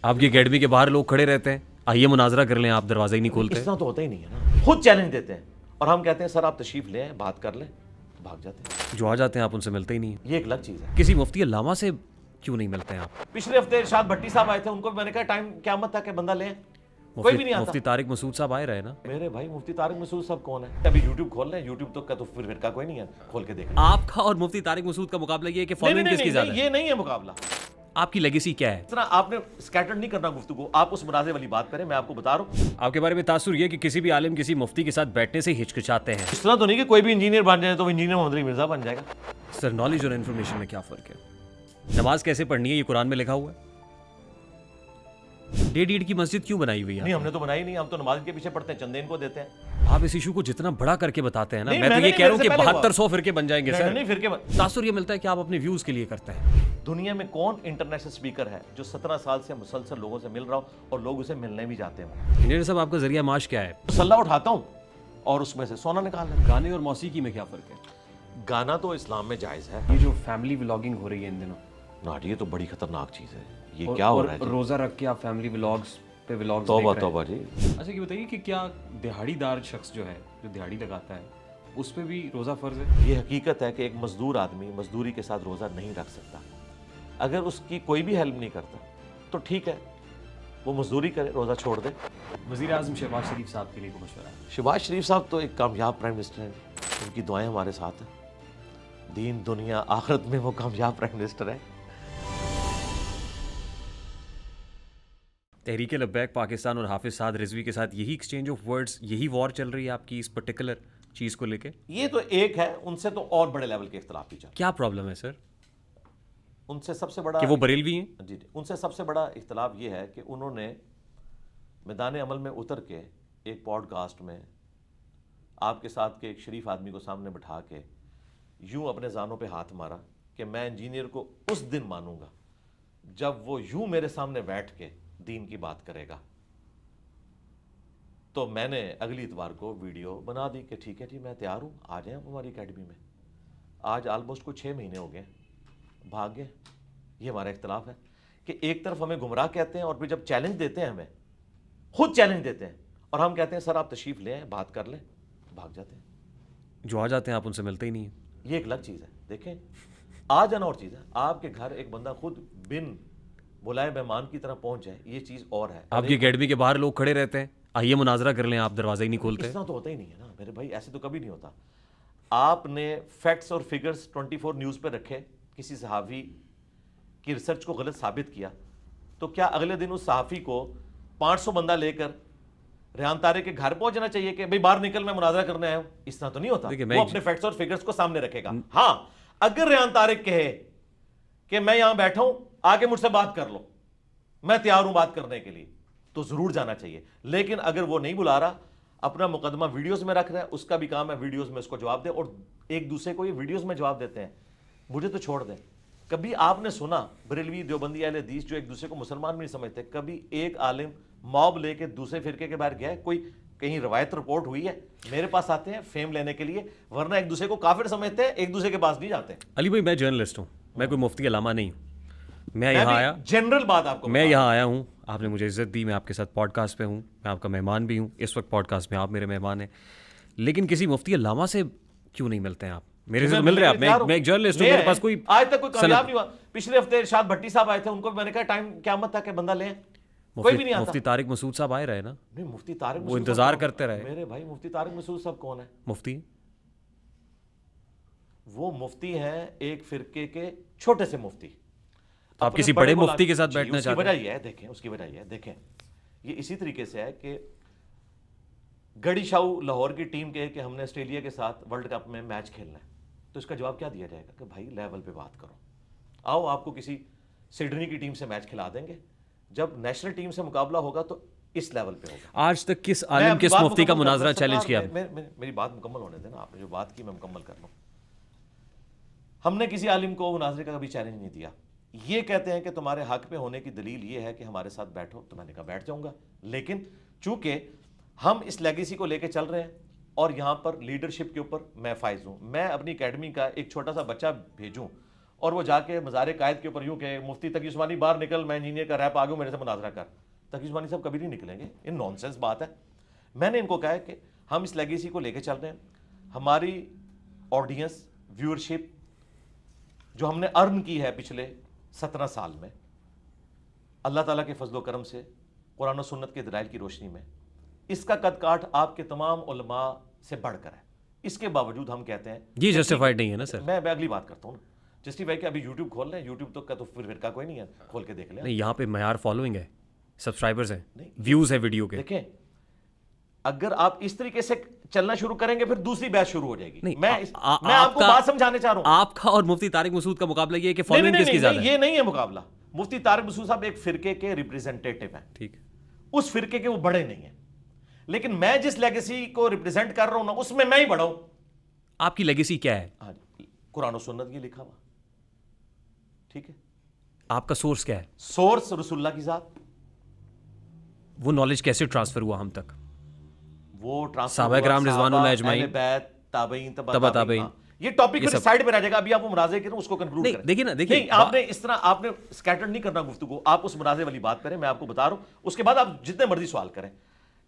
آپ کی اکیڈمی کے باہر لوگ کھڑے رہتے ہیں, آئیے مناظرہ کر لیں, آپ دروازہ ہی نہیں کھولتے. اس طرح تو ہوتا ہی نہیں ہے نا, خود چیلنج دیتے ہیں اور ہم کہتے ہیں سر آپ تشریف لیں بات کر لیں, بھاگ جاتے ہیں. جو آ جاتے ہیں آپ ان سے ملتے ہی نہیں ہیں. یہ ایک الگ چیز ہے. کسی مفتی علامہ سے کیوں نہیں ملتے ہیں آپ؟ پچھلے ہفتے ارشاد بھٹی صاحب آئے تھے, ان کو میں نے کہا ٹائم قیامت تک کہ بندہ لیں, کوئی بھی نہیں آتا. مفتی طارق مسعود صاحب آئے رہے نا. میرے بھائی مفتی طارق مسعود صاحب کون ہے؟ ابھی یوٹیوب کھول لیں, یوٹیوب تو کا تو پھر کا کوئی نہیں ہے, کھول کے دیکھیں. آپ کا اور مفتی طارق مسعود کا مقابلہ یہ ہے کہ فالوئنگ کس کی زیادہ ہے؟ یہ نہیں ہے مقابلہ. آپ کی لیگیسی کیا ہے؟ اس طرح آپ نے اسکیٹر نہیں کرنا گفتگو, آپ اس مناظرے والی بات کریں, میں آپ کو بتا رہا ہوں. آپ کے بارے میں تاثر یہ کہ کسی بھی عالم کسی مفتی کے ساتھ بیٹھنے سے ہچکچاتے ہیں. اس طرح تو نہیں کہ کوئی بھی انجینئر بن جائے تو انجینئر محمد علی مرزا بن جائے گا. سر نالج اور انفارمیشن میں کیا فرق ہے؟ نماز کیسے پڑھنی ہے یہ قرآن میں لکھا ہوا ہے. 1.5 کی مسجد کیوں بنائی ہوئی ہے؟ نہیں, ہم نے تو بنائی نہیں, ہم تو نماز کے پیچھے پڑھتے ہیں, چندے ان کو دیتے ہیں. آپ اس ایشو کو جتنا بڑا کر کے بتاتے ہیں نا, میں تو یہ کہہ رہا ہوں کہ 7200 فرقے بن جائیں گے سر. نہیں فرقے. تاثر یہ ملتا ہے کہ آپ اپنے ویوز کے لیے کرتے ہیں. دنیا میں کون انٹرنیشنل اسپیکر ہے جو 17 سال سے مسلسل لوگوں سے مل رہا ہو اور لوگ اسے ملنے بھی جاتے ہیں؟ انجینئر صاحب آپ کا ذریعہ معاش کیا ہے؟ مسلح اٹھاتا ہوں اور اس میں سے سونا نکال لیتا ہوں. گانے اور موسیقی میں کیا فرق ہے؟ گانا تو اسلام میں جائز ہے. یہ جو فیملی ولاگنگ ہو رہی ہے ان دنوں, ناٹ, یہ تو بڑی خطرناک چیز ہے. یہ کیا ہو رہا ہے؟ روزہ رکھ کے آپ فیملی ولاگز پہ ولاگز توبہ توبہ جی. اچھا یہ بتائیے کہ کیا دہاڑی دار شخص جو ہے, جو دہاڑی لگاتا ہے, اس پہ بھی روزہ فرض ہے؟ یہ حقیقت ہے کہ ایک مزدور آدمی مزدوری کے ساتھ روزہ نہیں رکھ سکتا. اگر اس کی کوئی بھی ہیلپ نہیں کرتا تو ٹھیک ہے, وہ مزدوری کرے, روزہ چھوڑ دے. وزیر اعظم شہباز شریف صاحب کے لیے کوئی مشورہ ہے؟ شہباز شریف صاحب تو ایک کامیاب پرائم منسٹر ہیں, ان کی دعائیں ہمارے ساتھ ہیں. دین دنیا آخرت میں وہ کامیاب پرائم منسٹر ہے. تحریک لبیک پاکستان اور حافظ سعد رضوی کے ساتھ یہی ایکسچینج آف ورڈز, یہی وار چل رہی ہے آپ کی اس پرٹیکولر چیز کو لے کے؟ یہ تو ایک ہے, ان سے تو اور بڑے لیول کے اختلاف بھی چل. کیا پرابلم ہے سر؟ ان سے سب سے بڑا کہ وہ بریلوی ہیں. جی, ان سے سب سے بڑا اختلاف یہ ہے کہ انہوں نے میدان عمل میں اتر کے ایک پوڈ کاسٹ میں آپ کے ساتھ کے ایک شریف آدمی کو سامنے بٹھا کے یوں اپنے زانوں پہ ہاتھ مارا کہ میں انجینئر کو اس دن مانوں گا جب وہ یوں میرے سامنے بیٹھ کے دین کی بات کرے گا. تو میں نے اگلی اتوار کو ویڈیو بنا دی کہ ٹھیک ہے جی, میں تیار ہوں, آ جائیں آپ ہماری اکیڈمی میں. آج آلموسٹ کوئی 6 مہینے ہو گئے, بھاگ گئے. یہ ہمارا اختلاف ہے کہ ایک طرف ہمیں گمراہ کہتے ہیں اور پھر جب چیلنج دیتے ہیں, ہمیں خود چیلنج دیتے ہیں اور ہم کہتے ہیں سر آپ تشریف لیں بات کر لیں, بھاگ جاتے ہیں. جو آ جاتے ہیں آپ ان سے ملتے ہی نہیں ہیں. یہ ایک الگ چیز ہے. دیکھیں, آ جانا اور چیز ہے, آپ کے گھر ایک بندہ خود بن بلائے مہمان کی طرح پہنچ جائے, یہ چیز اور ہے. آپ کی اکیڈمی کے باہر لوگ کھڑے رہتے ہیں, آئیے مناظرہ کر لیں, آپ دروازہ ہی نہیں کھولتے. اس طرح تو ہوتا ہی نہیں ہے نا میرے بھائی, ایسے تو کبھی نہیں ہوتا. آپ نے فیکٹس اور فگرز 24 نیوز پہ رکھے, کسی صحافی کی ریسرچ کو غلط ثابت کیا, تو کیا اگلے دن اس صحافی کو 500 بندہ لے کر ریحان طارق کے گھر پہنچنا چاہیے کہ بھئی باہر نکل, میں مناظرہ کرنے آیا ہوں؟ اس طرح تو نہیں ہوتا. وہ اپنے فیکٹس اور فگرز کو سامنے رکھے گا. ہاں, اگر ریحان طارق کہے کہ میں یہاں بیٹھا ہوں, آگے مجھ سے بات کر لو, میں تیار ہوں بات کرنے کے لیے, تو ضرور جانا چاہیے. لیکن اگر وہ نہیں بلا رہا, اپنا مقدمہ ویڈیوز میں رکھ رہا ہے, اس کا بھی کام ہے ویڈیوز میں اس کو جواب دے, اور ایک دوسرے کو یہ ویڈیوز میں جواب دیتے ہیں. مجھے تو چھوڑ دیں, کبھی آپ نے سنا بریلوی دیوبندی اہل حدیث جو ایک دوسرے کو مسلمان بھی نہیں سمجھتے, کبھی ایک عالم موب لے کے دوسرے فرقے کے باہر گیا ہے؟ کوئی کہیں روایت رپورٹ ہوئی ہے؟ میرے پاس آتے ہیں فیم لینے کے لیے, ورنہ ایک دوسرے کو کافر سمجھتے ہیں, ایک دوسرے کے پاس نہیں جاتے. علی بھائی میں جرنلسٹ ہوں, میں کوئی مفتی علامہ نہیں ہوں. میں یہاں آیا, جنرل بات آپ کو, میں یہاں آیا ہوں, آپ نے مجھے عزت دی, میں آپ کے ساتھ پوڈ کاسٹ پہ ہوں, میں آپ کا مہمان بھی ہوں. اس وقت پوڈ کاسٹ میں آپ میرے مہمان ہیں, لیکن کسی مفتی علامہ سے کیوں نہیں ملتے ہیں آپ؟ میرے سے مل رہے ہیں آپ, میں ایک جرنلسٹ ہوں, میرے پاس کوئی آج تک کوئی کامیاب نہیں ہوا. پچھلے ہفتے ارشاد بھٹی صاحب آئے تھے, ان کو میں نے کہا ٹائم قیامت تک کہ بندہ لیں, کوئی بھی نہیں آتا. مفتی طارق مسعود صاحب آئے رہے نا. نہیں, مفتی طارق وہ انتظار کرتے رہے. میرے بھائی مفتی طارق مسعود صاحب کون ہے؟ مفتی, وہ مفتی ہیں ایک فرقے کے چھوٹے سے مفتی. آپ کسی بڑے مفتی کے ساتھ بیٹھنا چاہتے ہیں؟ اس کی وجہ یہ ہے, دیکھیں اس کی وجہ یہ ہے, دیکھیں یہ اسی طریقے سے ہے کہ گڑی شاہو لاہور کی ٹیم کہے کہ ہم نے آسٹریلیا کے ساتھ ورلڈ کپ میں میچ کھیلنا ہے, تو اس کا جواب کیا دیا جائے گا کہ بھائی لیول پہ بات کرو, آؤ آپ کو کسی سڈنی کی ٹیم سے میچ کھلا دیں گے. جب نیشنل ٹیم سے مقابلہ ہوگا تو اس لیول پہ ہوگا. آج تک کس عالم کس مفتی کا مناظرہ چیلنج کیا؟ میری بات مکمل ہونے دینا, آپ نے جو بات کی میں مکمل کر لوں. ہم نے کسی عالم کو مناظرے کا کبھی چیلنج نہیں دیا. یہ کہتے ہیں کہ تمہارے حق پہ ہونے کی دلیل یہ ہے کہ ہمارے ساتھ بیٹھو, تو میں نے کہا بیٹھ جاؤں گا. لیکن چونکہ ہم اس لیگیسی کو لے کے چل رہے ہیں اور یہاں پر لیڈرشپ کے اوپر میں فائز ہوں, میں اپنی اکیڈمی کا ایک چھوٹا سا بچہ بھیجوں اور وہ جا کے مزار قائد کے اوپر یوں کہ مفتی تقی عثمانی باہر نکل, میں انجینئر کا ریپ آ گیا, میرے سے مناظرہ کر. تقی عثمانی صاحب کبھی نہیں نکلیں گے, یہ نان سینس بات ہے. میں نے ان کو کہا ہے کہ ہم اس لیگیسی کو لے کے چل رہے ہیں. ہماری آڈینس ویورشپ جو ہم نے ارن کی ہے پچھلے 17 سال میں, اللہ تعالیٰ کے فضل و کرم سے, قرآن و سنت کے دلائل کی روشنی میں, اس کا قد کاٹ آپ کے تمام علماء سے بڑھ کر ہے. اس کے باوجود ہم کہتے ہیں یہ جسٹیفائڈ نہیں ہے نا سر. میں اگلی بات کرتا ہوں نا, جسٹیفائی کہ ابھی یوٹیوب کھول لیں, یوٹیوب تو کا تو پھر فرقہ کوئی نہیں ہے, کھول کے دیکھ لیں. نہیں, یہاں پہ معیار فالوئنگ ہے, سبسکرائبرز ہیں, ویوز ہے ویڈیو کے. دیکھیں اگر آپ اس طریقے سے چلنا شروع کریں گے پھر دوسری بحث شروع ہو جائے گی. میں آپ کو بات سمجھانے چاہ رہا ہوں. آپ کا اور مفتی طارق مسعود کا مقابلہ یہ ہے کہ فالوئنگ کس کی زیادہ ہے. یہ نہیں ہے مقابلہ. مفتی طارق مسعود صاحب ایک فرقے کے ریپریزنٹیٹو ہیں, ٹھیک ہے, اس فرقے کے وہ بڑے نہیں ہیں, لیکن میں جس لیگیسی کو ریپریزنٹ کر رہا ہوں نا اس میں ہی بڑا ہوں. آپ کی لیگیسی کیا ہے؟ قرآن و سنت یہ لکھا ہوا, ٹھیک ہے. آپ کا سورس کیا ہے؟ سورس رسول اللہ کی ذات. وہ نالج کیسے ٹرانسفر ہوا ہم تک؟ وہ صحابہ کرام رضوان اللہ اجمعین, تابعین, تبع تابعین. یہ ٹاپک پھر سائیڈ پہ رہ جائے گا. ابھی آپ وہ مناظرے کریں, اس کو کنکلوڈ کریں. دیکھیں نا, دیکھیں آپ نے اس طرح آپ نے سکیٹر نہیں کرنا گفتگو, آپ اس مناظرے والی بات کریں. میں آپ کو بتا رہا ہوں, اس کے بعد آپ جتنے مرضی سوال کریں.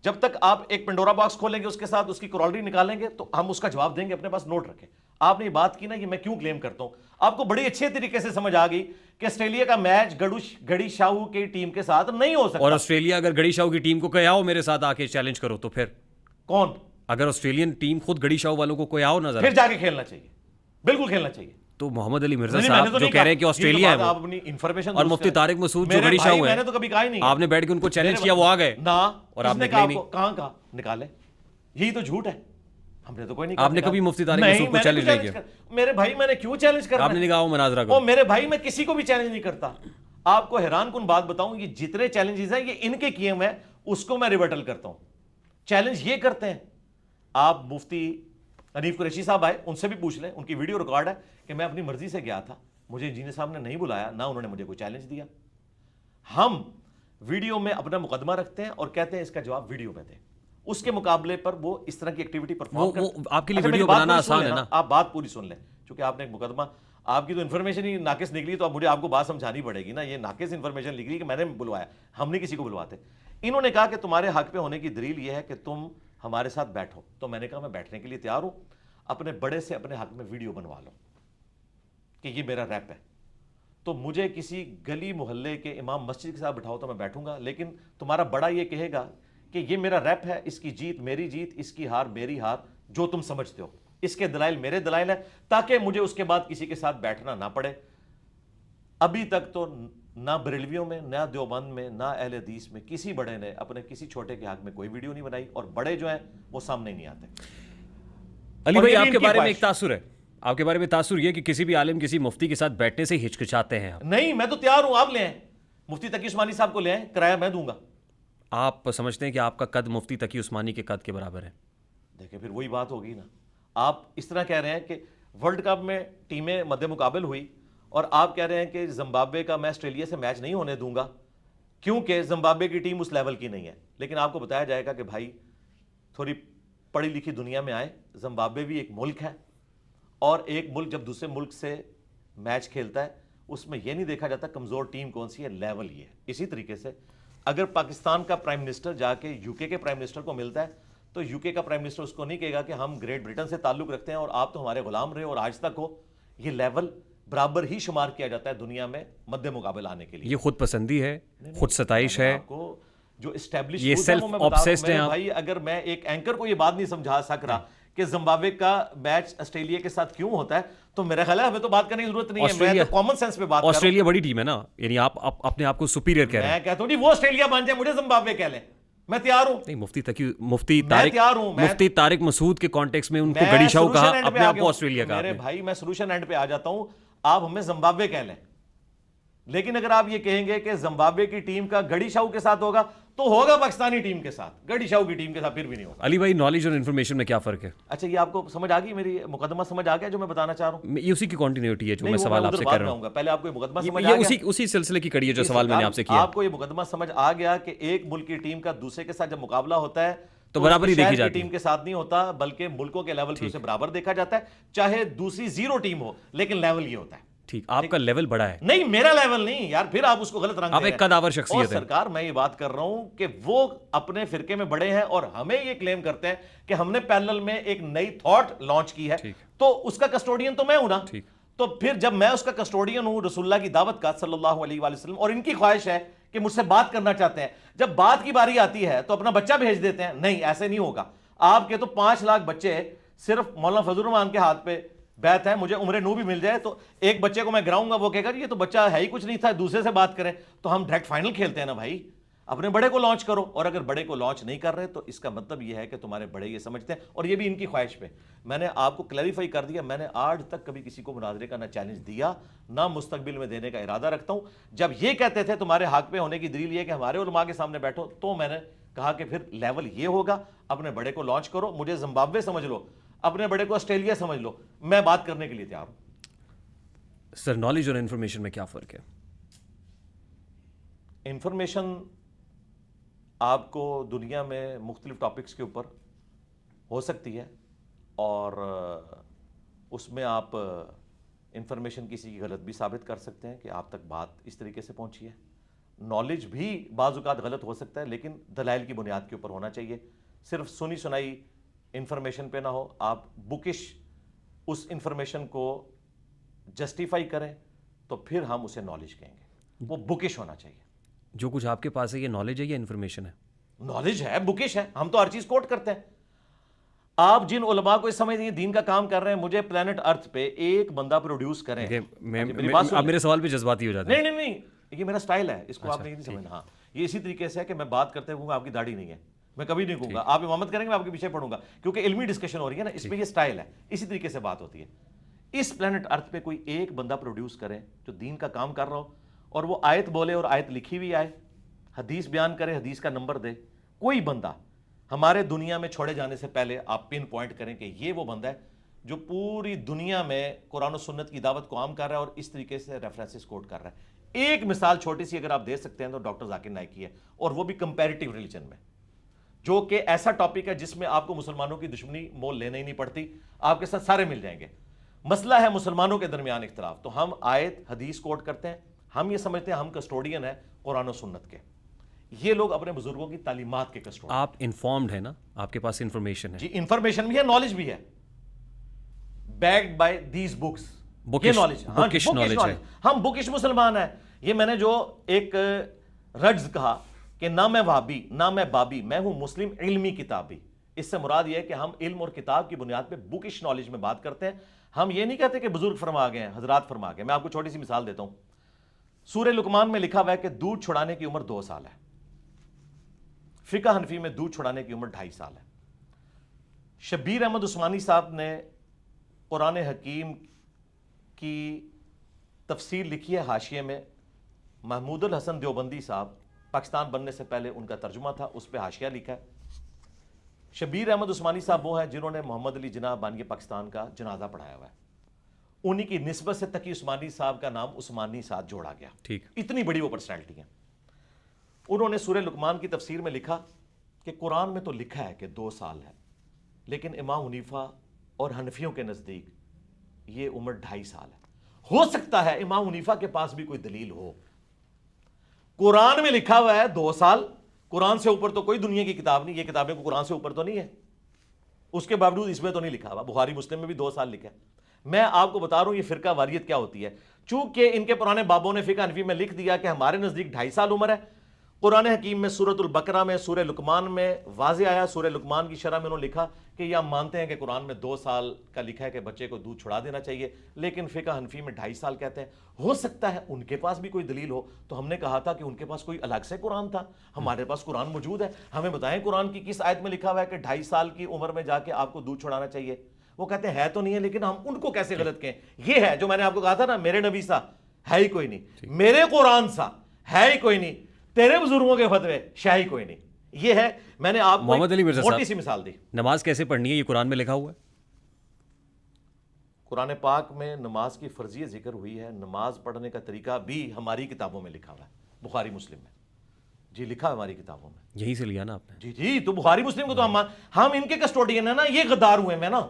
جب تک آپ ایک پنڈورا باکس کھولیں گے, اس کے ساتھ اس کی کرالری نکالیں گے, تو ہم اس کا جواب دیں گے. اپنے پاس نوٹ رکھیں. آپ نے یہ بات کی نا, یہ میں کیوں کلیم کرتا ہوں, آپ کو بڑی اچھے طریقے سے سمجھ آ گئی کہ آسٹریلیا کا میچ گڑی شاہو کی ٹیم کے ساتھ نہیں ہو سکتا. اور آسٹریلیا اگر گڑی شاہو کی ٹیم کو کوئی آؤ میرے ساتھ آ کے چیلنج کرو, تو پھر کون؟ اگر آسٹریلین ٹیم خود گڑی شاہو والوں کو کوئی آؤ نظر, پھر جا کے کھیلنا چاہیے, بالکل کھیلنا چاہیے. تو محمد علی مرزا صاحب جو کہہ رہے ہیں کہ آسٹریلیا ہے وہ, اور مفتی طارق مسعود جو گڑی شاہو ہے, میں نے تو کبھی کہا ہی نہیں. آپ نے بیٹھ کے ان کو چیلنج کیا, وہ آ گئے نا, اور آپ نے کہا کہاں کہا نکالے. یہی تو جھوٹ ہے. ہم نے تو کوئی نہیں. آپ نے کبھی مفتی طارق مسعود کو چیلنج نہیں کیا. میرے بھائی میں نے کیوں چیلنج کرنا؟ آپ نے کہا وہ مناظرہ کرو. میرے بھائی میں کسی کو بھی چیلنج نہیں کرتا. آپ کو حیران کن بات بتاؤں, یہ جتنے چیلنجز ہیں یہ ان کے کیے ہوئے ہیں, اس کو میں ریبٹل کرتا ہوں. چیلنج یہ کرتے ہیں. آپ مفتی حنیف قریشی صاحب آئے, ان سے بھی پوچھ لیں, ان کی ویڈیو ریکارڈ ہے کہ میں اپنی مرضی سے گیا تھا, مجھے انجینئر صاحب نے نہیں بلایا, نہ انہوں نے مجھے کوئی چیلنج دیا. ہم ویڈیو میں اپنا مقدمہ رکھتے ہیں اور کہتے ہیں اس کا جواب ویڈیو میں دیں. اس کے مقابلے پر وہ اس طرح کی ایکٹیویٹی پرفارم کرتے ہیں. آپ کے لیے ویڈیو بنانا آسان ہے نا. آپ بات پوری سن لیں, چونکہ آپ نے ایک مقدمہ, آپ کی تو انفارمیشن ہی ناقص نکلی, تو اب مجھے آپ کو بات سمجھانی پڑے گی نا. یہ ناقص انفارمیشن لکھ رہی کہ میں نے بلوایا, ہم نہیں کسی کو بلواتے. انہوں نے کہا کہ تمہارے حق پہ ہونے کی دلیل یہ ہے کہ تم ہمارے ساتھ بیٹھو. تو میں نے کہا میں بیٹھنے کے لیے تیار ہوں, اپنے بڑے سے اپنے حق میں ویڈیو بنوا لو کہ یہ میرا ریپ ہے. تو مجھے کسی گلی محلے کے امام مسجد کے ساتھ بٹھاؤ تو میں بیٹھوں گا, لیکن تمہارا بڑا یہ کہے گا کہ یہ میرا ریپ ہے, اس کی جیت میری جیت, اس کی ہار میری ہار, جو تم سمجھتے ہو, اس کے دلائل میرے دلائل ہیں, تاکہ مجھے اس کے بعد کسی کے ساتھ بیٹھنا نہ پڑے. ابھی تک تو نہ بریلویوں میں, نہ دیوبند میں, نہ اہل حدیث میں کسی بڑے نے اپنے کسی چھوٹے کے حق میں کوئی ویڈیو نہیں بنائی, اور بڑے جو ہیں وہ سامنے نہیں آتے. علی بھائی, آپ کے بارے میں ایک تاثر ہے, آپ کے بارے میں تاثر یہ کہ کسی بھی عالم کسی مفتی کے ساتھ بیٹھنے سے ہچکچاتے ہیں. نہیں, میں تو تیار ہوں, آپ لے آئیں, مفتی تقی عثمانی صاحب کو لے آئیں, کرایہ میں دوں گا. آپ سمجھتے ہیں کہ آپ کا قد مفتی تقی عثمانی کے قد کے برابر ہے؟ دیکھیں پھر وہی بات ہوگی نا. آپ اس طرح کہہ رہے ہیں کہ ورلڈ کپ میں ٹیمیں مد مقابل ہوئی, اور آپ کہہ رہے ہیں کہ زمبابوے کا میں آسٹریلیا سے میچ نہیں ہونے دوں گا کیونکہ زمبابوے کی ٹیم اس لیول کی نہیں ہے. لیکن آپ کو بتایا جائے گا کہ بھائی تھوڑی پڑھی لکھی دنیا میں آئے, زمبابوے بھی ایک ملک ہے, اور ایک ملک جب دوسرے ملک سے میچ کھیلتا ہے اس میں یہ نہیں دیکھا جاتا کمزور ٹیم کون سی ہے, لیول یہ ہے. اسی طریقے سے اگر پاکستان کا پرائم منسٹر جا کے یو کے پرائم منسٹر کو ملتا ہے تو یو کے کا پرائم منسٹر اس کو نہیں کہے گا کہ ہم گریٹ برٹن سے تعلق رکھتے ہیں اور آپ تو ہمارے غلام رہے اور آج تک ہو. یہ لیول برابر ہی شمار کیا جاتا ہے دنیا میں مد مقابل آنے کے لیے. یہ خود پسندی ہے, خود ستائش ہے, آپ کو جو اسٹیبلش یہ سیلف آبسیسڈ ہیں. بھائی اگر میں ایک اینکر کو یہ بات نہیں سمجھا سک رہا کہ زمبابوے کا میچ آسٹریلیا کے ساتھ کیوں ہوتا ہے, تو میرا خیال ہے ہمیں تو بات کرنے کی ضرورت نہیں ہے. میں تو کامن سینس پہ بات کر رہا ہوں. آسٹریلیا بڑی ٹیم ہے نا, یعنی آپ اپنے آپ کو سپیریئر کہہ رہے ہیں. میں کہتا ہوں جی وہ آسٹریلیا بن جائے, مجھے زمبابوے کہہ لیں, میں تیار ہوں. نہیں, مفتی طارق مسعود کے کانٹیکس میں ان کو گڑی شاہو کہا, اپنے آپ کو آسٹریلیا کہا. میرے بھائی میں سولوشن اینڈ پہ آ جاتا ہوں, آپ ہمیں زمبابوے کہہ لیں, لیکن اگر آپ یہ کہیں گے کہ زمبابوے کی ٹیم کا گڑی شاہو کے ساتھ ہوگا تو ہوگا پاکستانی ٹیم کے ساتھ, گڑی شاہو کی ٹیم کے ساتھ پھر بھی نہیں ہوگا. علی بھائی, نالج اور انفارمیشن میں کیا فرق ہے؟ اچھا یہ آپ کو سمجھ آ گئی, میری مقدمہ سمجھ آ گیا جو میں بتانا چاہ رہا ہوں؟ یہ اسی کی کنٹینیوٹی ہے جو میں سوال آپ سے کر رہا ہوں. پہلے آپ کو یہ مقدمہ سمجھ آ گیا, اسی سلسلے کی کڑی ہے جو سوال میں نے آپ سے کیا. آپ کو یہ مقدمہ سمجھ آ گیا کہ ایک ملک کی ٹیم کا دوسرے کے ساتھ جب مقابلہ ہوتا ہے تو برابر ہی دیکھی جاتی ہے. ٹیم کے ساتھ نہیں ہوتا بلکہ ملکوں کے لیول پہ اسے برابر دیکھا جاتا ہے, چاہے دوسری زیرو ٹیم ہو لیکن لیول یہ ہوتا ہے. ٹھیک, آپ کا لیول بڑا ہے. نہیں میرا لیول نہیں یار, پھر آپ اس کو غلط رنگ آپ ایک قداور شخصیت ہے. سرکار میں یہ بات کر رہا ہوں کہ وہ اپنے فرقے میں بڑے ہیں اور ہمیں یہ کلیم کرتے ہیں کہ ہم نے پیرلل میں ایک نئی تھاٹ لانچ کی ہے, تو اس کا کسٹوڈین تو میں ہوں نا. تو پھر جب میں اس کا کسٹوڈین ہوں رسول اللہ کی دعوت کا صلی اللہ علیہ وآلہ وسلم, اور ان کی خواہش ہے کہ مجھ سے بات کرنا چاہتے ہیں, جب بات کی باری آتی ہے تو اپنا بچہ بھیج دیتے ہیں. نہیں ایسے نہیں ہوگا. آپ کے تو 5 لاکھ بچے صرف مولانا فضل الرحمان کے ہاتھ پہ بیت ہے, مجھے عمر نو بھی مل جائے تو ایک بچے کو میں گراؤں گا, وہ کہے گا یہ تو بچہ ہے ہی کچھ نہیں تھا, دوسرے سے بات کریں. تو ہم ڈائریکٹ فائنل کھیلتے ہیں نا بھائی, اپنے بڑے کو لانچ کرو. اور اگر بڑے کو لانچ نہیں کر رہے تو اس کا مطلب یہ ہے کہ تمہارے بڑے یہ سمجھتے ہیں, اور یہ بھی ان کی خواہش پہ. میں نے آپ کو کلیریفائی کر دیا, میں نے آج تک کبھی کسی کو مناظرے کا نہ چیلنج دیا نہ مستقبل میں دینے کا ارادہ رکھتا ہوں. جب یہ کہتے تھے تمہارے حق پہ ہونے کی دلیل یہ کہ ہمارے علماء کے سامنے بیٹھو, تو میں نے کہا کہ پھر لیول یہ ہوگا, اپنے بڑے کو لانچ کرو. مجھے زمبابوے سمجھ لو, اپنے بڑے کو آسٹریلیا سمجھ لو, میں بات کرنے کے لیے تیار ہوں. سر نالج اور انفارمیشن میں کیا فرق ہے؟ انفارمیشن آپ کو دنیا میں مختلف ٹاپکس کے اوپر ہو سکتی ہے, اور اس میں آپ انفارمیشن کسی کی غلط بھی ثابت کر سکتے ہیں کہ آپ تک بات اس طریقے سے پہنچی ہے. نالج بھی بعض اوقات غلط ہو سکتا ہے, لیکن دلائل کی بنیاد کے اوپر ہونا چاہیے. صرف سنی سنائی انفارمیشن پہ نہ ہو, آپ بکش اس انفارمیشن کو جسٹیفائی کریں تو پھر ہم اسے نالج کہیں گے. وہ بکش ہونا چاہیے. جو کچھ آپ کے پاس ہے یہ نالج ہے یا انفارمیشن ہے؟ نالج ہے, بکش ہے. ہم تو ہر چیز کوٹ کرتے ہیں. آپ جن علماء کو اس سمجھ نہیں دین کا کام کر رہے ہیں, مجھے پلانٹ ارتھ پہ ایک بندہ پروڈیوس کریں. آپ میرے سوال پہ جذباتی ہو جاتے ہیں. نہیں, یہ میرا سٹائل ہے, اس کو آپ نے نہیں سمجھنا. ہاں یہ اسی طریقے سے ہے کہ میں بات کرتے ہوئے آپ کی داڑھی نہیں ہے, میں کبھی نہیں کہوں گا آپ امامت کریں گے میں آپ کے پیچھے پڑھوں گا, کیونکہ علمی ڈسکشن ہو رہی ہے نا, اس میں یہ سٹائل ہے. اسی طریقے سے بات ہوتی ہے. اس پلانٹ ارتھ پہ کوئی ایک بندہ پروڈیوس کرے جو دین کا کام کر رہا ہو, اور وہ آیت بولے اور آیت لکھی ہوئی آئے, حدیث بیان کرے, حدیث کا نمبر دے. کوئی بندہ ہمارے دنیا میں چھوڑے جانے سے پہلے آپ پن پوائنٹ کریں کہ یہ وہ بندہ ہے جو پوری دنیا میں قرآن و سنت کی دعوت کو عام کر رہا ہے اور اس طریقے سے ریفرنسز کوٹ کر رہا ہے. ایک مثال چھوٹی سی اگر آپ دے سکتے ہیں تو ڈاکٹر ذاکر نائک کی ہے, اور وہ بھی کمپیریٹیو ریلیجن میں, جو کہ ایسا ٹاپک ہے جس میں آپ کو مسلمانوں کی دشمنی مول لینا ہی نہیں پڑتی, آپ کے ساتھ سارے مل جائیں گے. مسئلہ ہے مسلمانوں کے درمیان اختلاف, تو ہم آیت حدیث کوٹ کرتے ہیں. ہم یہ سمجھتے ہیں ہم کسٹوڈین ہیں قرآن و سنت کے, یہ لوگ اپنے بزرگوں کی تعلیمات کے کسٹوڈین. آپ انفارمڈ ہیں نا, آپ کے پاس انفارمیشن ہے. جی انفارمیشن بھی ہے, نالج بھی ہے, بیکڈ بائی دیز بکس. یہ نالج ہے. ہم بکش مسلمان ہیں. یہ میں نے جو ایک رجز کہا کہ نہ میں وہابی نہ میں بابی, میں ہوں مسلم علمی کتابی. اس سے مراد یہ ہے کہ ہم علم اور کتاب کی بنیاد پہ بکش نالج میں بات کرتے ہیں. ہم یہ نہیں کہتے کہ بزرگ فرما گئے ہیں, حضرات فرما گئے. میں آپ کو چھوٹی سی مثال دیتا ہوں. سورہ لقمان میں لکھا ہوا ہے کہ دودھ چھڑانے کی عمر 2 سال ہے. فقہ حنفی میں دودھ چھڑانے کی عمر 2.5 سال ہے. شبیر احمد عثمانی صاحب نے قرآن حکیم کی تفسیر لکھی ہے حاشیے میں. محمود الحسن دیوبندی صاحب پاکستان بننے سے پہلے ان کا ترجمہ تھا, اس پہ حاشیہ لکھا ہے. شبیر احمد عثمانی صاحب وہ ہیں جنہوں نے محمد علی جناح بانی پاکستان کا جنازہ پڑھایا ہوا ہے. انہی کی نسبت سے تقی عثمانی صاحب کا نام عثمانی ساتھ جوڑا گیا. ٹھیک, اتنی بڑی وہ پرسنالٹی ہیں. انہوں نے سورہ لقمان کی تفسیر میں لکھا کہ قرآن میں تو لکھا ہے کہ 2 سال ہے, لیکن امام حنیفہ اور حنفیوں کے نزدیک یہ عمر 2.5 سال ہے. ہو سکتا ہے امام حنیفہ کے پاس بھی کوئی دلیل ہو. قرآن میں لکھا ہوا ہے 2 سال, قرآن سے اوپر تو کوئی دنیا کی کتاب نہیں, یہ کتابیں کو قرآن سے اوپر تو نہیں ہے, اس کے باوجود اس میں تو نہیں لکھا ہوا. بخاری مسلم میں بھی 2 سال لکھا ہے. میں آپ کو بتا رہا ہوں یہ فرقہ واریت کیا ہوتی ہے. چونکہ ان کے پرانے بابوں نے فقہ حنفی میں لکھ دیا کہ ہمارے نزدیک 2.5 سال عمر ہے. قرآن حکیم میں سورۃ البقرہ میں سورہ لقمان میں واضح آیا, سورہ لقمان کی شرح میں انہوں نے لکھا کہ یہ ہم مانتے ہیں کہ قرآن میں 2 سال کا لکھا ہے کہ بچے کو دودھ چھڑا دینا چاہیے, لیکن فقہ حنفی میں 2.5 سال کہتے ہیں. ہو سکتا ہے ان کے پاس بھی کوئی دلیل ہو. تو ہم نے کہا تھا کہ ان کے پاس کوئی الگ سے قرآن تھا, ہمارے پاس قرآن موجود ہے, ہمیں بتائیں قرآن کی کس آیت میں لکھا ہوا ہے کہ 2.5 سال کی عمر میں جا کے آپ کو دودھ چھڑانا چاہیے. وہ کہتے ہیں ہے تو نہیں ہے, لیکن ہم ان کو کیسے غلط کہیں. یہ ہے جو میں نے آپ کو کہا تھا نا, میرے نبی سا ہے ہی کوئی نہیں, میرے قرآن سا ہے ہی کوئی نہیں, تیرے بزرگوں کے فتوے شاہی کوئی نہیں. یہ ہے, میں نے آپ کو موٹی سی مثال دی. نماز کیسے پڑھنی ہے یہ قرآن میں لکھا ہوا ہے. قرآن پاک میں نماز کی فرضیت ذکر ہوئی ہے. نماز پڑھنے کا طریقہ بھی ہماری کتابوں میں لکھا ہوا ہے, بخاری مسلم میں. جی لکھا ہے ہماری کتابوں میں. یہیں سے لیا نا آپ نے. جی تو بخاری مسلم کو تو ہم ان کے کسٹوڈین ہیں نا, یہ غدار ہوئے ہیں نا.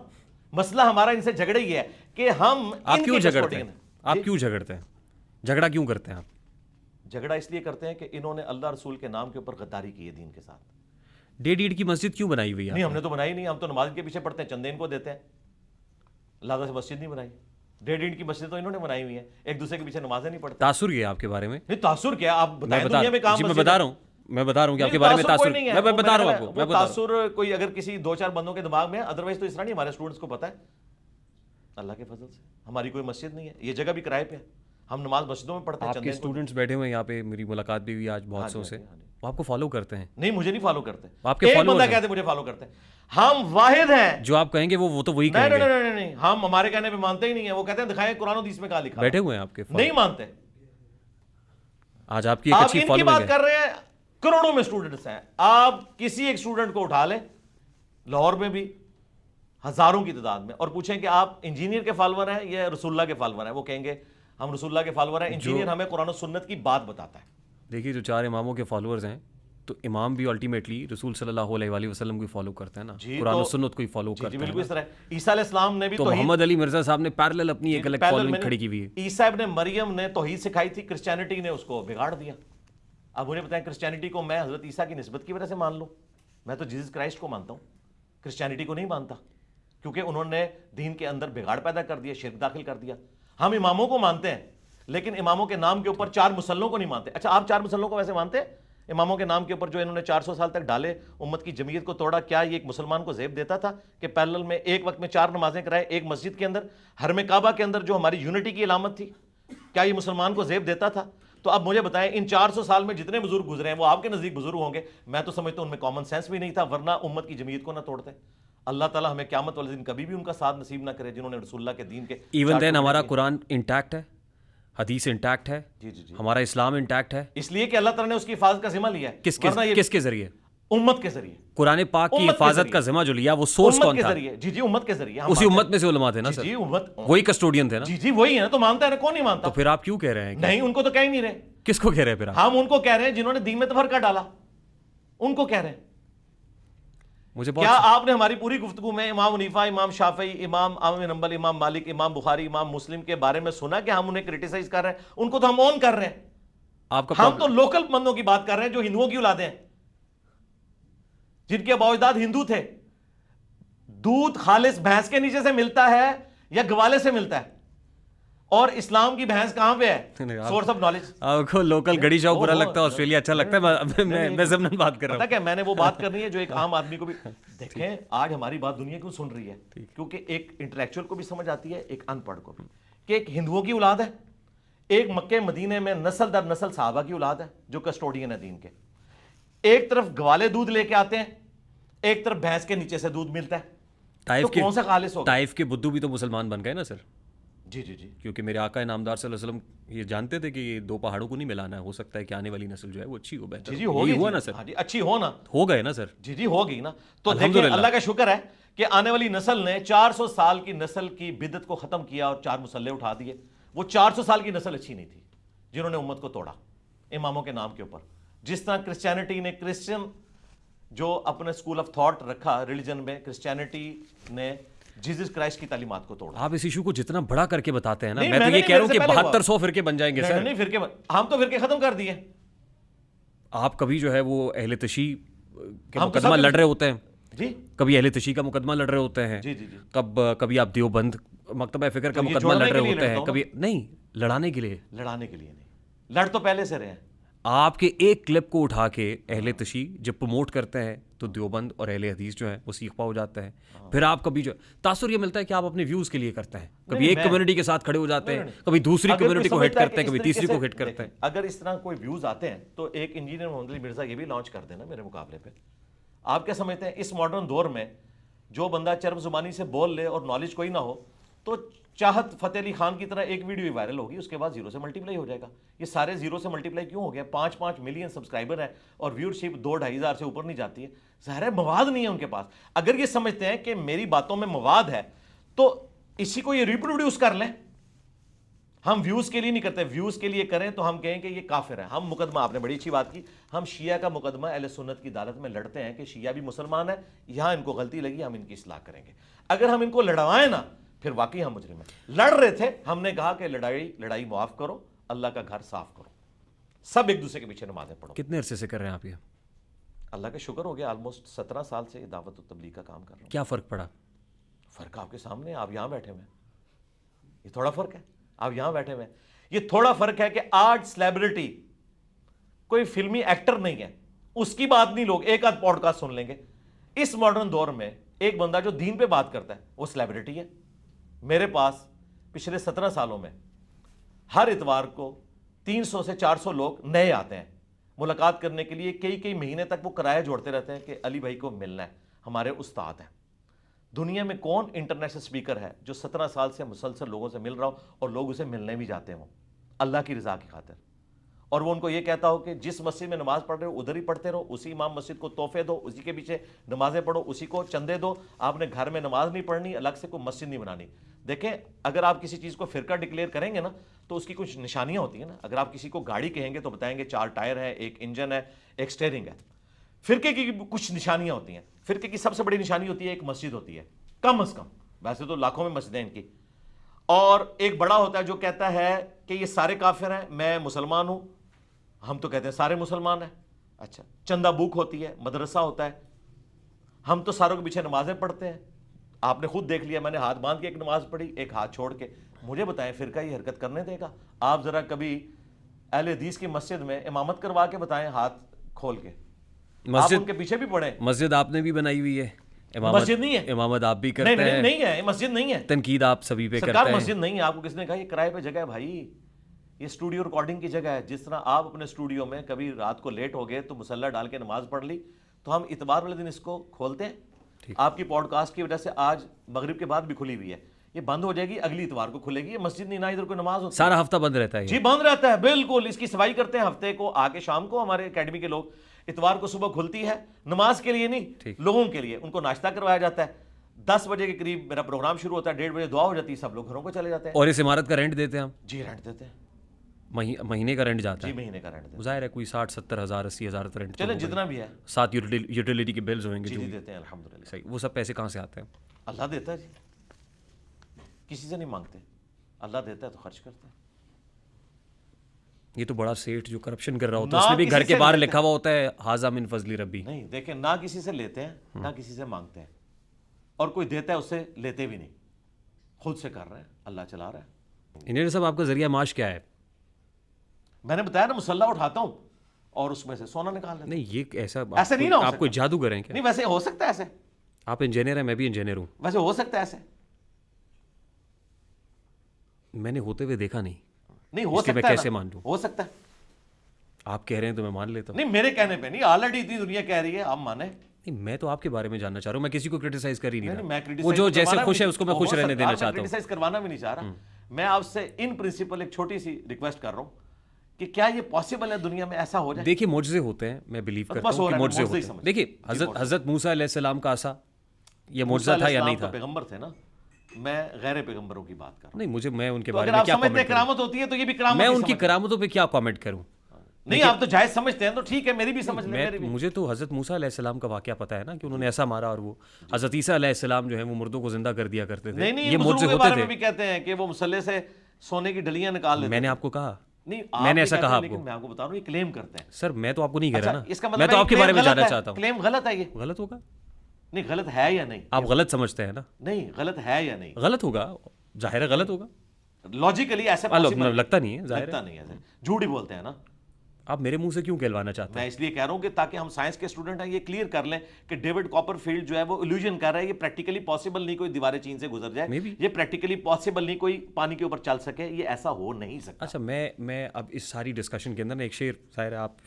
مسئلہ ہمارا ان سے جھگڑے ہی ہے کہ ہم آپ کیوں جھگڑتے ہیں, آپ کیوں جھگڑتے ہیں؟ جھگڑا کیوں کرتے ہیں آپ؟ جھگڑا اس لیے کرتے ہیں کہ انہوں نے اللہ رسول کے نام کے اوپر غداری کی ہے دین کے ساتھ۔ ڈیڑھ اینٹ کی مسجد کیوں بنائی ہوئی ہے؟ نہیں، ہم نے تو بنائی نہیں، ہم تو نماز کے پیچھے پڑھتے ہیں، چندے ان کو دیتے ہیں، لہٰذا سے مسجد نہیں بنائی۔ ڈیڑھ اینٹ کی مسجد تو انہوں نے بنائی ہوئی ہے، ایک دوسرے کے پیچھے نمازیں نہیں پڑھتے۔ تاثر یہ ہے آپ کے بارے میں؟ نہیں تاثر کیا، آپ بتائیں دنیا میں کام جی میں بتا رہا ہوں کہ آپ کے بارے میں تاثر، میں بتا رہا ہوں آپ کو، تاثر کوئی اگر کسی 2-4 بندوں کے دماغ میں ہے، ادروائز تو اس طرح نہیں، ہمارے اسٹوڈنٹس کو پتا ہے اللہ کے فضل سے ہماری کوئی مسجد نہیں ہے، یہ جگہ بھی کرائے پہ ہے، ہم نماز مسجدوں میں پڑھتے ہیں۔ آپ کے اسٹوڈنٹس بیٹھے ہوئے ہیں یہاں پہ، میری ملاقات بھی ہوئی آج بہت سو سے، وہ آپ کو فالو کرتے ہیں؟ نہیں، مجھے نہیں فالو کرتے، آپ کے ایک فالوورز بندہ کہتے مجھے فالو کرتے ہیں، ہم واحد ہیں جو آپ کہیں گے وہ تو وہی کہیں گے۔ نہیں، ہم ہمارے کہنے پہ مانتے ہی نہیں ہیں، وہ کہتے ہیں دکھائیں قرآن و حدیث میں کہاں لکھا ہے۔ بیٹھے ہوئے ہیں آپ کے، نہیں مانتے۔ آج آپ کی ایک اچھی آپ ان کی فالوئنگ بات ہے۔ کر رہے ہیں، کروڑوں میں اسٹوڈنٹس ہیں، آپ کسی ایک اسٹوڈنٹ کو اٹھا لیں لاہور میں بھی ہزاروں کی تعداد میں اور پوچھیں کہ آپ انجینئر کے فالوور ہیں یا رسول اللہ کے فالوور ہیں، وہ کہیں گے ہم رسول اللہ کے فالوور ہیں، انجینئر ہمیں قرآن و سنت کی بات بتاتا ہے۔ دیکھیے جو 4 اماموں کے فالوورز ہیں تو امام بھی الٹیمیٹلی رسول صلی اللہ علیہ وآلہ وسلم کو فالو کرتے ہیں نا، قرآن و سنت کو ہی فالو کرتے ہیں۔ بالکل اس طرح عیسیٰ علیہ السلام نے بھی تو محمد علی مرزا صاحب نے پیرلل اپنی ایک الگ فالوئنگ کھڑی کی ہوئی ہے۔ عیسیٰ ابن مریم نے توحید سکھائی تھی، کرسچینٹی نے اس کو بگاڑ دیا۔ اب انہیں بتائیں کرسچینٹی کو میں حضرت عیسیٰ کی نسبت کی وجہ سے مان لوں؟ میں تو جیسس کرائسٹ کو مانتا ہوں، کرسچینٹی کو نہیں مانتا، کیونکہ انہوں نے دین کے اندر بگاڑ پیدا کر دیا، شرک داخل کر دیا۔ ہم اماموں کو مانتے ہیں لیکن اماموں کے نام کے اوپر 4 مسلوں کو نہیں مانتے۔ اچھا آپ 4 مسلوں کو ویسے مانتے ہیں؟ اماموں کے نام کے اوپر جو انہوں نے 400 سال تک ڈالے، امت کی جمعیت کو توڑا، کیا یہ ایک مسلمان کو زیب دیتا تھا کہ پیرلل میں ایک وقت میں 4 نمازیں کرائے ایک مسجد کے اندر، حرم کعبہ کے اندر جو ہماری یونٹی کی علامت تھی، کیا یہ مسلمان کو زیب دیتا تھا؟ تو اب مجھے بتائیں ان 400 سال میں جتنے بزرگ گزرے ہیں وہ آپ کے نزدیک بزرگ ہوں گے؟ میں تو سمجھتا ہوں ان میں کامن سینس بھی نہیں تھا، ورنہ امت کی جمعیت کو نہ توڑتے۔ اللہ تعالیٰ ہمیں قیامت والے دن کبھی بھی ان کا ساتھ نصیب نہ کرے جنہوں نے رسول اللہ کے دین کے ایون دین ہمارا قرآن انٹیکٹ ہے، حدیث انٹیکٹ ہے، جی ہمارا اسلام انٹیکٹ ہے، اس لیے کہ اللہ تعالیٰ نے اس کی حفاظت کا ذمہ لیا ہے۔ کس کے ذریعے؟ امت کے ذریعے، قرآن پاک کی حفاظت کا ذمہ جو لیا وہ سورس کون تھا؟ جی امت کے ذریعے، اسی امت میں سے علماء تھے نا سر، جی امت، وہی کسٹوڈین تھے نا۔ جی وہی ہے، تو مانتا ہے نا، کون نہیں مانتا؟ تو پھر آپ کیوں کہہ رہے ہیں؟ نہیں، ان کو تو کہہ ہی نہیں رہے۔ کس کو کہہ رہے ہیں پھر؟ ہم ان کو کہہ رہے ہیں جنہوں نے دین میں تفرقہ ڈالا، ان کو کہہ رہے ہیں۔ مجھے کیا آپ نے ہماری پوری گفتگو میں امام حنیفہ، امام شافعی، امام احمد بن حنبل، امام مالک، امام بخاری، امام مسلم کے بارے میں سنا کہ ہم انہیں کرٹیسائز کر رہے ہیں؟ ان کو تو ہم اون کر رہے ہیں۔ آپ کا ہم تو لوکل بندوں کی بات کر رہے ہیں جو ہندوؤں کی اولادیں ہیں، جن کے اباء و اجداد ہندو تھے۔ دودھ خالص بھینس کے نیچے سے ملتا ہے یا گوالے سے ملتا ہے؟ اور اسلام کی بھینس کہاں پہ ہے؟ Source of knowledge. آپ کو لوکل گڑی شاہ برا لگتا ہے، آسٹریلیا اچھا لگتا ہے، میں ضمن بات کر رہا ہوں۔ پتہ کیا، میں نے وہ بات کرنی ہے جو ایک عام آدمی کو بھی دیکھیں۔ آج ہماری بات دنیا کیوں سن رہی ہے؟ کیونکہ ایک انٹلیکچوئل کو بھی سمجھ آتی ہے، ایک ان پڑھ کو بھی، کہ ایک ہندوؤں کی اولاد ہے، ایک مکہ مدینے میں نسل در نسل صحابہ کی اولاد ہے جو کسٹوڈین ہے دین کے۔ ایک طرف گوالے دودھ لے کے آتے ہیں، ایک طرف بھینس کے نیچے سے دودھ ملتا ہے، تو کون سا خالص ہوگا؟ طائف کے بدو بھی تو مسلمان بن گئے نا سر۔ جی کیونکہ میرے آقا نامدار صلی اللہ علیہ وسلم یہ جانتے تھے کہ یہ 2 پہاڑوں کو نہیں ملانا ہے، ہو سکتا ہے کہ آنے والی نسل جو ہے وہ اچھی ہو، بہتر ہوا نا سر، اچھی ہو نا، ہو گئے نا سر، جی ہو گئی نا۔ تو دیکھیں اللہ کا شکر ہے کہ آنے والی نسل نے 400 سال کی نسل کی بدعت کو ختم کیا اور 4 مسلح اٹھا دیے۔ وہ 400 سال کی نسل اچھی نہیں تھی جنہوں نے امت کو توڑا اماموں کے نام کے اوپر۔ جس طرح کرسچینٹی نے، کرسچن جو اپنے اسکول آف تھاٹ رکھا ریلیجن میں، کرسچینٹی نے جیسس کرائسٹ کی تعلیمات کو توڑا۔ آپ اس ایشو کو جتنا بڑا کر کے بتاتے ہیں نا، میں تو یہ کہہ رہا ہوں کہ 7200 فرقے بن جائیں گے سر۔ نہیں فرقے، ہم تو فرقے ختم کر دیے۔ آپ کبھی جو ہے وہ اہل تشیع کا مقدمہ لڑ رہے ہوتے ہیں، جی کبھی اہل تشیع کا مقدمہ لڑ رہے ہوتے ہیں، کبھی آپ دیوبند مکتبہ فکر کا مقدمہ لڑ رہے ہوتے ہیں، کبھی نہیں، لڑانے کے لیے نہیں، لڑ تو پہلے سے رہے ہیں۔ آپ کے ایک کلپ کو اٹھا کے اہل تشیع جب پروموٹ کرتے ہیں تو دیوبند اور اہل حدیث جو ہے وہ سیخ پا ہو جاتے ہیں۔ پھر آپ کبھی جو تاثر یہ ملتا ہے کہ آپ اپنے ویوز کے لیے کرتے ہیں، کبھی ایک کمیونٹی کے ساتھ کھڑے ہو جاتے ہیں، کبھی دوسری کمیونٹی کو ہٹ کرتے ہیں، کبھی تیسری کو ہٹ کرتے ہیں۔ اگر اس طرح کوئی ویوز آتے ہیں تو ایک انجینئر محمد علی مرزا یہ بھی لانچ کر دینا میرے مقابلے پہ۔ آپ کیا سمجھتے ہیں اس ماڈرن دور میں جو بندہ چرب زبانی سے بول لے اور نالج کوئی نہ ہو تو چاہت فتح علی خان کی طرح ایک ویڈیو ہی وائرل ہوگی، اس کے بعد 0 سے ملٹیپلائی ہو جائے گا۔ یہ سارے 0 سے ملٹیپلائی کیوں ہو گیا؟ 5 ملین سبسکرائبر ہیں اور ویورشپ 2-2.5 ہزار سے اوپر نہیں جاتی ہے۔ ظاہر ہے مواد نہیں ہے ان کے پاس۔ اگر یہ سمجھتے ہیں کہ میری باتوں میں مواد ہے تو اسی کو یہ ریپروڈیوس کر لیں۔ ہم ویوز کے لیے نہیں کرتے، ویوز کے لیے کریں تو ہم کہیں کہ یہ کافر ہے۔ ہم مقدمہ، آپ نے بڑی اچھی بات کی، ہم شیعہ کا مقدمہ اہل سنت کی عدالت میں لڑتے ہیں کہ شیعہ بھی مسلمان ہے، یہاں ان کو غلطی لگی، ہم ان کی اصلاح کریں گے۔ اگر ہم ان کو لڑوائیں نا پھر واقعی ہم مجرم ہیں. لڑ رہے تھے, ہم نے کہا کہ لڑائی معاف کرو, اللہ کا گھر صاف کرو, سب ایک دوسرے کے پیچھے نمازیں پڑھو. کتنے عرصے سے کر رہے ہیں آپ یہ؟ اللہ کا شکر ہو گیا, آلموسٹ 17 سال سے یہ دعوت و تبلیغ کا کام کر رہا ہوں. کیا فرق پڑا؟ فرق آپ کے سامنے, آپ یہاں بیٹھے ہوئے ہیں, یہ تھوڑا فرق ہے. آپ یہاں بیٹھے ہوئے ہیں, یہ تھوڑا فرق ہے کہ آج سیلیبریٹی کوئی فلمی ایکٹر نہیں ہے, اس کی بات نہیں لوگ ایک آدھ پوڈ کاسٹ سن لیں گے. اس ماڈرن دور میں ایک بندہ جو دین پہ بات کرتا ہے وہ سیلیبریٹی ہے. میرے پاس پچھلے 17 سالوں میں ہر اتوار کو 300 سے 400 لوگ نئے آتے ہیں ملاقات کرنے کے لیے. کئی مہینے تک وہ کرایہ جوڑتے رہتے ہیں کہ علی بھائی کو ملنا ہے, ہمارے استاد ہیں. دنیا میں کون انٹرنیشنل اسپیکر ہے جو 17 سال سے مسلسل لوگوں سے مل رہا ہو اور لوگ اسے ملنے بھی جاتے ہوں اللہ کی رضا کی خاطر, اور وہ ان کو یہ کہتا ہو کہ جس مسجد میں نماز پڑھ رہے ہو ادھر ہی پڑھتے رہو, اسی امام مسجد کو تحفے دو, اسی کے پیچھے نمازیں پڑھو, اسی کو چندے دو, آپ نے گھر میں نماز نہیں پڑھنی, الگ سے کوئی مسجد نہیں بنانی. دیکھیں اگر آپ کسی چیز کو فرقہ ڈکلیئر کریں گے نا تو اس کی کچھ نشانیاں ہوتی ہیں نا. اگر آپ کسی کو گاڑی کہیں گے تو بتائیں گے 4 ٹائر ہے, ایک انجن ہے, ایک سٹیئرنگ ہے. فرقے کی کچھ نشانیاں ہوتی ہیں. فرقے کی سب سے بڑی نشانی ہوتی ہے ایک مسجد ہوتی ہے, کم از کم, ویسے تو لاکھوں میں مسجدیں ان کی. اور ایک بڑا ہوتا ہے جو کہتا ہے کہ یہ سارے کافر ہیں, میں مسلمان ہوں. ہم تو کہتے ہیں سارے مسلمان ہیں. اچھا, چندہ بوک ہوتی ہے, مدرسہ ہوتا ہے, ہم تو ساروں کے پیچھے نمازیں پڑھتے ہیں. آپ نے خود دیکھ لیا, میں نے ہاتھ باندھ کے ایک نماز پڑھی, ایک ہاتھ چھوڑ کے. مجھے بتائیں فرقہ یہ حرکت کرنے دے گا؟ آپ ذرا کبھی اہل حدیث کی مسجد میں امامت کروا کے بتائیں ہاتھ کھول کے, آپ ان کے پیچھے بھی پڑھیں. مسجد آپ نے بھی بنائی ہوئی ہے, مسجد نہیں ہے, امامت آپ بھی کرتے ہیں. نہیں ہے, مسجد نہیں ہے, تنقید آپ سبھی پہ کرتے ہیں. مسجد نہیں ہے. آپ کو کس نے کہا یہ کرائے پہ جگہ ہے؟ بھائی یہ اسٹوڈیو ریکارڈنگ کی جگہ ہے. جس طرح آپ اپنے اسٹوڈیو میں کبھی رات کو لیٹ ہو گئے تو مصلی ڈال کے نماز پڑھ لی, تو ہم اتوار والے دن اس کو کھولتے ہیں. آپ کی پوڈ کاسٹ کی وجہ سے آج مغرب کے بعد بھی کھلی ہوئی ہے, یہ بند ہو جائے گی, اگلی اتوار کو کھلے گی. یہ مسجد نہیں, نہ ادھر کوئی نماز ہوتی, سارا ہفتہ بند رہتا ہے. جی بند رہتا ہے, بالکل. اس کی صفائی کرتے ہیں ہفتے کو آ کے شام کو. ہمارے اکیڈمی کے لوگ اتوار کو صبح کھلتی ہے, نماز کے لیے نہیں, لوگوں کے لیے. ان کو ناشتہ کروایا جاتا ہے. 10 بجے کے قریب میرا پروگرام شروع ہوتا ہے, 1:30 بجے دعا ہو جاتی ہے, سب لوگ گھروں کو چلے جاتے ہیں. اور اس عمارت کا رینٹ دیتے ہیں ہم؟ جی رینٹ دیتے ہیں, مہینے کا رینٹ جاتا ہے. جی مہینے کا رینٹ دیتے ہیں. ظاہر ہے کوئی 60-70 ہزار 80 ہزار رینٹ, چلیں جتنا بھی ہے, ساتھ یوٹیلیٹی کے بلز ہوئیں گے جی جو دیتے ہیں الحمدللہ. صحیح. وہ سب پیسے کہاں سے آتے ہیں؟ اللہ دیتا ہے جی, کسی سے نہیں مانگتے. اللہ دیتا ہے تو خرچ کرتا ہے. یہ تو بڑا سیٹ جو کرپشن کر رہا ہوتا ہے, اس نے بھی گھر کے باہر لکھا ہوا ہوتا ہے حاذا من فضل ربی. نہیں دیکھیں, نہ کسی سے لیتے ہیں نہ کسی سے مانگتے ہیں, اور کوئی دیتا ہے اس سے لیتے بھی نہیں, خود سے کر رہے ہیں, اللہ چلا رہا ہے. انجینئر صاحب آپ کا ذریعہ معاش کیا ہے؟ میں نے بتایا نا, مسلح اٹھاتا ہوں اور اس میں سے سونا نکال لیتا ہوں. نہیں یہ ایسا نہیں نا ہو آپ کوئی جادوگر ہیں کیا؟ نہیں, ویسے ہو سکتا ہے ایسے. آپ انجینئر ہیں, میں بھی انجینئر ہوں. ویسے ہو سکتا ہے ایسے. میں نے ہوتے ہوئے دیکھا نہیں. نہیں ہو سکتا ہے, میں کیسے مان لوں؟ ہو سکتا ہے. آپ کہہ رہے ہیں تو میں مان لیتا ہوں. نہیں میرے کہنے پہ نہیں, آلریڈی اتنی دنیا کہہ رہی ہے, آپ مانیں. نہیں میں تو آپ کے بارے میں جاننا چاہ رہا ہوں, میں کسی کو کرٹیسائز کر ہی نہیں میں رہا. وہ جو جیسے خوش ہے اس کو میں خوش رہنے دینا چاہتا ہوں. کرٹیسائز کروانا بھی نہیں چاہ رہا. میں آپ سے ان پرنسپل ایک چھوٹی سی ریکویسٹ کر رہا ہوں کہ کیا یہ پاسبل ہے دنیا میں ایسا ہو جائے؟ دیکھیے معجزے ہوتے ہیں, میں بلیو کرتا ہوں کہ معجزے ہوتے ہیں. دیکھیے حضرت موسیٰ علیہ السلام کا عصا, یہ معجزہ تھا یا نہیں تھا؟ پیغمبر تھے نا, میں غیر پیغمبروں کی بات کر رہا ہوں. نہیں میں ان کے بارے میں کیا کامنٹ کرامت ہوتی ہے تو یہ بھی کرامت, میں ان کی کرامتوں پہ کیا کامنٹ کروں؟ نہیں آپ تو جائز سمجھتے ہیں تو ٹھیک ہے, میری بھی سمجھ لیں. مجھے تو حضرت موسیٰ علیہ السلام کا واقعہ پتا ہے نا کہ انہوں نے ایسا مارا, اور وہ حضرت عیسیٰ علیہ السلام جو ہے وہ مردوں کو زندہ کر دیا کرتے تھے. یہ معجزے ہوتے تھے. بھی کہتے ہیں کہ وہ مسلح سے سونے کی ڈلیاں نکال لیتے. میں نے آپ کو کہا نہیں, میں نے ایسا کہا آپ کو؟ میں آپ کو بتا رہا ہوں یہ کلیم کرتے ہیں. سر میں تو آپ کو نہیں کہہ رہا نا, اس کا میں تو آپ کے بارے میں جاننا چاہتا ہوں. کلیم غلط ہے, یہ غلط ہوگا. نہیں غلط ہے یا نہیں, آپ غلط سمجھتے ہیں نا. نہیں غلط ہے یا نہیں, غلط ہوگا, ظاہر ہے غلط ہوگا. لاجیکلی ایسا لگتا نہیں ہے, ظاہر لگتا نہیں ہے, جھوٹ ہی بولتے ہیں نا. آپ میرے منہ سے کیوں کہلوانا چاہتے ہیں؟ میں اس لیے کہہ رہا ہوں کہ تاکہ ہم سائنس کے اسٹوڈنٹ ہیں یہ کلیئر کر لیں کہ ڈیوڈ کاپر فیلڈ جو ہے وہ الوژن کر رہا ہے. یہ پریکٹیکلی پاسبل نہیں کوئی دیواریں چین سے گزر جائے, یہ پریکٹیکلی پاسبل نہیں کوئی پانی کے اوپر چل سکے, یہ ایسا ہو نہیں سکتا. اچھا میں اب اس ساری ڈسکشن کے اندر ایک شعر, ظاہر ہے آپ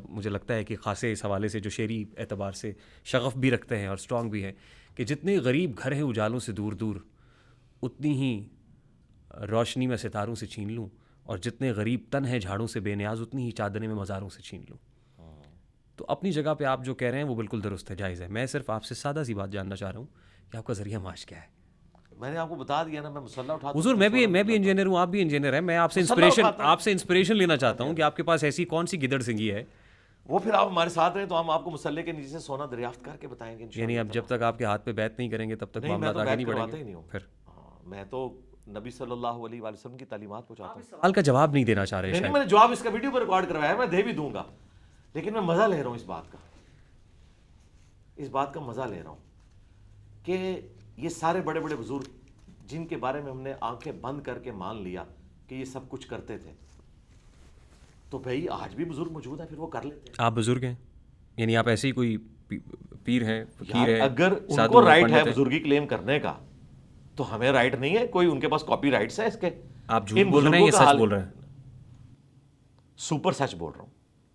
مجھے لگتا ہے کہ خاصے اس حوالے سے جو شعری اعتبار سے شغف بھی رکھتے ہیں اور اسٹرانگ بھی ہیں, کہ جتنے غریب گھر ہیں اجالوں سے دور دور, اتنی ہی روشنی میں ستاروں سے چھین لوں, اور جتنے غریب تن ہیں جھاڑوں سے بے نیاز, اتنی ہی چادریں میں مزاروں سے چھین لوں. تو اپنی جگہ پہ آپ جو کہہ رہے ہیں وہ بالکل درست ہے, جائز ہے. میں صرف آپ سے سادہ سی بات جاننا چاہ رہا ہوں کہ آپ کا ذریعہ معاش کیا ہے. میں نے آپ کو بتا دیا نا, میں مسلح اٹھاتا ہوں. حضور میں بھی انجینئر ہوں, آپ بھی انجینئر ہیں. میں آپ سے انسپریشن لینا چاہتا ہوں کہ آپ کے پاس ایسی کون سی گدڑ سنگھی ہے. وہ پھر آپ ہمارے ساتھ رہیں تو ہم آپ کو مسلح کے نیچے سے سونا دریافت کر کے بتائیں گے. یعنی اب جب تک آپ کے ہاتھ پہ بیعت نہیں کریں گے تب تک معاملات آگے نہیں بڑھیں گے. پھر میں تو نبی صلی اللہ علیہ وآلہ وسلم کی تعلیمات پہنچاتا ہوں. سوال کا جواب نہیں دینا چاہ رہے نہیں شاید. میں نے جواب اس کا ویڈیو پر ریکارڈ کروایا, میں دے بھی دوں گا, لیکن میں مزہ لے رہا ہوں اس بات کا, اس بات کا مزہ لے رہا ہوں کہ یہ سارے بڑے بڑے بزرگ جن کے بارے میں ہم نے آنکھیں بند کر کے مان لیا کہ یہ سب کچھ کرتے تھے, تو بھائی آج بھی بزرگ موجود ہیں, پھر وہ کر لیتے ہیں. آپ بزرگ ہیں, یعنی آپ ایسے ہی کوئی پیر ہیں, فقیر ہیں, اگر ان کو رائٹ ہے بزرگی کلیم کرنے کا تو ہمیں رائٹ نہیں ہے, کوئی ان کے پاس کاپی رائٹس ہے اس کے. آپ جھوٹ بول رہے ہیں یا سچ بول رہے ہیں؟ سپر سچ بول رہا ہوں.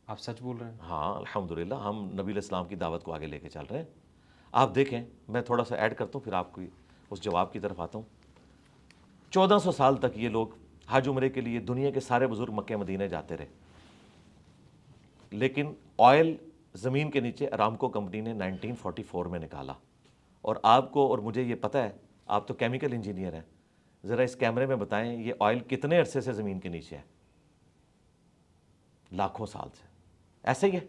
آپ سچ بول رہے ہیں؟ ہاں الحمدللہ, ہم نبی علیہ السلام کی دعوت کو آگے لے کے چل رہے ہیں. آپ دیکھیں, میں تھوڑا سا ایڈ کرتا ہوں پھر آپ کو اس جواب کی طرف آتا ہوں. 1400 سال تک یہ لوگ حج عمرے کے لیے دنیا کے سارے بزرگ مکہ مدینہ جاتے رہے, لیکن آئل زمین کے نیچے ارامکو کمپنی نے 1944 میں نکالا. اور آپ کو اور مجھے یہ پتہ ہے, آپ تو کیمیکل انجینئر ہیں, ذرا اس کیمرے میں بتائیں یہ آئل کتنے عرصے سے زمین کے نیچے ہے؟ لاکھوں سال سے. ایسے ہی ہے,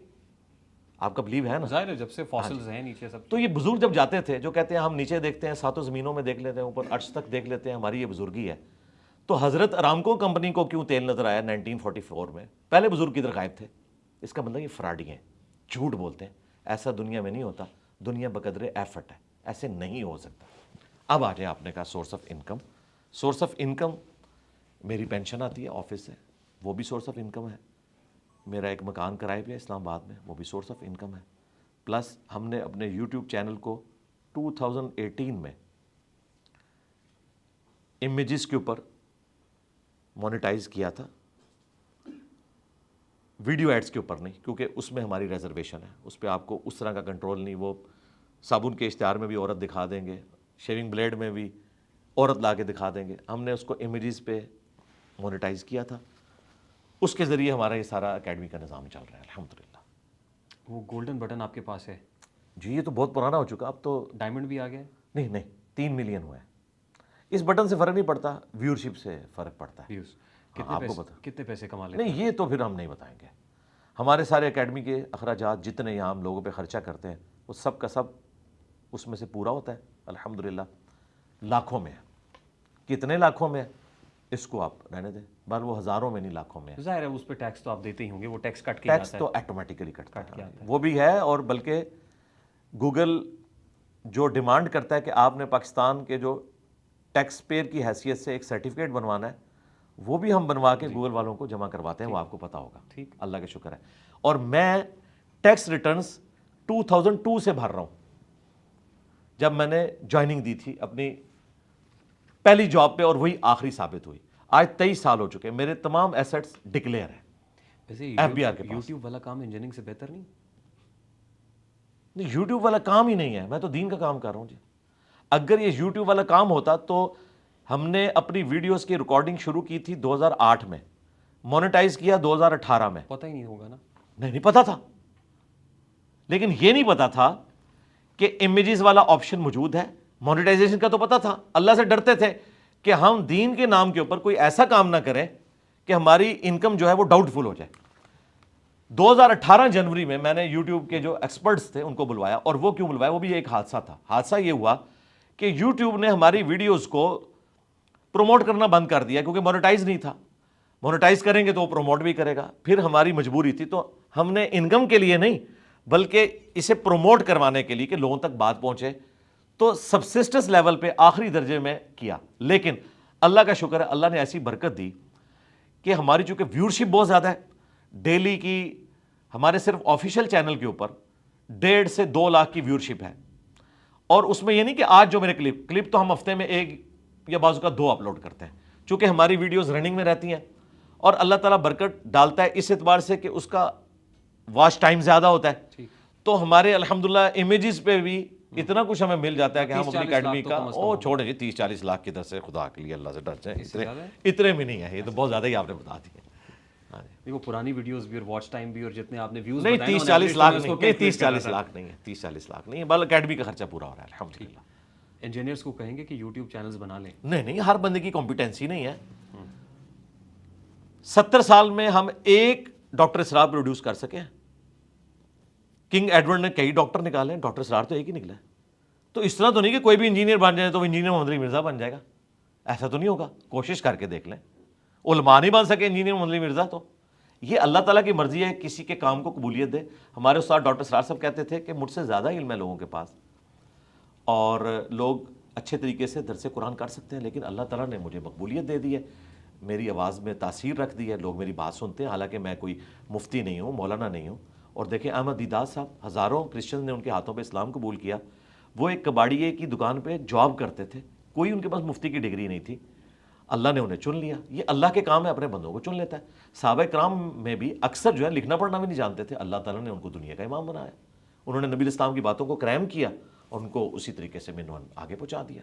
آپ کا بلیو ہے نا؟ ظاہر ہے جب سے فاسلز ہیں نیچے سب. تو یہ بزرگ جب جاتے تھے, جو کہتے ہیں ہم نیچے دیکھتے ہیں, ساتوں زمینوں میں دیکھ لیتے ہیں, اوپر عرش تک دیکھ لیتے ہیں, ہماری یہ بزرگی ہے, تو حضرت ارامکو کمپنی کو کیوں تیل نظر آیا 1944 میں؟ پہلے بزرگ کدھر غائب تھے؟ اس کا مطلب یہ فراڈی ہیں, جھوٹ بولتے ہیں. ایسا دنیا میں نہیں ہوتا, دنیا بقدر ایفرٹ ہے, ایسے نہیں ہو سکتا. اب آ جائیں, آپ نے کہا source of income. Source of income میری پینشن آتی ہے آفس سے, وہ بھی سورس آف انکم ہے. میرا ایک مکان کرائے پہ ہے اسلام آباد میں, وہ بھی سورس آف انکم ہے. پلس ہم نے اپنے یوٹیوب چینل کو 2018 میں امیجز کے اوپر مونیٹائز کیا تھا, ویڈیو ایڈز کے اوپر نہیں, کیونکہ اس میں ہماری ریزرویشن ہے, اس پہ آپ کو اس طرح کا کنٹرول نہیں. وہ صابن کے اشتہار میں بھی عورت دکھا دیں گے, شیونگ بلیڈ میں بھی عورت لا کے دکھا دیں گے. ہم نے اس کو امیجز پہ مونیٹائز کیا تھا, اس کے ذریعے ہمارا یہ سارا اکیڈمی کا نظام چل رہا ہے الحمدللہ. وہ گولڈن بٹن آپ کے پاس ہے؟ جی یہ تو بہت پرانا ہو چکا, اب تو ڈائمنڈ بھی آ گیا؟ نہیں 3 ملین ہوئے ہیں. اس بٹن سے فرق نہیں پڑتا, ویورشپ سے فرق پڑتا ہے. آپ کو پتا کتنے پیسے کما لیتے نہیں, یہ تو پھر ہم نہیں بتائیں گے. ہمارے سارے اکیڈمی کے اخراجات جتنے یہاں ہم لوگوں پہ خرچہ کرتے ہیں, وہ سب کا سب اس میں سے پورا ہوتا ہے الحمدللہ. لاکھوں میں ہے. کتنے لاکھوں میں ہے اس کو آپ رہنے دیں, بس وہ ہزاروں میں نہیں لاکھوں میں ہے. ظاہر ہے اس پہ ٹیکس تو آپ دیتے ہی ہوں گے, وہ ٹیکس کٹ کے ٹیکس تو آٹومیٹیکلی کٹتا ہے, وہ بھی ہے. اور بلکہ گوگل جو ڈیمانڈ کرتا ہے کہ آپ نے پاکستان کے جو ٹیکس پیئر کی حیثیت سے ایک سرٹیفکیٹ بنوانا ہے, وہ بھی ہم بنوا کے گوگل والوں کو جمع کرواتے ہیں, وہ آپ کو پتا ہوگا. ٹھیک, اللہ کا شکر ہے. اور میں ٹیکس ریٹرنز 2002 سے بھر رہا ہوں, جب میں نے جوائننگ دی تھی اپنی پہلی جاب پہ, اور وہی آخری ثابت ہوئی. آج 23 سال ہو چکے, میرے تمام ایسٹس ڈکلیئر ہیں. ویسے ایف بی آر کے پاس. یوٹیوب والا کام انجینئرنگ سے بہتر نہیں؟ نہیں, یوٹیوب والا کام ہی نہیں ہے, میں تو دین کا کام کر رہا ہوں جی. اگر یہ یوٹیوب والا کام ہوتا تو ہم نے اپنی ویڈیوز کی ریکارڈنگ شروع کی تھی 2008 میں, مونیٹائز کیا 2018 میں. پتہ ہی نہیں ہوگا نا. نہیں پتا تھا, لیکن یہ نہیں پتا تھا کہ امیجز والا آپشن موجود ہے. مونیٹائزیشن کا تو پتا تھا, اللہ سے ڈرتے تھے کہ ہم دین کے نام کے اوپر کوئی ایسا کام نہ کریں کہ ہماری انکم جو ہے وہ ڈاؤٹ فل ہو جائے. 2018 جنوری میں نے یوٹیوب کے جو ایکسپرٹس تھے ان کو بلوایا. اور وہ کیوں بلوایا, وہ بھی ایک حادثہ تھا. حادثہ یہ ہوا کہ یوٹیوب نے ہماری ویڈیوز کو پروموٹ کرنا بند کر دیا, کیونکہ مونیٹائز نہیں تھا. مونیٹائز کریں گے تو وہ پروموٹ بھی کرے گا. پھر ہماری مجبوری تھی, تو ہم نے انکم کے لیے نہیں بلکہ اسے پروموٹ کروانے کے لیے کہ لوگوں تک بات پہنچے, تو سبسسٹنس لیول پہ آخری درجے میں کیا. لیکن اللہ کا شکر ہے, اللہ نے ایسی برکت دی کہ ہماری چونکہ ویورشپ بہت زیادہ ہے, ڈیلی کی ہمارے صرف آفیشیل چینل کے اوپر 1.5 سے 2 لاکھ کی ویورشپ ہے. اور اس میں یہ نہیں کہ آج جو میرے کلپ تو ہم ہفتے میں 1 یا بازو کا 2 اپلوڈ کرتے ہیں, چونکہ ہماری ویڈیوز رننگ میں رہتی ہیں, اور اللہ تعالیٰ برکت ڈالتا ہے اس اعتبار سے کہ اس کا واچ ٹائم زیادہ ہوتا ہے. تو ہمارے الحمدللہ امیجز پہ بھی اتنا کچھ ہمیں مل جاتا ہے کہ ہم اپنی اکیڈمی کا چھوڑیں جی 30-40 لاکھ کی طرف سے, خدا کے لیے اللہ سے ڈر جائیں, اتنے میں نہیں ہے, یہ تو بہت زیادہ ہی آپ نے بتا دیا. وہ پرانی ویڈیوز بھی اور واچ ٹائم بھی اور جتنے آپ نے ویوز نہیں 30-40 لاکھ نہیں, 30-40 لاکھ نہیں ہے, 30-40 لاکھ نہیں ہے, بل اکیڈمی کا خرچہ پورا ہو رہا ہے الحمدللہ. انجینئرز کو کہیں گے کہ یوٹیوب چینلز بنا لیں. نہیں, ہر بندے کی کمپیٹنسی نہیں ہے. 70 سال میں ہم ایک ڈاکٹر اسرار پروڈیوس کر سکے ہیں. کنگ ایڈورڈ نے کئی ڈاکٹر نکالے ہیں, ڈاکٹر اسرار تو ایک ہی نکلا ہے. تو اس طرح تو نہیں کہ کوئی بھی انجینئر بن جائے تو وہ انجینئر محمد علی مرزا بن جائے گا. ایسا تو نہیں ہوگا, کوشش کر کے دیکھ لیں. علماء نہیں بن سکے انجینئر مدنی مرزا, تو یہ اللہ تعالیٰ کی مرضی ہے, کسی کے کام کو قبولیت دے. ہمارے استاد ڈاکٹر سرار صاحب کہتے تھے کہ مجھ سے زیادہ علم ہے لوگوں کے پاس, اور لوگ اچھے طریقے سے درس قرآن کر سکتے ہیں, لیکن اللہ تعالیٰ نے مجھے مقبولیت دے دی ہے, میری آواز میں تاثیر رکھ دی ہے, لوگ میری بات سنتے ہیں, حالانکہ میں کوئی مفتی نہیں ہوں, مولانا نہیں ہوں. اور دیکھیں احمد دیدات صاحب, ہزاروں کرسچن نے ان کے ہاتھوں پہ اسلام قبول کیا. وہ ایک کباڑیے کی دکان پہ جاب کرتے تھے, کوئی ان کے پاس مفتی کی ڈگری نہیں تھی, اللہ نے انہیں چن لیا. یہ اللہ کے کام ہے, اپنے بندوں کو چن لیتا ہے. صحابہ کرام میں بھی اکثر جو ہے لکھنا پڑھنا بھی نہیں جانتے تھے, اللہ تعالیٰ نے ان کو دنیا کا امام بنایا. انہوں نے نبی الاسلام کی باتوں کو کریم کیا اور ان کو اسی طریقے سے منوان آگے پہنچا دیا.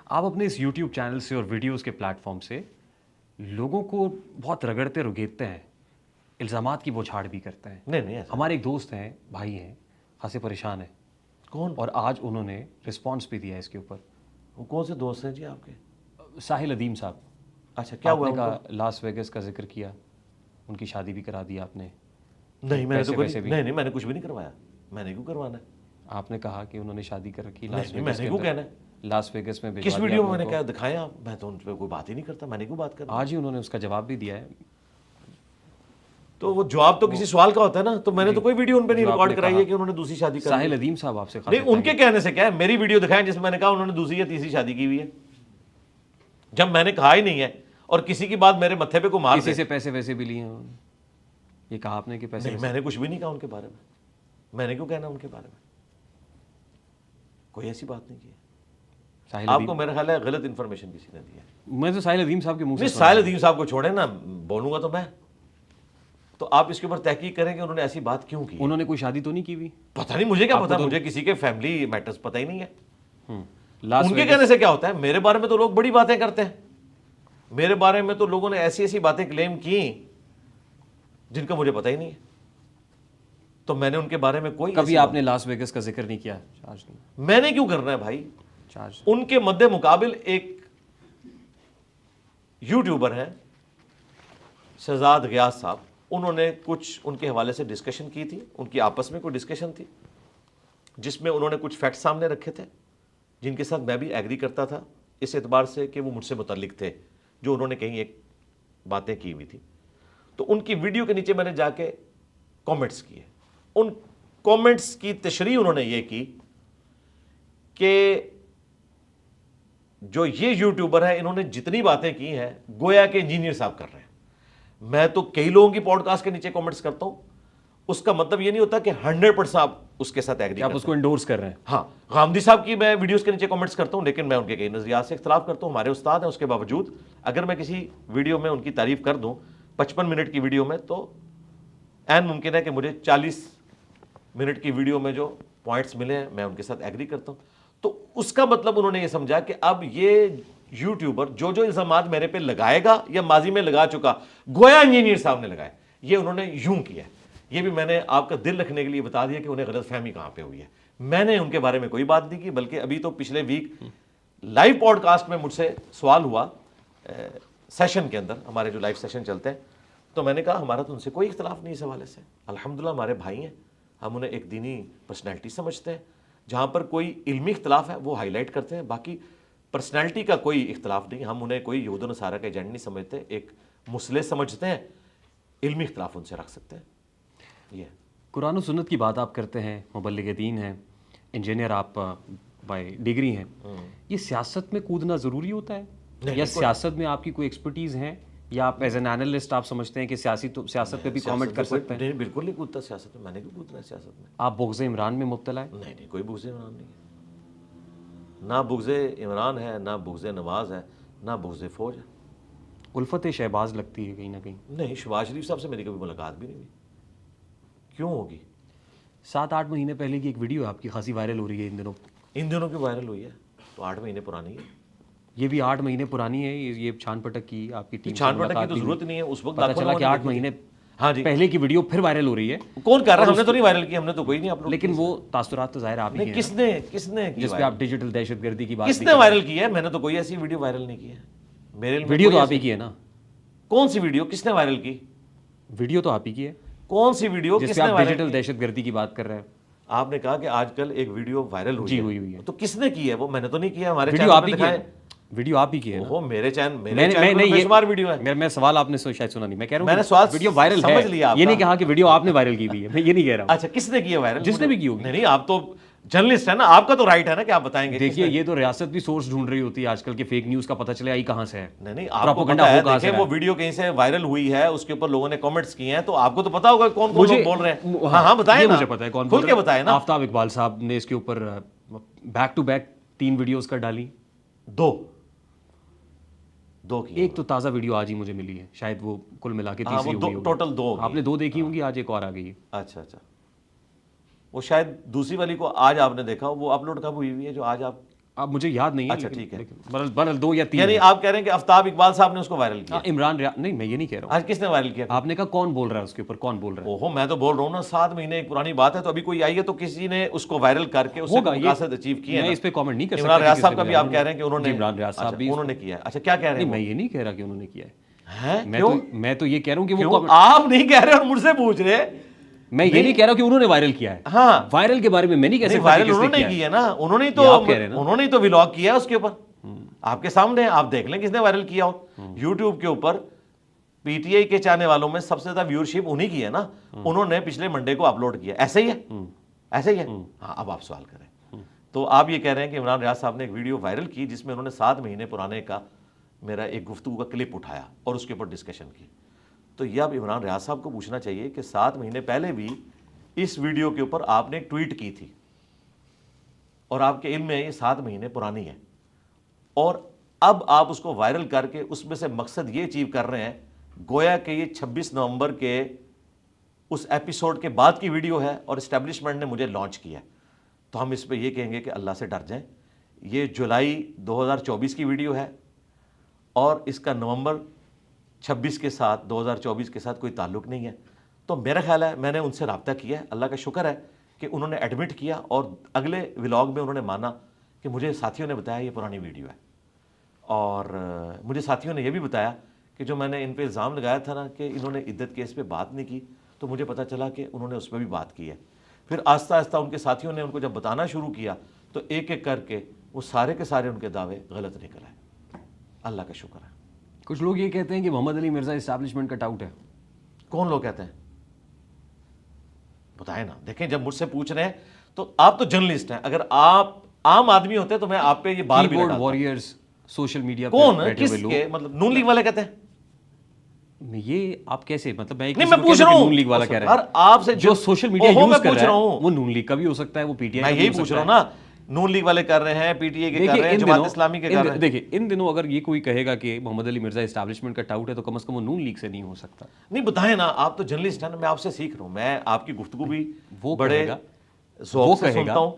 آپ اپنے اس یوٹیوب چینل سے اور ویڈیوز کے پلیٹ فارم سے لوگوں کو بہت رگڑتے رگیدتے ہیں, الزامات کی بوچھاڑ بھی کرتے ہیں. نہیں ہمارے ایک دوست ہیں, بھائی ہیں, خاصے پریشان ہیں. کون؟ اور آج انہوں نے رسپانس بھی دیا ہے اس کے اوپر. وہ کون سے دوست ہیں جی آپ کے؟ ساحل ادیم صاحب. اچھا, کیا ہوا؟ کا لاس ویگس کا ذکر کیا, ان کی شادی بھی کرا دی آپ نے. نہیں میں نے تو نہیں میں نے کچھ بھی نہیں کروایا. میں نے کیوں کروانا ہے؟ آپ نے کہا کہ انہوں نے شادی کر رکھی میں نے کیوں کہنا ہے؟ لاس ویگس میں. کس ویڈیو میں نے کیا دکھایا آپ؟ میں تو ان پہ کوئی بات ہی نہیں کرتا, میں نے کیوں بات کرتا. آج ہی انہوں نے اس کا جواب بھی دیا ہے. تو وہ جواب تو کسی سوال کا ہوتا ہے نا, تو میں نے تو کوئی ویڈیو ان پہ نہیں ریکارڈ کرائی ہے کہ انہوں نے دوسری شادی کی. ساحل ادیم صاحب آپ سے نہیں, ان کے کہنے سے کیا ہے, میری ویڈیو دکھائیں جس میں میں نے کہا انہوں نے دوسری یا تیسری شادی کی ہوئی ہے, جب میں نے کہا ہی نہیں ہے. اور کسی کی بات میرے متھے پہ کو مار دے. کسی سے پیسے ویسے بھی لیے ہیں, یہ کہا آپ نے کہ پیسے؟ نہیں, میں نے کچھ بھی نہیں کہا ان کے بارے میں. میں نے کیوں کہنا ان کے بارے میں؟ کوئی ایسی بات نہیں کی. آپ کو میرا خیال ہے غلط انفارمیشن کسی نے دی ہے. میں تو ساحل ادیم صاحب کے منہ سے. ساحل ادیم صاحب کو چھوڑیں نا, بولوں گا تو میں. تو آپ اس کے اوپر تحقیق کریں کہ انہوں نے ایسی بات کیوں کی. انہوں نے کوئی شادی تو نہیں کی ہوئی؟ پتہ نہیں, مجھے کیا پتا, مجھے کسی کے فیملی میٹرز پتہ ہی نہیں ہے. ان کے کہنے سے کیا ہوتا ہے؟ میرے بارے میں تو لوگ بڑی باتیں کرتے ہیں. میرے بارے میں تو لوگوں نے ایسی ایسی باتیں کلیم کی جن کا مجھے پتہ ہی نہیں ہے. تو میں نے ان کے بارے میں کوئی, کبھی آپ نے لاس ویگس کا ذکر نہیں کیا؟ چارج نہیں. میں نے کیوں کرنا ہے بھائی؟ چارج ان کے مد مقابل ایک یوٹیوبر ہیں شہزاد غیاث صاحب, انہوں نے کچھ ان کے حوالے سے ڈسکشن کی تھی. ان کی آپس میں کوئی ڈسکشن تھی جس میں انہوں نے کچھ فیکٹ سامنے رکھے تھے جن کے ساتھ میں بھی ایگری کرتا تھا, اس اعتبار سے کہ وہ مجھ سے متعلق تھے, جو انہوں نے کہیں ایک باتیں کی ہوئی تھی. تو ان کی ویڈیو کے نیچے میں نے جا کے کامنٹس کیے. ان کامنٹس کی تشریح انہوں نے یہ کی کہ جو یہ یوٹیوبر ہے انہوں نے جتنی باتیں کی ہیں گویا کہ انجینئر صاحب کر رہے ہیں. میں تو کئی لوگوں کی پوڈ کاسٹ کے نیچے کامنٹس کرتا ہوں, اس کا مطلب یہ نہیں ہوتا کہ 100% آپ اس کے ساتھ ایگری, آپ اس کو انڈورس کر رہے ہیں. ہاں, غامدی صاحب کی میں ویڈیوز کے نیچے کامنٹس کرتا ہوں, لیکن میں ان کے کئی نظریات سے اختلاف کرتا ہوں. ہمارے استاد ہیں, اس کے باوجود اگر میں کسی ویڈیو میں ان کی تعریف کر دوں 55 منٹ کی ویڈیو میں, تو عین ممکن ہے کہ مجھے 40 منٹ کی ویڈیو میں جو پوائنٹس ملے ہیں میں ان کے ساتھ ایگری کرتا ہوں. تو اس کا مطلب انہوں نے یہ سمجھا کہ اب یہ یوٹیوبر جو الزامات میرے پہ لگائے گا یا ماضی میں لگا چکا, گویا انجینئر صاحب نے لگائے. یہ انہوں نے یوں کیا. یہ بھی میں نے آپ کا دل رکھنے کے لیے بتا دیا کہ انہیں غلط فہمی کہاں پہ ہوئی ہے. میں نے ان کے بارے میں کوئی بات نہیں کی, بلکہ ابھی تو پچھلے ویک لائیو پوڈ کاسٹ میں مجھ سے سوال ہوا سیشن کے اندر, ہمارے جو لائیو سیشن چلتے ہیں, تو میں نے کہا ہمارا تو ان سے کوئی اختلاف نہیں اس حوالے سے. الحمدللہ ہمارے بھائی ہیں, ہم انہیں ایک دینی پرسنالٹی سمجھتے ہیں. جہاں پر کوئی علمی اختلاف ہے وہ ہائی لائٹ کرتے ہیں, باقی پرسنالٹی کا کوئی اختلاف نہیں. ہم انہیں کوئی یہود و نصارہ کا ایجنٹ نہیں سمجھتے, ایک مسلح سمجھتے ہیں. علمی اختلاف ان سے رکھ سکتے ہیں. یہ قرآن و سنت کی بات آپ کرتے ہیں, مبلغ دین ہیں, انجینئر آپ بائی ڈگری ہیں, یہ سیاست میں کودنا ضروری ہوتا ہے یا سیاست میں آپ کی کوئی ایکسپرٹیز ہیں, یا آپ ایز این اینالسٹ آپ سمجھتے ہیں کہ سیاست پہ بھی کامنٹ کر سکتے ہیں؟ نہیں, بالکل نہیں کودتا سیاست میں. میں نے کیوں کودنا ہے سیاست میں؟ آپ بغض عمران میں مبتلا ہے؟ نہیں, کوئی بغض عمران نہیں ہے. نہ بغض عمران ہے, نہ بغض نواز ہے, نہ بغض فوج ہے. الفت شہباز لگتی ہے کہیں نہ کہیں. نہیں, شہباز شریف صاحب سے میری کبھی ملاقات بھی نہیں ہوئی. کیوں ہوگی؟ 7-8 مہینے پہلے کی ایک ویڈیو آپ کی خاصی وائرل ہو رہی ہے ان دنوں. ان دنوں کی وائرل ہوئی ہے تو 8 مہینے پرانی ہے. یہ بھی 8 مہینے پرانی ہے. یہ چھان پٹک کی آپ کی ٹیم, چھان پٹک کی تو ضرورت نہیں ہے. اس وقت پتہ چلا کہ 8 مہینے ہاں جی پہلے کی ویڈیو پھر وائرل ہو رہی ہے. کون کر رہا ہے؟ ہم نے تو نہیں وائرل کی, ہم نے تو کوئی نہیں. آپ لوگ لیکن وہ تاثرات تو ظاہر آپ ہی ہیں. کس نے جس پہ آپ ڈیجیٹل دہشت گردی کی بات کس نے وائرل کی ہے؟ میں نے تو کوئی ایسی ویڈیو وائرل نہیں کی ہے. میرے ویڈیو تو آپ ہی کی ہے نا. کون سی ویڈیو؟ کس نے وائرل کی؟ ویڈیو تو آپ ہی کی ہے. کون سی ویڈیو جس پہ آپ ڈیجیٹل دہشت گردی کی بات کر رہے ہیں؟ آپ نے کہا کہ آج کل ایک ویڈیو وائرل ہوئی ہوئی ہے, تو کس نے کی ہے وہ؟ میں نے تو نہیں کیا. ہمارے ویڈیو آپ ہی کی ہے. ویڈیو آپ ہی کی ہے نا. وہ میرے چینل نہیں بے شمار ویڈیو ہے. میں سوال آپ نے شاید سنا نہیں. میں کہہ رہا ہوں میں نے سوال ویڈیو وائرل ہے, سمجھ لیا. یہ نہیں کہا کہ ویڈیو آپ نے وائرل کی ہوئی ہے, میں یہ نہیں کہہ رہا ہوں. اچھا کس نے کیا وائرل؟ جس نے بھی کی ہوگی. نہیں آپ تو جرنلسٹ ہے نا, آپ کا تو رائٹ ہے نا کہ آپ بتائیں گے. دیکھیے یہ تو ریاست بھی سورس ڈھونڈ رہی ہوتی ہے آج کل کے فیک نیوز کا پتہ چلے آئی کہاں سے ہے. نہیں آپ کو پتہ ہے, دیکھیں وہ ویڈیو کہیں سے وائرل ہوئی ہے, اس کے اوپر لوگوں نے کامنٹس کیے ہیں, تو آپ کو تو پتا ہوگا کون کون لوگ بول رہے ہیں. ہاں بتائیں نا, مجھے پتا ہے کون کھل کے بتائیں نا. آفتاب اقبال صاحب نے اس کے اوپر بیک ٹو بیک 3 ویڈیوز کر ڈالی. 2 کی. ایک تو تازہ ویڈیو آج ہی مجھے ملی ہے, شاید وہ کل ملا کے تیسری ہوگی. ٹوٹل 2 آپ نے 2 دیکھی ہوں گی, آج ایک اور آ گئی ہے. اچھا وہ شاید دوسری والی کو آج آپ نے دیکھا, وہ اپلوڈ کب ہوئی ہے جو آج آپ مجھے یاد نہیں ہے. اچھا ٹھیک ہے, برحال 2 یا 3. یعنی آپ کہہ رہے ہیں کہ آفتاب اقبال صاحب نے اس کو وائرل کیا. عمران نہیں, میں یہ نہیں کہہ رہا ہوں. آج کس نے وائرل کیا؟ آپ نے کہا کون بول رہا ہے اس کے اوپر, کون بول رہا ہے؟ اوہو میں تو بول رہا ہوں نا, 7 مہینے ایک پرانی بات ہے, تو ابھی کوئی آئی ہے تو کسی نے اس کو وائرل کر کے اس سے مقاصد اچیو کیے ہیں. میں اس پہ کامنٹ نہیں کر سکتا. عمران ریاض صاحب کا بھی آپ کہہ رہے ہیں کہ انہوں نے, عمران ریاض صاحب بھی انہوں نے کیا ہے. اچھا کیا کہہ رہے ہیں؟ میں یہ نہیں کہہ رہا کہ انہوں نے کیا ہے. میں تو یہ کہہ رہا ہوں کہ وہ آپ نہیں کہہ رہے اور مجھ سے پوچھ رہے. میں یہ نہیں کہہ رہا کہ انہوں نے وائرل کیا ہے. ہاں وائرل کے بارے میں میں نہیں کہہ سکتا. وائرل انہوں نے کیا ہے نا, انہوں نے تو ولاگ کیا ہے اس کے اوپر, آپ کے سامنے, آپ دیکھ لیں کس نے وائرل کیا ہو. یوٹیوب کے اوپر پی ٹی آئی کے چاہنے والوں میں سب سے زیادہ ویورشپ انہی کی ہے نا, انہوں نے پچھلے منڈے کو اپلوڈ کیا. ایسا ہی ہے, ایسا ہی ہے. ہاں اب آپ سوال کریں. تو آپ یہ کہہ رہے ہیں کہ عمران ریاض صاحب نے ایک ویڈیو وائرل کی جس میں انہوں نے 7 مہینے پرانے کا میرا ایک گفتگو کا کلپ اٹھایا اور اس کے اوپر ڈسکشن کی. تو یہ اب عمران ریاض صاحب کو پوچھنا چاہیے کہ 7 مہینے پہلے بھی اس ویڈیو کے اوپر آپ نے ایک ٹویٹ کی تھی, اور آپ کے علم میں یہ 7 مہینے پرانی ہے, اور اب آپ اس کو وائرل کر کے اس میں سے مقصد یہ اچیو کر رہے ہیں گویا کہ یہ 26 نومبر کے اس ایپیسوڈ کے بعد کی ویڈیو ہے اور اسٹیبلشمنٹ نے مجھے لانچ کیا ہے. تو ہم اس پہ یہ کہیں گے کہ اللہ سے ڈر جائیں. یہ جولائی 2024 کی ویڈیو ہے اور اس کا نومبر 26 کے ساتھ 2024 کے ساتھ کوئی تعلق نہیں ہے. تو میرا خیال ہے میں نے ان سے رابطہ کیا ہے, اللہ کا شکر ہے کہ انہوں نے ایڈمٹ کیا اور اگلے ولاگ میں انہوں نے مانا کہ مجھے ساتھیوں نے بتایا یہ پرانی ویڈیو ہے. اور مجھے ساتھیوں نے یہ بھی بتایا کہ جو میں نے ان پہ الزام لگایا تھا نا کہ انہوں نے عدت کیس پہ بات نہیں کی, تو مجھے پتہ چلا کہ انہوں نے اس پہ بھی بات کی ہے. پھر آہستہ آہستہ ان کے ساتھیوں نے ان کو جب بتانا شروع کیا تو ایک ایک کر کے وہ سارے کے سارے ان کے دعوے غلط نکل آئے. اللہ کا شکر ہے. کچھ لوگ یہ کہتے ہیں کہ محمد علی مرزا اسٹیبلشمنٹ کا ٹاؤٹ ہے. کون لوگ کہتے ہیں؟ بتائیں نا. دیکھیں جب مجھ سے پوچھ رہے ہیں تو آپ تو جرنلسٹ ہیں, اگر آپ عام آدمی ہوتے تو میں آپ پہ یہ بال بھی لگاتا. وارئرز سوشل میڈیا کون کس کے, مطلب نون لیگ والے کہتے ہیں؟ یہ آپ کیسے, مطلب میں پوچھ رہا ہوں نون لیگ والا کہہ رہا ہے. آپ سے جو سوشل میڈیا یوز کر رہا ہے وہ نون لیگ کا بھی ہو سکتا ہے, وہ پی ٹی آئی. میں یہی پوچھ رہا ہوں نا, نون لیگ والے کر رہے ہیں, پی ٹی اے کے کر رہے ہیں, جماعت اسلامی کے کر رہے ہیں. دیکھیں ان دنوں اگر یہ کوئی کہے گا کہ محمد علی مرزا اسٹیبلشمنٹ کا ٹاؤٹ ہے تو کم از کم وہ نون لیگ سے نہیں ہو سکتا. نہیں بتائیں نا, آپ تو جرنلسٹ ہیں نا, میں آپ سے سیکھ رہا ہوں, میں آپ کی گفتگو بھی بڑے ذوق سے سنتا ہوں,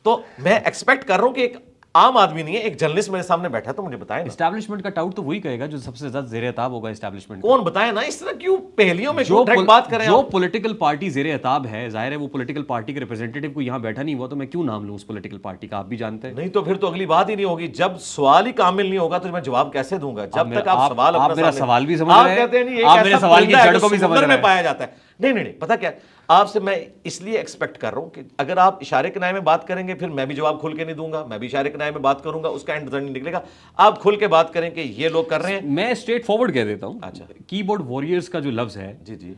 تو میں ایکسپیکٹ کر رہا ہوں کہ ایک عام آدمی نہیں ہے, ایک جرنلسٹ میرے سامنے بیٹھا ہے, تو مجھے بتائیں. اسٹیبلشمنٹ کا ٹاؤٹ تو وہی کہے گا جو سب سے زیادہ زیر عتاب ہوگا اسٹیبلشمنٹ. کون بتائیں نا, اس طرح کیوں پہلیوں میں کیوں ڈائریکٹ بات کریں. جو پولیٹیکل پارٹی زیر عتاب ہے, ظاہر ہے وہ پولیٹیکل پارٹی کے ریپرزینٹیٹیو کو یہاں بیٹھا نہیں ہوا, تو میں کیوں نام لوں اس پولیٹیکل پارٹی کا, آپ بھی جانتے ہیں. نہیں تو پھر تو اگلی بات ہی نہیں ہوگی. جب سوال ہی کامل نہیں ہوگا تو میں جواب کیسے دوں گا؟ جب تک آپ سوال آپ میرا سوال بھی سمجھ رہے ہیں, آپ کہتے ہیں نہیں, آپ میرے سوال کی جڑ کو بھی سمجھ رہے ہیں. میں پایا جاتا ہے. نہیں پتہ کیا, آپ سے میں اس لیے ایکسپیکٹ کر رہا ہوں کہ اگر آپ اشارے کنائے میں بات کریں گے پھر میں بھی جواب کھل کے نہیں دوں گا, میں بھی اشارے کنائے میں بات کروں گا, اس کا اینڈ نہیں نکلے گا. آپ کھل کے بات کریں کہ یہ لوگ کر رہے ہیں. میں اسٹریٹ فارورڈ کہہ دیتا ہوں. اچھا, کی بورڈ واریئرز کا جو لفظ ہے جی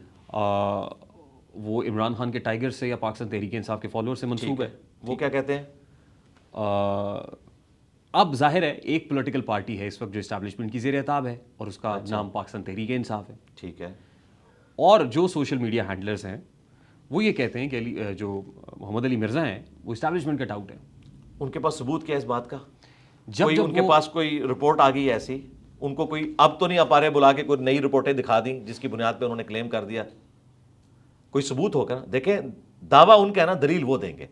وہ عمران خان کے ٹائیگر سے یا پاکستان تحریک انصاف کے فالوور سے منسوب ہے. وہ کیا کہتے ہیں؟ اب ظاہر ہے ایک پولیٹیکل پارٹی ہے اس وقت جو اسٹیبلشمنٹ کی زیر عتاب ہے اور اس کا نام پاکستان تحریک انصاف ہے. ٹھیک ہے. اور جو سوشل میڈیا ہینڈلرز ہیں وہ یہ کہتے ہیں کہ جو محمد علی مرزا ہیں وہ اسٹیبلشمنٹ کا ٹاؤٹ ہے. ان کے پاس ثبوت کیا اس بات کا؟ جب ان کے پاس کوئی رپورٹ آ گئی ایسی, ان کو کوئی اب تو نہیں آپ رہے بلا کے کوئی نئی رپورٹیں دکھا دیں جس کی بنیاد پہ انہوں نے کلیم کر دیا, کوئی ثبوت ہوگا نا. دیکھیں دعویٰ ان کا ہے نا, دلیل وہ دیں گے.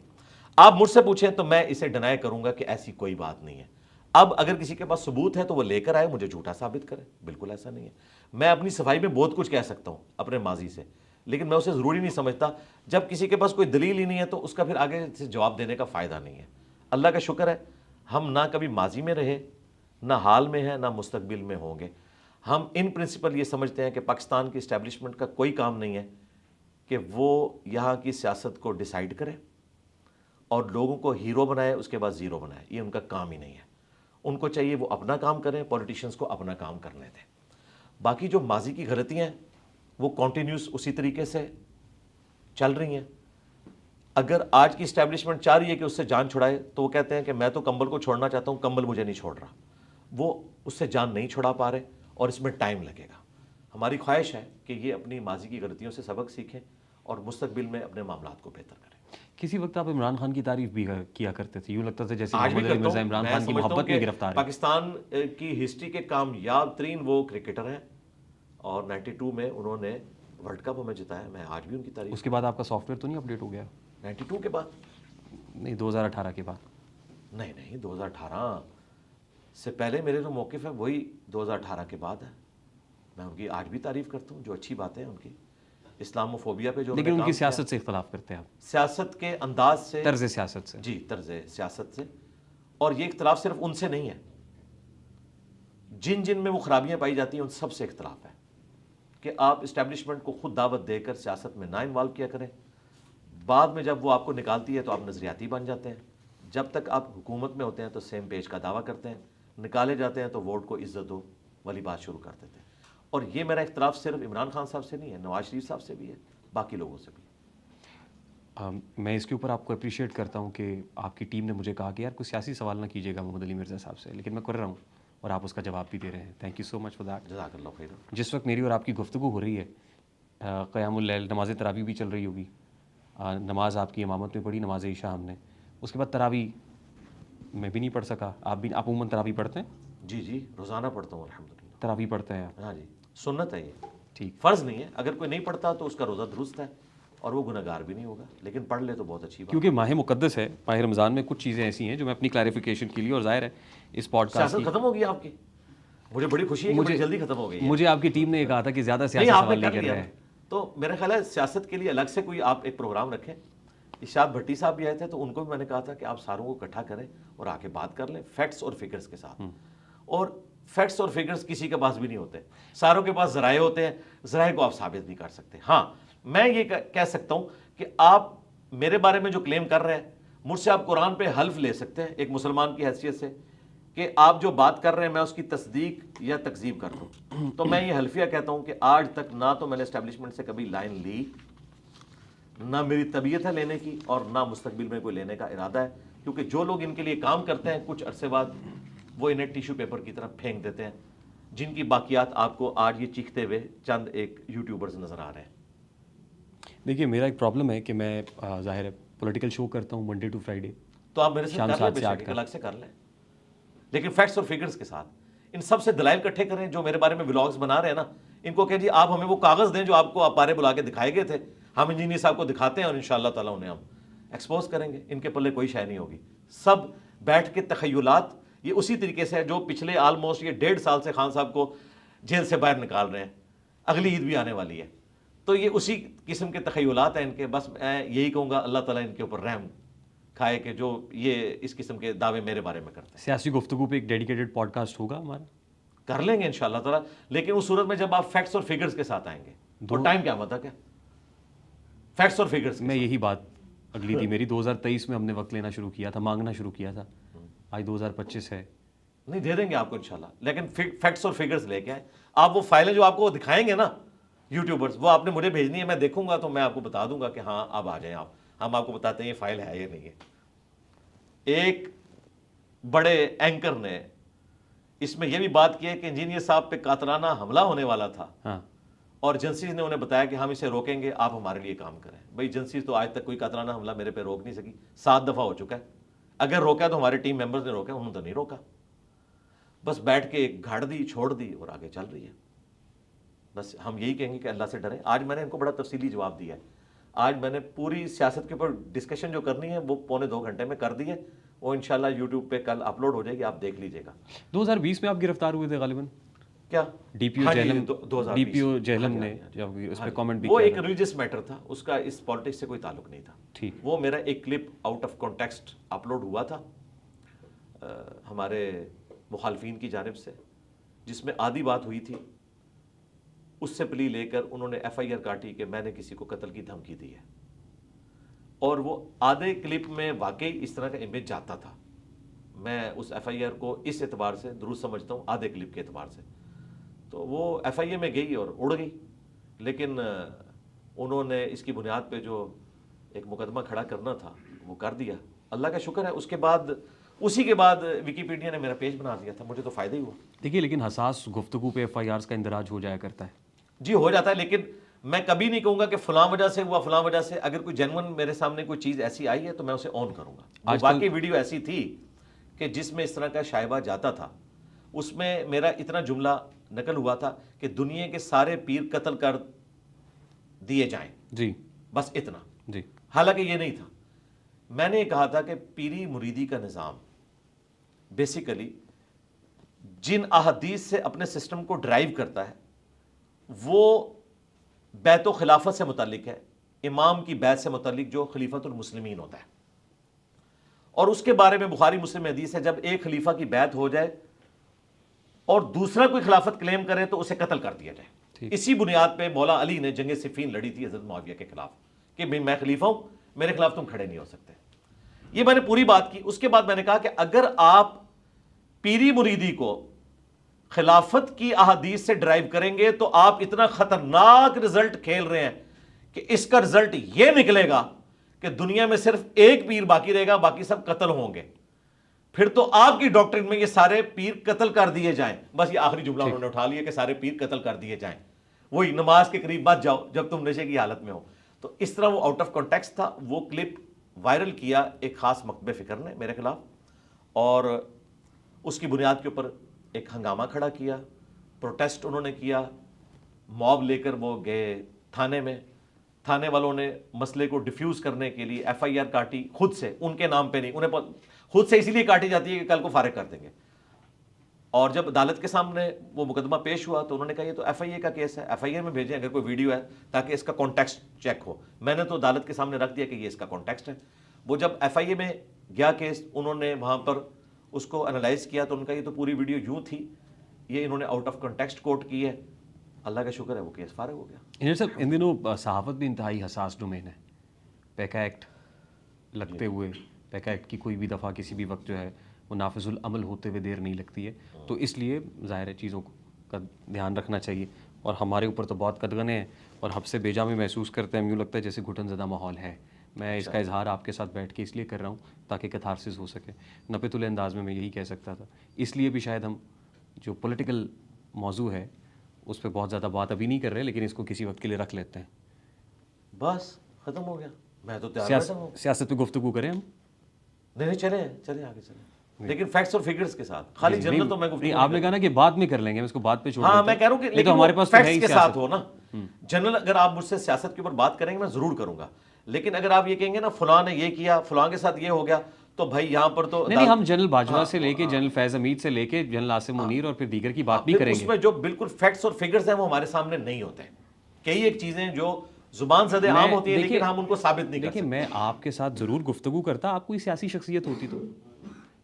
آپ مجھ سے پوچھیں تو میں اسے ڈینائی کروں گا کہ ایسی کوئی بات نہیں ہے. اب اگر کسی کے پاس ثبوت ہے تو وہ لے کر آئے, مجھے جھوٹا ثابت کرے. بالکل ایسا نہیں ہے. میں اپنی صفائی میں بہت کچھ کہہ سکتا ہوں اپنے ماضی سے, لیکن میں اسے ضروری نہیں سمجھتا. جب کسی کے پاس کوئی دلیل ہی نہیں ہے تو اس کا پھر آگے سے جواب دینے کا فائدہ نہیں ہے. اللہ کا شکر ہے ہم نہ کبھی ماضی میں رہے, نہ حال میں ہیں, نہ مستقبل میں ہوں گے. ہم ان پرنسپل یہ سمجھتے ہیں کہ پاکستان کی اسٹیبلشمنٹ کا کوئی کام نہیں ہے کہ وہ یہاں کی سیاست کو ڈیسائیڈ کرے اور لوگوں کو ہیرو بنائے اس کے بعد زیرو بنائے. یہ ان کا کام ہی نہیں ہے. ان کو چاہیے وہ اپنا کام کریں, پولیٹیشینز کو اپنا کام کرنے دیں. باقی جو ماضی کی غلطیاں ہیں وہ کنٹینیوس اسی طریقے سے چل رہی ہیں. اگر آج کی اسٹیبلشمنٹ چاہ رہی ہے کہ اس سے جان چھڑائے تو وہ کہتے ہیں کہ میں تو کمبل کو چھوڑنا چاہتا ہوں, کمبل مجھے نہیں چھوڑ رہا. وہ اس سے جان نہیں چھڑا پا رہے اور اس میں ٹائم لگے گا. ہماری خواہش ہے کہ یہ اپنی ماضی کی غلطیوں سے سبق سیکھیں اور مستقبل میں اپنے معاملات کو بہتر کریں. کسی وقت آپ عمران خان کی تعریف بھی کیا کرتے تھے, یوں لگتا تھا جیسے آج بھی محمد علی کرتا مرزا ہوں. عمران میں خان کی سمجھتا ہوں محبت میں کہ گرفتار ہے. پاکستان کی ہسٹری کے کامیاب ترین وہ کرکٹر ہیں اور 92 میں انہوں نے ورلڈ کپ ہمیں جتایا. میں آج بھی ان کی تعریف. اس کے بعد آپ کا سافٹ ویئر تو نہیں اپڈیٹ ہو گیا؟ 92 کے بعد نہیں, 2018 کے بعد. نہیں 2018 سے پہلے میرے جو موقف ہے وہی 2018 کے بعد ہے. میں ان کی آج بھی تعریف کرتا ہوں, جو اچھی باتیں ہیں ان کی. اسلام و فوبیا پہ جو لیکن ان کی سیاست سے اختلاف کرتے ہیں آپ؟ سیاست کے انداز سے, طرز سیاست سے. جی, طرز سیاست سے. اور یہ اختلاف صرف ان سے نہیں ہے, جن میں وہ خرابیاں پائی جاتی ہیں ان سب سے اختلاف ہے کہ آپ اسٹیبلشمنٹ کو خود دعوت دے کر سیاست میں نہ انوالو کیا کریں. بعد میں جب وہ آپ کو نکالتی ہے تو آپ نظریاتی بن جاتے ہیں. جب تک آپ حکومت میں ہوتے ہیں تو سیم پیج کا دعویٰ کرتے ہیں, نکالے جاتے ہیں تو ووٹ کو عزت ہو والی بات شروع کر دیتے ہیں. اور یہ میرا اختلاف صرف عمران خان صاحب سے نہیں ہے, نواز شریف صاحب سے بھی ہے, باقی لوگوں سے بھی. میں اس کے اوپر آپ کو اپریشیٹ کرتا ہوں کہ آپ کی ٹیم نے مجھے کہا کہ یار کوئی سیاسی سوال نہ کیجیے گا محمد علی مرزا صاحب سے, لیکن میں کر رہا ہوں اور آپ اس کا جواب بھی دے رہے ہیں. Thank you so much for that. جزاک اللہ خیر. جس وقت میری اور آپ کی گفتگو ہو رہی ہے, قیام اللیل, نماز تراویح بھی چل رہی ہوگی. نماز آپ کی امامت میں پڑھی, نماز عشاء ہم نے, اس کے بعد تراویح میں بھی نہیں پڑھ سکا. آپ عموماً تراویح پڑھتے ہیں؟ جی روزانہ پڑھتا ہوں الحمدللہ. تراویح پڑھتے ہیں آپ؟ ہاں جی, سنت ہے یہ, ٹھیک, فرض نہیں ہے. اگر کوئی نہیں پڑھتا تو اس کا روزہ درست ہے اور وہ گنہگار بھی نہیں ہوگا, لیکن پڑھ لے تو بہت اچھی بات. کیونکہ ماہ مقدس ہے, ماہ رمضان میں کچھ چیزیں ایسی ہیں جو میں اپنی کلیریفیکیشن کے لیے, اور ظاہر ہے اس پوڈ کاسٹ سیاست ختم ہو گئی آپ کی, مجھے بڑی خوشی ہے کہ بڑی جلدی ختم ہو گئی ہے. مجھے آپ کی ٹیم نے یہ کہا تھا کہ زیادہ سیاسی سوال نہیں کر رہے ہیں, تو میرا خیال ہے سیاست کے لیے الگ سے کوئی آپ ایک پروگرام رکھیں. ارشاد بھٹی صاحب بھی آئے تھے تو ان کو بھی میں نے کہا تھا کہ آپ ساروں کو اکٹھا کریں اور آ کے بات کر لیں فیکٹس اور فگرز کے ساتھ. اور فیکٹس اور فگرز کسی کے پاس بھی نہیں ہوتے, ساروں کے پاس ذرائع ہوتے ہیں, ذرائع کو آپ ثابت نہیں کر سکتے. ہاں میں یہ کہہ سکتا ہوں کہ آپ میرے بارے میں جو کلیم کر رہے ہیں, مجھ سے آپ قرآن پہ حلف لے سکتے ہیں ایک مسلمان کی حیثیت سے کہ آپ جو بات کر رہے ہیں میں اس کی تصدیق یا تکذیب کر دوں. تو میں یہ حلفیہ کہتا ہوں کہ آج تک نہ تو میں نے اسٹیبلشمنٹ سے کبھی لائن لی, نہ میری طبیعت ہے لینے کی, اور نہ مستقبل میں کوئی لینے کا ارادہ ہے. کیونکہ جو لوگ ان کے لیے کام کرتے ہیں کچھ عرصے بعد وہ انہیں ٹیشو پیپر کی طرف پھینک دیتے ہیں, جن کی باقیات آپ کو آج یہ چیختے ہوئے چند ایک یوٹیوبرز نظر آ رہے ہیں. دیکھیے میرا ایک پرابلم ہے کہ میں ظاہر ہے پولیٹیکل شو کرتا ہوں منڈے ٹو فرائیڈے, تو آپ میرے سے کر لیں, بے شک الگ سے کر لیں, لیکن فیکٹس اور فگرز کے ساتھ. ان سب سے دلائل اکٹھے کریں. جو میرے بارے میں ولاگز بنا رہے ہیں نا, ان کو کہ جی آپ ہمیں وہ کاغذ دیں جو آپ کو آپ بارے بلا کے دکھائے گئے تھے, ہم انجینئر صاحب کو دکھاتے ہیں اور انشاءاللہ تعالیٰ انہیں ہم ایکسپوز کریں گے. ان کے پلے کوئی شے نہیں ہوگی. سب بیٹھ کے تخیلات, یہ اسی طریقے سے ہے جو پچھلے آلموسٹ یہ 1.5 سال سے خان صاحب کو جیل سے باہر نکال رہے ہیں. اگلی عید بھی آنے والی ہے, تو یہ اسی قسم کے تخیلات ہیں ان کے. بس میں یہی کہوں گا اللہ تعالیٰ ان کے اوپر رحم کھائے کہ جو یہ اس قسم کے دعوے میرے بارے میں کرتے ہیں. سیاسی گفتگو پہ ایک ڈیڈیکیٹڈ پوڈ کاسٹ ہوگا ہمارا, کر لیں گے انشاءاللہ تعالیٰ, لیکن اس صورت میں جب آپ فیکٹس اور فگرز کے ساتھ آئیں گے. اور ٹائم کیا مطلب کیا فیکٹس اور فگرز میں یہی بات اگلی تھی میری. 2023 میں ہم نے وقت لینا شروع کیا تھا, مانگنا شروع کیا تھا, آج 2025 ہے. نہیں دے دیں گے آپ کو انشاءاللہ, لیکن فیکٹس اور فگرز لے کے آئیں. آپ وہ فائلیں جو آپ کو دکھائیں گے نا یوٹیوبرز, وہ آپ نے مجھے بھیجنی ہے, میں دیکھوں گا تو میں آپ کو بتا دوں گا کہ ہاں اب آ جائیں آپ, ہم آپ کو بتاتے ہیں یہ فائل ہے یا نہیں ہے. ایک بڑے اینکر نے اس میں یہ بھی بات کی ہے کہ انجینئر صاحب پہ قاتلانہ حملہ ہونے والا تھا, اور ایجنسیز نے انہیں بتایا کہ ہم اسے روکیں گے, آپ ہمارے لیے کام کریں. بھائی ایجنسیز تو آج تک کوئی قاتلانہ حملہ میرے پہ روک نہیں سکی, 7 دفعہ ہو چکا ہے. اگر روکا تو ہمارے ٹیم ممبرز نے روکا, انہوں نے تو نہیں روکا. بس بیٹھ کے ایک گھاڑ دی, چھوڑ دی اور آگے چل رہی ہے. بس ہم یہی کہیں گے کہ اللہ سے ڈریں. آج میں نے ان کو بڑا تفصیلی جواب دیا ہے. آج میں نے پوری سیاست کے اوپر ڈسکشن جو کرنی ہے وہ 1.25 گھنٹے میں کر دی ہے. وہ انشاءاللہ یوٹیوب پہ کل اپلوڈ ہو جائے گی, آپ دیکھ لیجئے گا. 2020 میں آپ گرفتار ہوئے تھے غالباً, کیا ڈی پی او جہلم نے جب اس پہ کامنٹ بھی وہ ایک ریلیجس میٹر تھا, اس کا اس پالیٹکس سے کوئی تعلق نہیں تھا. ٹھیک, وہ میرا ایک clip out of context upload ہوا تھا ہمارے مخالفین کی جانب سے, جس میں آدھی بات ہوئی تھی. اس سے پلی لے کر انہوں نے ایف آئی آر کاٹی کہ میں نے کسی کو قتل کی دھمکی دی ہے, اور وہ آدھے کلپ میں واقعی اس طرح کا امیج جاتا تھا. میں اس ایف آئی آر کو اس اعتبار سے درست سمجھتا ہوں، آدھے کلپ کے اعتبار سے، تو وہ ایف آئی اے میں گئی اور اڑ گئی، لیکن انہوں نے اس کی بنیاد پہ جو ایک مقدمہ کھڑا کرنا تھا وہ کر دیا، اللہ کا شکر ہے۔ اس کے بعد اسی کے بعد ویکیپیڈیا نے میرا پیج بنا دیا تھا، مجھے تو فائدہ ہی ہوا۔ دیکھیے لیکن حساس گفتگو پہ ایف آئی آرز کا اندراج ہو جایا کرتا ہے۔ جی ہو جاتا ہے، لیکن میں کبھی نہیں کہوں گا کہ فلاں وجہ سے ہوا، فلاں وجہ سے۔ اگر کوئی جینون میرے سامنے کوئی چیز ایسی آئی ہے تو میں اسے آن کروں گا۔ جو باقی ویڈیو ایسی تھی کہ جس میں اس طرح کا شائبہ جاتا تھا، اس میں میرا اتنا جملہ نقل ہوا تھا کہ دنیا کے سارے پیر قتل کر دیے جائیں، جی بس اتنا۔ جی حالانکہ یہ نہیں تھا، میں نے یہ کہا تھا کہ پیری مریدی کا نظام بیسیکلی جن احادیث سے اپنے سسٹم کو ڈرائیو کرتا ہے وہ بیت و خلافت سے متعلق ہے، امام کی بیعت سے متعلق جو خلیفۃ المسلمین ہوتا ہے، اور اس کے بارے میں بخاری مسلم میں حدیث ہے جب ایک خلیفہ کی بیعت ہو جائے اور دوسرا کوئی خلافت کلیم کرے تو اسے قتل کر دیا جائے۔ اسی بنیاد پہ مولا علی نے جنگ صفین لڑی تھی حضرت معاویہ کے خلاف کہ بھئی میں خلیفہ ہوں، میرے خلاف تم کھڑے نہیں ہو سکتے۔ یہ میں نے پوری بات کی۔ اس کے بعد میں نے کہا کہ اگر آپ پیری مریدی کو خلافت کی احادیث سے ڈرائیو کریں گے تو آپ اتنا خطرناک رزلٹ کھیل رہے ہیں کہ اس کا رزلٹ یہ نکلے گا کہ دنیا میں صرف ایک پیر باقی رہے گا، باقی سب قتل ہوں گے۔ پھر تو آپ کی ڈاکٹرن میں یہ سارے پیر قتل کر دیے جائیں، بس یہ آخری جملہ انہوں نے اٹھا لیا کہ سارے پیر قتل کر دیے جائیں، وہی نماز کے قریب مت جاؤ جب تم نشے کی حالت میں ہو۔ تو اس طرح وہ آؤٹ آف کانٹیکسٹ تھا۔ وہ کلپ وائرل کیا ایک خاص مکتب فکر نے میرے خلاف، اور اس کی بنیاد کے اوپر ایک ہنگامہ کھڑا کیا، پروٹیسٹ انہوں نے کیا، موب لے کر وہ گئے تھانے میں، تھانے والوں نے مسئلے کو ڈیفیوز کرنے کے لیے ایف آئی آر کاٹی خود سے، ان کے نام پہ نہیں، انہیں خود سے اسی لیے کاٹی جاتی ہے کہ کل کو فارغ کر دیں گے۔ اور جب عدالت کے سامنے وہ مقدمہ پیش ہوا تو انہوں نے کہا یہ تو ایف آئی اے کا کیس ہے، ایف آئی اے میں بھیجیں اگر کوئی ویڈیو ہے تاکہ اس کا کانٹیکسٹ چیک ہو۔ میں نے تو عدالت کے سامنے رکھ دیا کہ یہ اس کا کانٹیکسٹ ہے۔ وہ جب ایف آئی اے میں گیا کیس، انہوں نے وہاں پر اس کو انالائز کیا تو ان کا یہ تو پوری ویڈیو یوں تھی، یہ انہوں نے آؤٹ آف کانٹیکسٹ کوٹ کی ہے۔ اللہ کا شکر ہے وہ کیس فارغ ہو گیا۔ انجینئر صاحب ان دنوں صحافت بھی انتہائی حساس ڈومین ہے، پیکا ایکٹ لگتے ہوئے، پیکا ایکٹ کی کوئی بھی دفعہ کسی بھی وقت جو ہے وہ نافذ العمل ہوتے ہوئے دیر نہیں لگتی ہے، تو اس لیے ظاہر ہے چیزوں کا دھیان رکھنا چاہیے، اور ہمارے اوپر تو بہت قدغنیں ہیں اور حب سے بیجا میں محسوس کرتے ہیں، یوں لگتا ہے جیسے گھٹن زدہ ماحول ہے۔ میں اس کا اظہار آپ کے ساتھ بیٹھ کے اس لیے کر رہا ہوں تاکہ کتھارسس ہو سکے، نپے تلے انداز میں یہی کہہ سکتا تھا۔ اس لیے بھی شاید ہم جو پولیٹیکل موضوع ہے اس پہ بہت زیادہ بات ابھی نہیں کر رہے، لیکن اس کو کسی وقت کے لیے رکھ لیتے ہیں۔ بس ختم ہو گیا، میں تو تیار بیٹھا ہوں۔ سیاست پہ گفتگو کریں ہم؟ نہیں چلیں آگے چلیں، لیکن فیکٹس اور فگرز کے ساتھ۔ خالی جنرل تو میں گفتگو آپ نے کہا نا کہ بعد میں کر لیں گے، ہم اس کو بعد پہ چھوڑ ہاں میں کہہ رہا ہوں کہ لیکن ہمارے پاس فیکٹس کے ساتھ ہو نا۔ جنرل اگر آپ مجھ سے سیاست کے اوپر بات کریں گے میں ضرور کروں گا، لیکن اگر آپ یہ کہیں گے نا فلاں نے یہ کیا، فلاں کے ساتھ یہ ہو گیا، تو بھائی یہاں پر تو نہیں، ہم جنرل باجوہ سے لے کے جنرل فیض حمید سے لے کے جنرل عاصم منیر اور پھر دیگر کی بات نہیں کریں گے۔ اس میں جو بالکل فیکٹس اور فگرز ہیں وہ ہمارے سامنے نہیں ہوتے ہیں۔ کئی ایک چیزیں جو زبان زدے عام ہوتی ہیں لیکن ہم ان کو ثابت نہیں کر سکتے۔ دیکھیں میں آپ کے ساتھ ضرور گفتگو کرتا، آپ کوئی سیاسی شخصیت ہوتی تو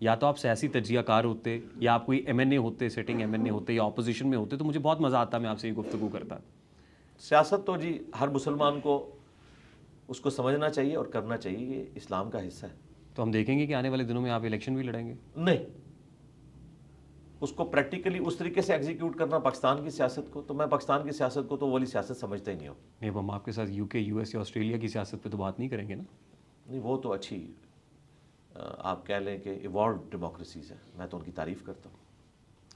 یا تو آپ سیاسی تجزیہ کار ہوتے، یا آپ کوئی ایم این اے ہوتے، سیٹنگ ایم این اے ہوتے، یا اپوزیشن میں ہوتے، تو مجھے بہت مزہ آتا، میں آپ سے یہ گفتگو کرتا۔ سیاست تو جی ہر مسلمان کو اس کو سمجھنا چاہیے اور کرنا چاہیے، یہ اسلام کا حصہ ہے۔ تو ہم دیکھیں گے کہ آنے والے دنوں میں آپ الیکشن بھی لڑیں گے؟ نہیں، اس کو پریکٹیکلی اس طریقے سے ایگزیکیوٹ کرنا پاکستان کی سیاست کو، تو میں پاکستان کی سیاست کو تو وہ والی سیاست سمجھتا ہی نہیں ہوں۔ نہیں، ہم آپ کے ساتھ یو کے، یو ایس یا آسٹریلیا کی سیاست پہ تو بات نہیں کریں گے نا؟ نہیں، وہ تو اچھی آپ کہہ لیں کہ ایوالوڈ ڈیموکریسیز ہے، میں تو ان کی تعریف کرتا ہوں۔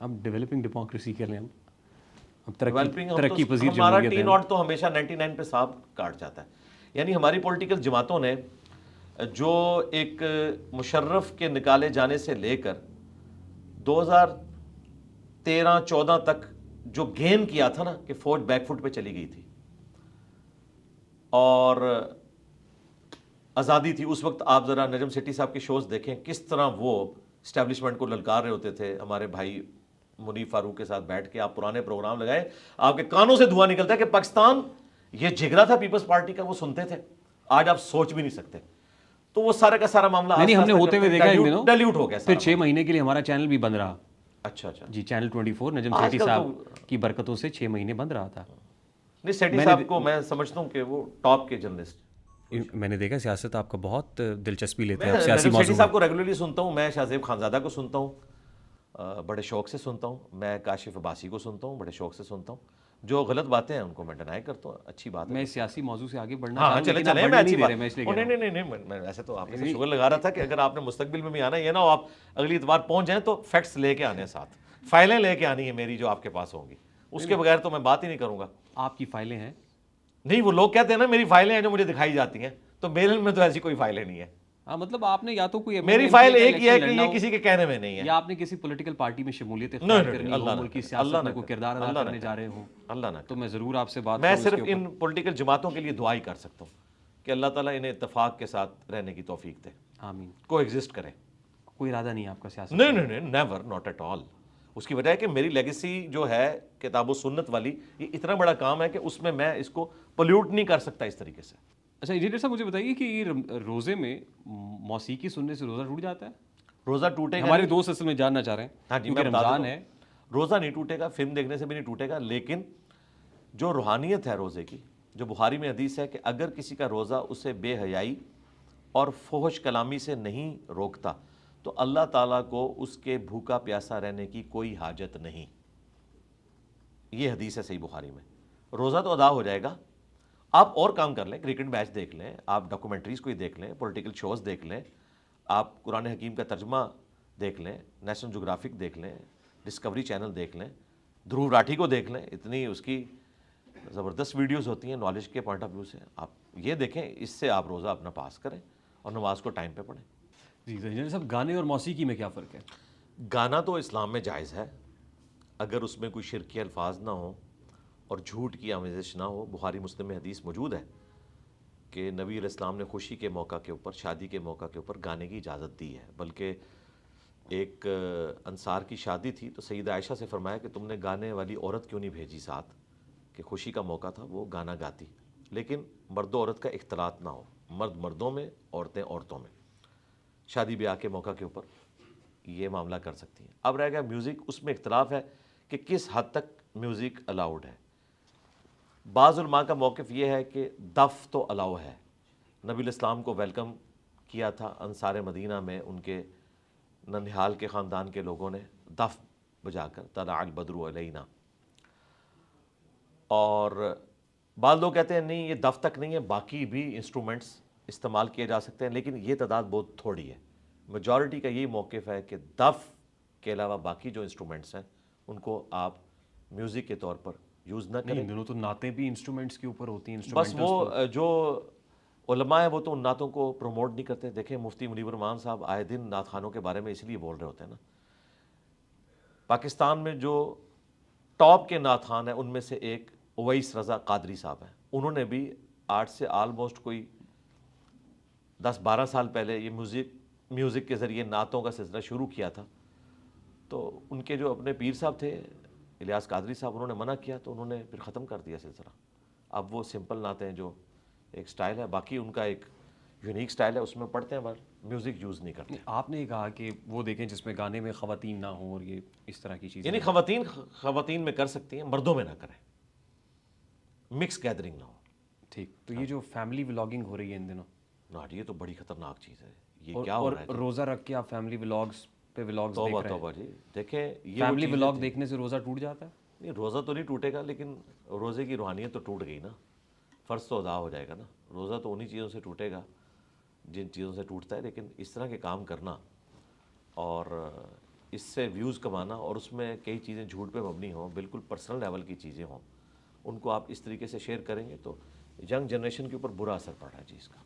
اب ڈیولپنگ ڈیموکریسی کہہ لیں، ہم ڈیولپنگ ترقی پذیر ہمارا جمہوریت ٹی ہے۔ ناٹ تو ہمیشہ 99 پہ صاحب کاٹ جاتا ہے۔ یعنی ہماری پولیٹیکل جماعتوں نے جو ایک مشرف کے نکالے جانے سے لے کر 2013-14 تک جو گین کیا تھا نا کہ فوج بیک فٹ پہ چلی گئی تھی اور آزادی تھی، اس وقت آپ ذرا نجم سیٹھی صاحب کے شوز دیکھیں کس طرح وہ اسٹیبلشمنٹ کو للکار رہے ہوتے تھے۔ ہمارے بھائی منیف فاروق کے ساتھ بیٹھ کے آپ پرانے پروگرام لگائے، آپ کے کانوں سے دھواں نکلتا ہے کہ پاکستان یہ جگرا تھا پیپلز پارٹی کا، وہ سنتے تھے، آج آپ سوچ بھی نہیں سکتے۔ تو وہ سارا کا سارا معاملہ نہیں، ہم نے ہوتے ہوئے دیکھا ان دنوں، ڈیلیوٹ ہو گیا، پھر 6 مہینے کے لیے ہمارا چینل بھی بند رہا۔ اچھا جی، چینل 24 نجم سیٹھی صاحب کی برکتوں سے 6 مہینے بند رہا تھا۔ نہیں، سیٹھی صاحب کو میں سمجھتا ہوں کہ وہ ٹاپ کے جرنلسٹ، میں نے دیکھا سیاست آپ کا بہت دلچسپی لیتے ہیں میں آپ سیاسی نجم موضوع شیخی صاحب کو ریگولرلی سنتا ہوں, میں شاہ زیب خانزادہ کو سنتا ہوں, بڑے شوق سے سنتا ہوں, میں کاشف عباسی کو سنتا ہوں, بڑے شوق سے سنتا ہوں. جو غلط باتیں ہیں ان کو میں ڈینائی کرتا ہوں, اچھی بات ہے. میں سیاسی موضوع سے آگے بڑھنا ہاں چاہوں چلیں لیکن آپ چلیں, میں بڑھنے اچھی نہیں دے بات, رہے, میں اس لیے کہہ رہا ہوں. نہیں, میں ایسے تو آپ نے شغل لگا رہا تھا کہ اگر آپ نے مستقبل میں بھی آنا ہے, یہ نہ ہو آپ اگلی اتوار پہنچ جائیں تو فیکٹس لے کے آنے ساتھ, فائلیں لے کے آنی ہے میری جو آپ کے پاس ہوں گی, اس کے بغیر تو میں بات ہی نہیں کروں گا. آپ کی فائلیں ہیں؟ نہیں, وہ لوگ کہتے ہیں نا میری فائلیں ہیں جو مجھے دکھائی جاتی ہیں, تو میرے میں تو ایسی کوئی فائلیں نہیں ہے. ہاں مطلب آپ نے یا تو کوئی میری فائل ایک ہی ہے کہ یہ کسی کے کہنے میں نہیں ہے, یا آپ نے کسی پولیٹیکل پارٹی میں شمولیت اختیار کرنی ہو, ملکی سیاست میں کوئی کردار ادا کرنے جا رہے ہوں, اللہ نہ تو میں ضرور آپ سے بات میں کروں. صرف ان پولیٹیکل جماعتوں کے لیے دعا ہی کر سکتا ہوں کہ اللہ تعالیٰ انہیں اتفاق کے ساتھ رہنے کی توفیق دے, آمین. کو ایگزسٹ کریں. کوئی ارادہ نہیں ہے آپ کا سیاست؟ نہیں, نیور, ناٹ ایٹ آل. اس کی وجہ ہے کہ میری لیگیسی جو ہے کتاب و سنت والی, یہ اتنا بڑا کام ہے کہ اس میں اس کو پولیوٹ نہیں کر سکتا اس طریقے سے. اچھا انجینئر صاحب مجھے بتائیے کہ یہ روزے میں موسیقی سننے سے روزہ ٹوٹ جاتا ہے؟ روزہ ٹوٹے گا, ہمارے دوست اصل میں جاننا چاہ رہے ہیں. ہاں جی, کیونکہ میں بتا رمضان دوں, ہے. روزہ نہیں ٹوٹے گا, فلم دیکھنے سے بھی نہیں ٹوٹے گا, لیکن جو روحانیت ہے روزے کی, جو بخاری میں حدیث ہے کہ اگر کسی کا روزہ اسے بے حیائی اور فحش کلامی سے نہیں روکتا تو اللہ تعالیٰ کو اس کے بھوکا پیاسا رہنے کی کوئی حاجت نہیں. یہ حدیث ہے صحیح بخاری میں. روزہ تو ادا ہو جائے گا, آپ اور کام کر لیں, کرکٹ میچ دیکھ لیں, آپ ڈاکومنٹریز کوئی دیکھ لیں, پولیٹیکل شوز دیکھ لیں, آپ قرآن حکیم کا ترجمہ دیکھ لیں, نیشنل جغرافک دیکھ لیں, ڈسکوری چینل دیکھ لیں, دھروو راٹھی کو دیکھ لیں, اتنی اس کی زبردست ویڈیوز ہوتی ہیں نالج کے پوائنٹ آف ویو سے, آپ یہ دیکھیں, اس سے آپ روزہ اپنا پاس کریں اور نماز کو ٹائم پہ پڑھیں. جی انجینئر صاحب, گانے اور موسیقی میں کیا فرق ہے؟ گانا تو اسلام میں جائز ہے اگر اس میں کوئی شرکی الفاظ نہ ہوں اور جھوٹ کی آمیزش نہ ہو. بخاری مسلم میں حدیث موجود ہے کہ نبی علیہ السلام نے خوشی کے موقع کے اوپر, شادی کے موقع کے اوپر گانے کی اجازت دی ہے. بلکہ ایک انصار کی شادی تھی تو سیدہ عائشہ سے فرمایا کہ تم نے گانے والی عورت کیوں نہیں بھیجی ساتھ, کہ خوشی کا موقع تھا وہ گانا گاتی, لیکن مرد و عورت کا اختلاط نہ ہو, مرد مردوں میں, عورتیں عورتوں میں. شادی بیاہ کے موقع کے اوپر یہ معاملہ کر سکتی ہیں. اب رہ گیا میوزک, اس میں اختلاف ہے کہ کس حد تک میوزک الاؤڈ ہے. بعض علماء کا موقف یہ ہے کہ دف تو الاؤ ہے. نبی علیہ السلام کو ویلکم کیا تھا انصار مدینہ میں, ان کے ننہال کے خاندان کے لوگوں نے دف بجا کر, طلع البدر علینا. اور بعض لوگ کہتے ہیں نہیں یہ دف تک نہیں ہے, باقی بھی انسٹرومنٹس استعمال کیے جا سکتے ہیں, لیکن یہ تعداد بہت تھوڑی ہے. میجورٹی کا یہی موقف ہے کہ دف کے علاوہ باقی جو انسٹرومنٹس ہیں ان کو آپ میوزک کے طور پر یوز نہ کریں. نہیں, دونوں تو نعتیں بھی انسٹرومنٹس کے اوپر ہوتی ہیں. بس وہ جو علماء ہیں وہ تو ان نعتوں کو پروموٹ نہیں کرتے. دیکھیں مفتی منیب الرحمان صاحب آئے دن نعت خانوں کے بارے میں اس لیے بول رہے ہوتے ہیں نا. پاکستان میں جو ٹاپ کے نعت خان ہیں ان میں سے ایک اویس رضا قادری صاحب ہیں. انہوں نے بھی آج سے آلموسٹ کوئی 10-12 سال پہلے یہ میوزک کے ذریعے نعتوں کا سلسلہ شروع کیا تھا. تو ان کے جو اپنے پیر صاحب تھے الیاس قادری صاحب, انہوں نے منع کیا تو انہوں نے پھر ختم کر دیا سلسلہ. اب وہ سمپل نعتیں جو ایک سٹائل ہے, باقی ان کا ایک یونیک سٹائل ہے, اس میں پڑھتے ہیں بس میوزک یوز نہیں کرتے. آپ نے کہا کہ وہ دیکھیں جس میں گانے میں خواتین نہ ہوں اور یہ اس طرح کی چیزیں, یعنی خواتین میں کر سکتی ہیں, مردوں میں نہ کریں, مکس گیدرنگ نہ ہو. ٹھیک. تو یہ جو فیملی ولاگنگ ہو رہی ہے ان دنوں, یہ تو بڑی خطرناک چیز ہے. یہ کیا ہو رہا ہے؟ روزہ رکھ کے آپ فیملی ولاگز پہ ولاگز دیکھ رہے ہیں. توبہ جی, دیکھیں یہ فیملی ولاگ دیکھنے سے روزہ ٹوٹ جاتا ہے؟ نہیں, روزہ تو نہیں ٹوٹے گا, لیکن روزے کی روحانیت تو ٹوٹ گئی نا, فرض تو ادا ہو جائے گا نا. روزہ تو انہی چیزوں سے ٹوٹے گا جن چیزوں سے ٹوٹتا ہے, لیکن اس طرح کے کام کرنا اور اس سے ویوز کمانا اور اس میں کئی چیزیں جھوٹ پہ مبنی ہوں, بالکل پرسنل لیول کی چیزیں ہوں, ان کو آپ اس طریقے سے شیئر کریں گے تو ینگ جنریشن کے اوپر برا اثر پڑ رہا ہے جی اس کا.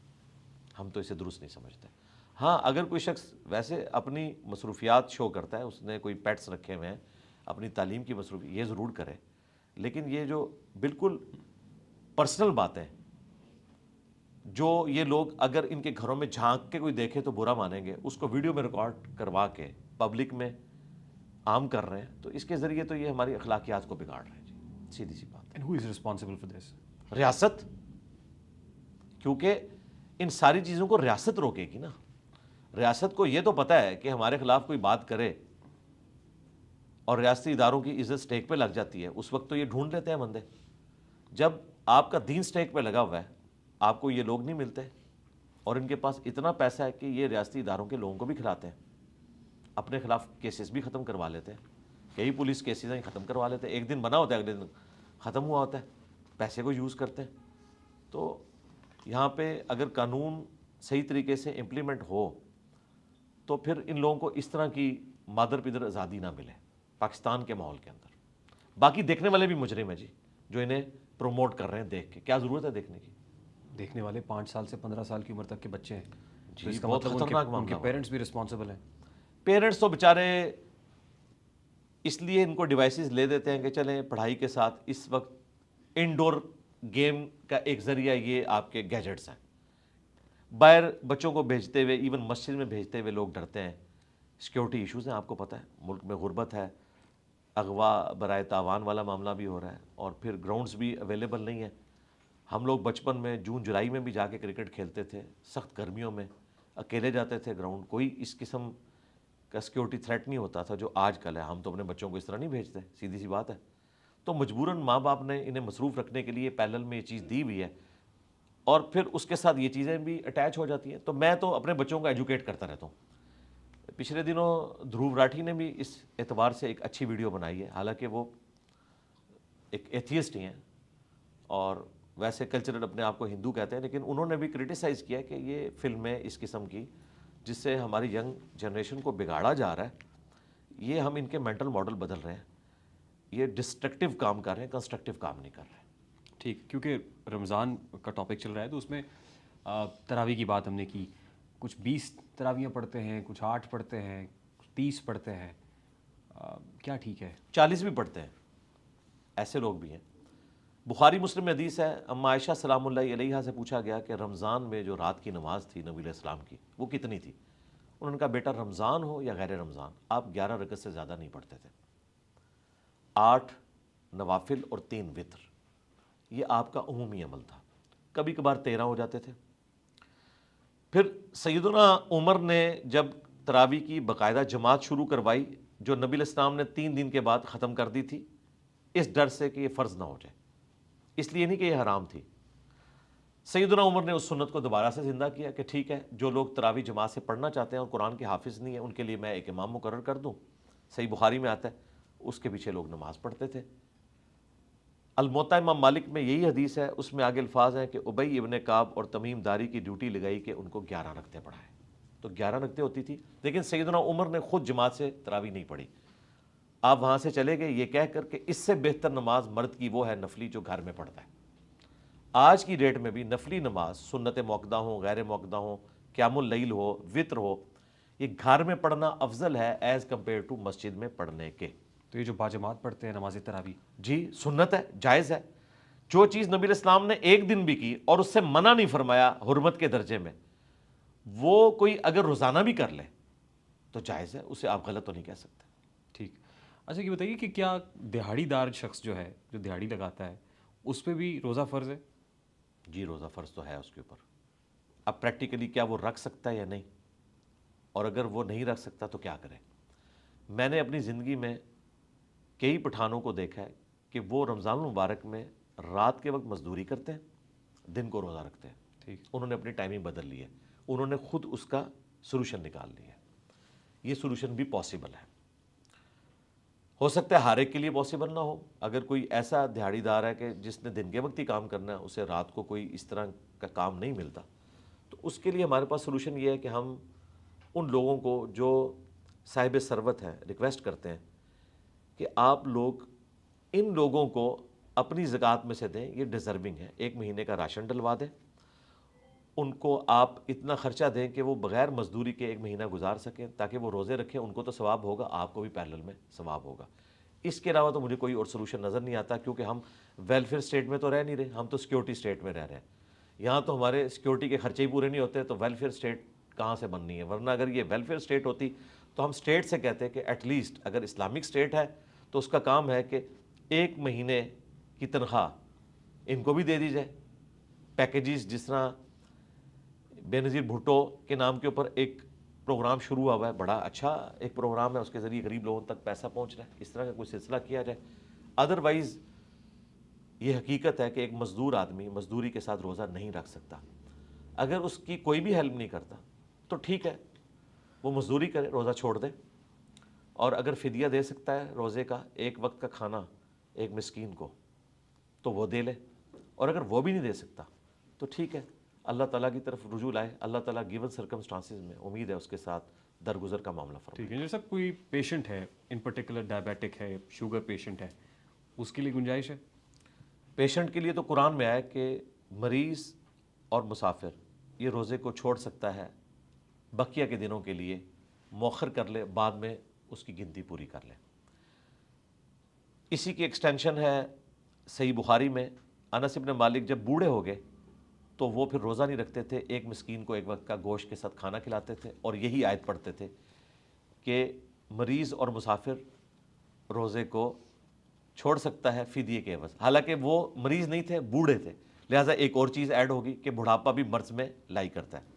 ہم تو اسے درست نہیں سمجھتے. ہاں اگر کوئی شخص ویسے اپنی مصروفیات شو کرتا ہے, اس نے کوئی پیٹس رکھے ہوئے ہیں, اپنی تعلیم کی مصروفیات, یہ ضرور کرے, لیکن یہ جو بالکل پرسنل باتیں جو یہ لوگ اگر ان کے گھروں میں جھانک کے کوئی دیکھے تو برا مانیں گے, اس کو ویڈیو میں ریکارڈ کروا کے پبلک میں عام کر رہے ہیں, تو اس کے ذریعے تو یہ ہماری اخلاقیات کو بگاڑ رہے ہیں جی, سیدھی سی بات. And who is responsible for this? ریاست, کیونکہ ان ساری چیزوں کو ریاست روکے گی نا. ریاست کو یہ تو پتہ ہے کہ ہمارے خلاف کوئی بات کرے اور ریاستی اداروں کی عزت سٹیک پہ لگ جاتی ہے, اس وقت تو یہ ڈھونڈ لیتے ہیں بندے. جب آپ کا دین سٹیک پہ لگا ہوا ہے آپ کو یہ لوگ نہیں ملتے اور ان کے پاس اتنا پیسہ ہے کہ یہ ریاستی اداروں کے لوگوں کو بھی کھلاتے ہیں, اپنے خلاف کیسز بھی ختم کروا لیتے ہیں, کئی پولیس کیسز ہیں ختم کروا لیتے ہیں, ایک دن بنا ہوتا ہے اگلے دن ختم ہوا ہوتا ہے, پیسے کو یوز کرتے ہیں. تو یہاں پہ اگر قانون صحیح طریقے سے امپلیمنٹ ہو تو پھر ان لوگوں کو اس طرح کی مادر پدر آزادی نہ ملے پاکستان کے ماحول کے اندر. باقی دیکھنے والے بھی مجرم ہیں جی, جو انہیں پروموٹ کر رہے ہیں. دیکھ کے کیا ضرورت ہے دیکھنے کی؟ دیکھنے والے 5 سال سے 15 سال کی عمر تک کے بچے ہیں, جی اس کا بہت خطرناک ان معاملہ کے پیرنٹس بھی رسپانسبل ہیں. پیرنٹس تو بیچارے اس لیے ان کو ڈیوائسز لے دیتے ہیں کہ چلیں پڑھائی کے ساتھ اس وقت انڈور گیم کا ایک ذریعہ یہ آپ کے گیجٹس ہیں. باہر بچوں کو بھیجتے ہوئے, ایون مسجد میں بھیجتے ہوئے لوگ ڈرتے ہیں, سیکیورٹی ایشوز ہیں, آپ کو پتہ ہے ملک میں غربت ہے, اغوا برائے تاوان والا معاملہ بھی ہو رہا ہے, اور پھر گراؤنڈز بھی اویلیبل نہیں ہیں. ہم لوگ بچپن میں جون جولائی میں بھی جا کے کرکٹ کھیلتے تھے, سخت گرمیوں میں اکیلے جاتے تھے گراؤنڈ, کوئی اس قسم کا سیکیورٹی تھریٹ نہیں ہوتا تھا جو آج کل ہے. ہم تو اپنے بچوں کو اس طرح نہیں بھیجتے, سیدھی سی بات ہے. تو مجبوراً ماں باپ نے انہیں مصروف رکھنے کے لیے پیرلل میں یہ چیز دی ہوئی ہے, اور پھر اس کے ساتھ یہ چیزیں بھی اٹیچ ہو جاتی ہیں. تو میں تو اپنے بچوں کو ایجوکیٹ کرتا رہتا ہوں. پچھلے دنوں دھروو راٹھی نے بھی اس اعتبار سے ایک اچھی ویڈیو بنائی ہے, حالانکہ وہ ایک ایتھیسٹ ہی ہیں اور ویسے کلچرل اپنے آپ کو ہندو کہتے ہیں, لیکن انہوں نے بھی کرٹیسائز کیا کہ یہ فلمیں اس قسم کی جس سے ہماری ینگ جنریشن کو بگاڑا جا رہا ہے, یہ ہم ان کے مینٹل ماڈل بدل رہے ہیں, یہ ڈسٹرکٹیو کام کر رہے ہیں, کنسٹرکٹیو کام نہیں کر رہے ہیں. ٹھیک, کیونکہ رمضان کا ٹاپک چل رہا ہے تو اس میں تراویح کی بات ہم نے کی. کچھ 20 تراویحیں پڑھتے ہیں, کچھ 8 پڑھتے ہیں, کچھ 30 پڑھتے ہیں. کیا ٹھیک ہے؟ 40 بھی پڑھتے ہیں, ایسے لوگ بھی ہیں. بخاری مسلم میں حدیث ہے, اما عائشہ سلام اللہ علیہا سے پوچھا گیا کہ رمضان میں جو رات کی نماز تھی نبی علیہ السلام کی وہ کتنی تھی؟ انہوں نے کہا بیٹا رمضان ہو یا غیر رمضان آپ 11 رکعت سے زیادہ نہیں پڑھتے تھے. 8 نوافل اور 3 وتر, یہ آپ کا عمومی عمل تھا. کبھی کبھار 13 ہو جاتے تھے. پھر سیدنا عمر نے جب تراویح کی باقاعدہ جماعت شروع کروائی, جو نبی علیہ السلام نے 3 دن کے بعد ختم کر دی تھی, اس ڈر سے کہ یہ فرض نہ ہو جائے, اس لیے نہیں کہ یہ حرام تھی. سیدنا عمر نے اس سنت کو دوبارہ سے زندہ کیا کہ ٹھیک ہے, جو لوگ تراویح جماعت سے پڑھنا چاہتے ہیں اور قرآن کے حافظ نہیں ہیں ان کے لیے میں ایک امام مقرر کر دوں. صحیح بخاری میں آتا ہے, اس کے پیچھے لوگ نماز پڑھتے تھے. الموطا امام مالک میں یہی حدیث ہے, اس میں آگے الفاظ ہیں کہ ابی ابن کعب اور تمیم داری کی ڈیوٹی لگائی کہ ان کو 11 رکعتیں پڑھائیں. تو 11 رکعتیں ہوتی تھی, لیکن سیدنا عمر نے خود جماعت سے تراویح نہیں پڑھی. آپ وہاں سے چلے گئے یہ کہہ کر کہ اس سے بہتر نماز مرد کی وہ ہے نفلی جو گھر میں پڑھتا ہے. آج کی ڈیٹ میں بھی نفلی نماز سنت موقدہ ہوں, غیر موقدہ ہوں, قیام اللیل ہو, وطر ہو, یہ گھر میں پڑھنا افضل ہے ایز کمپیئر ٹو مسجد میں پڑھنے کے. تو یہ جو باجماعت پڑھتے ہیں نماز تراویح, جی سنت ہے, جائز ہے. جو چیز نبی علیہ السلام نے ایک دن بھی کی اور اس سے منع نہیں فرمایا حرمت کے درجے میں, وہ کوئی اگر روزانہ بھی کر لے تو جائز ہے, اسے آپ غلط تو نہیں کہہ سکتے. ٹھیک. اچھا یہ بتائیے کہ کیا دہاڑی دار شخص جو ہے, جو دہاڑی لگاتا ہے, اس پہ بھی روزہ فرض ہے؟ جی روزہ فرض تو ہے اس کے اوپر. اب پریکٹیکلی کیا وہ رکھ سکتا ہے یا نہیں, اور اگر وہ نہیں رکھ سکتا تو کیا کرے. میں نے اپنی زندگی میں کئی پٹھانوں کو دیکھا ہے کہ وہ رمضان المبارک میں رات کے وقت مزدوری کرتے ہیں, دن کو روزہ رکھتے ہیں. ٹھیک. انہوں نے اپنی ٹائمنگ بدل لی ہے, انہوں نے خود اس کا سولوشن نکال لیا ہے. یہ سولوشن بھی پاسبل ہے. ہو سکتا ہے ہر ایک کے لیے پاسبل نہ ہو. اگر کوئی ایسا دہاڑی دار ہے کہ جس نے دن کے وقت ہی کام کرنا ہے, اسے رات کو کوئی اس طرح کا کام نہیں ملتا, تو اس کے لیے ہمارے پاس سولوشن یہ ہے کہ ہم ان لوگوں کو جو صاحب ثروت ہیں ریکویسٹ کرتے ہیں کہ آپ لوگ ان لوگوں کو اپنی زکوٰۃ میں سے دیں, یہ ڈیزرونگ ہے. 1 مہینے کا راشن ڈلوا دیں, ان کو آپ اتنا خرچہ دیں کہ وہ بغیر مزدوری کے 1 مہینہ گزار سکیں, تاکہ وہ روزے رکھیں. ان کو تو ثواب ہوگا, آپ کو بھی پیرلل میں ثواب ہوگا. اس کے علاوہ تو مجھے کوئی اور سولوشن نظر نہیں آتا, کیونکہ ہم ویلفیئر اسٹیٹ میں تو رہ نہیں رہے, ہم تو سیکیورٹی اسٹیٹ میں رہ رہے ہیں. یہاں تو ہمارے سیکیورٹی کے خرچے ہی پورے نہیں ہوتے, تو ویلفیئر اسٹیٹ کہاں سے بننی ہے. ورنہ اگر یہ ویلفیئر اسٹیٹ ہوتی تو ہم اسٹیٹ سے کہتے کہ ایٹ لیسٹ اگر اسلامک اسٹیٹ ہے تو اس کا کام ہے کہ 1 مہینے کی تنخواہ ان کو بھی دے دی جائے. پیکیجز جس طرح بے نظیر بھٹو کے نام کے اوپر ایک پروگرام شروع ہوا ہے, بڑا اچھا ایک پروگرام ہے, اس کے ذریعے غریب لوگوں تک پیسہ پہنچ رہا ہے, اس طرح کا کوئی سلسلہ کیا جائے. ادروائز یہ حقیقت ہے کہ ایک مزدور آدمی مزدوری کے ساتھ روزہ نہیں رکھ سکتا. اگر اس کی کوئی بھی ہیلپ نہیں کرتا تو ٹھیک ہے, وہ مزدوری کرے, روزہ چھوڑ دے, اور اگر فدیہ دے سکتا ہے روزے کا, ایک وقت کا کھانا ایک مسکین کو, تو وہ دے لے, اور اگر وہ بھی نہیں دے سکتا تو ٹھیک ہے, اللہ تعالیٰ کی طرف رجوع لائے, اللہ تعالیٰ گیون سرکمسٹانسز میں امید ہے اس کے ساتھ درگزر کا معاملہ فرمائے. ٹھیک ہے. جیسا کوئی پیشنٹ ہے ان پرٹیکولر ڈائبیٹک ہے, شوگر پیشنٹ ہے, اس کے لیے گنجائش ہے؟ پیشنٹ کے لیے تو قرآن میں آیا کہ مریض اور مسافر یہ روزے کو چھوڑ سکتا ہے, بقیہ کے دنوں کے لیے مؤخر کر لے, بعد میں اس کی گنتی پوری کر لے. اسی کی ایکسٹینشن ہے صحیح بخاری میں, انس ابن مالک جب بوڑھے ہو گئے تو وہ پھر روزہ نہیں رکھتے تھے, ایک مسکین کو ایک وقت کا گوشت کے ساتھ کھانا کھلاتے تھے, اور یہی آیت پڑھتے تھے کہ مریض اور مسافر روزے کو چھوڑ سکتا ہے فدیے کے عوض. حالانکہ وہ مریض نہیں تھے, بوڑھے تھے, لہٰذا ایک اور چیز ایڈ ہوگی کہ بڑھاپا بھی مرض میں لائی کرتا ہے.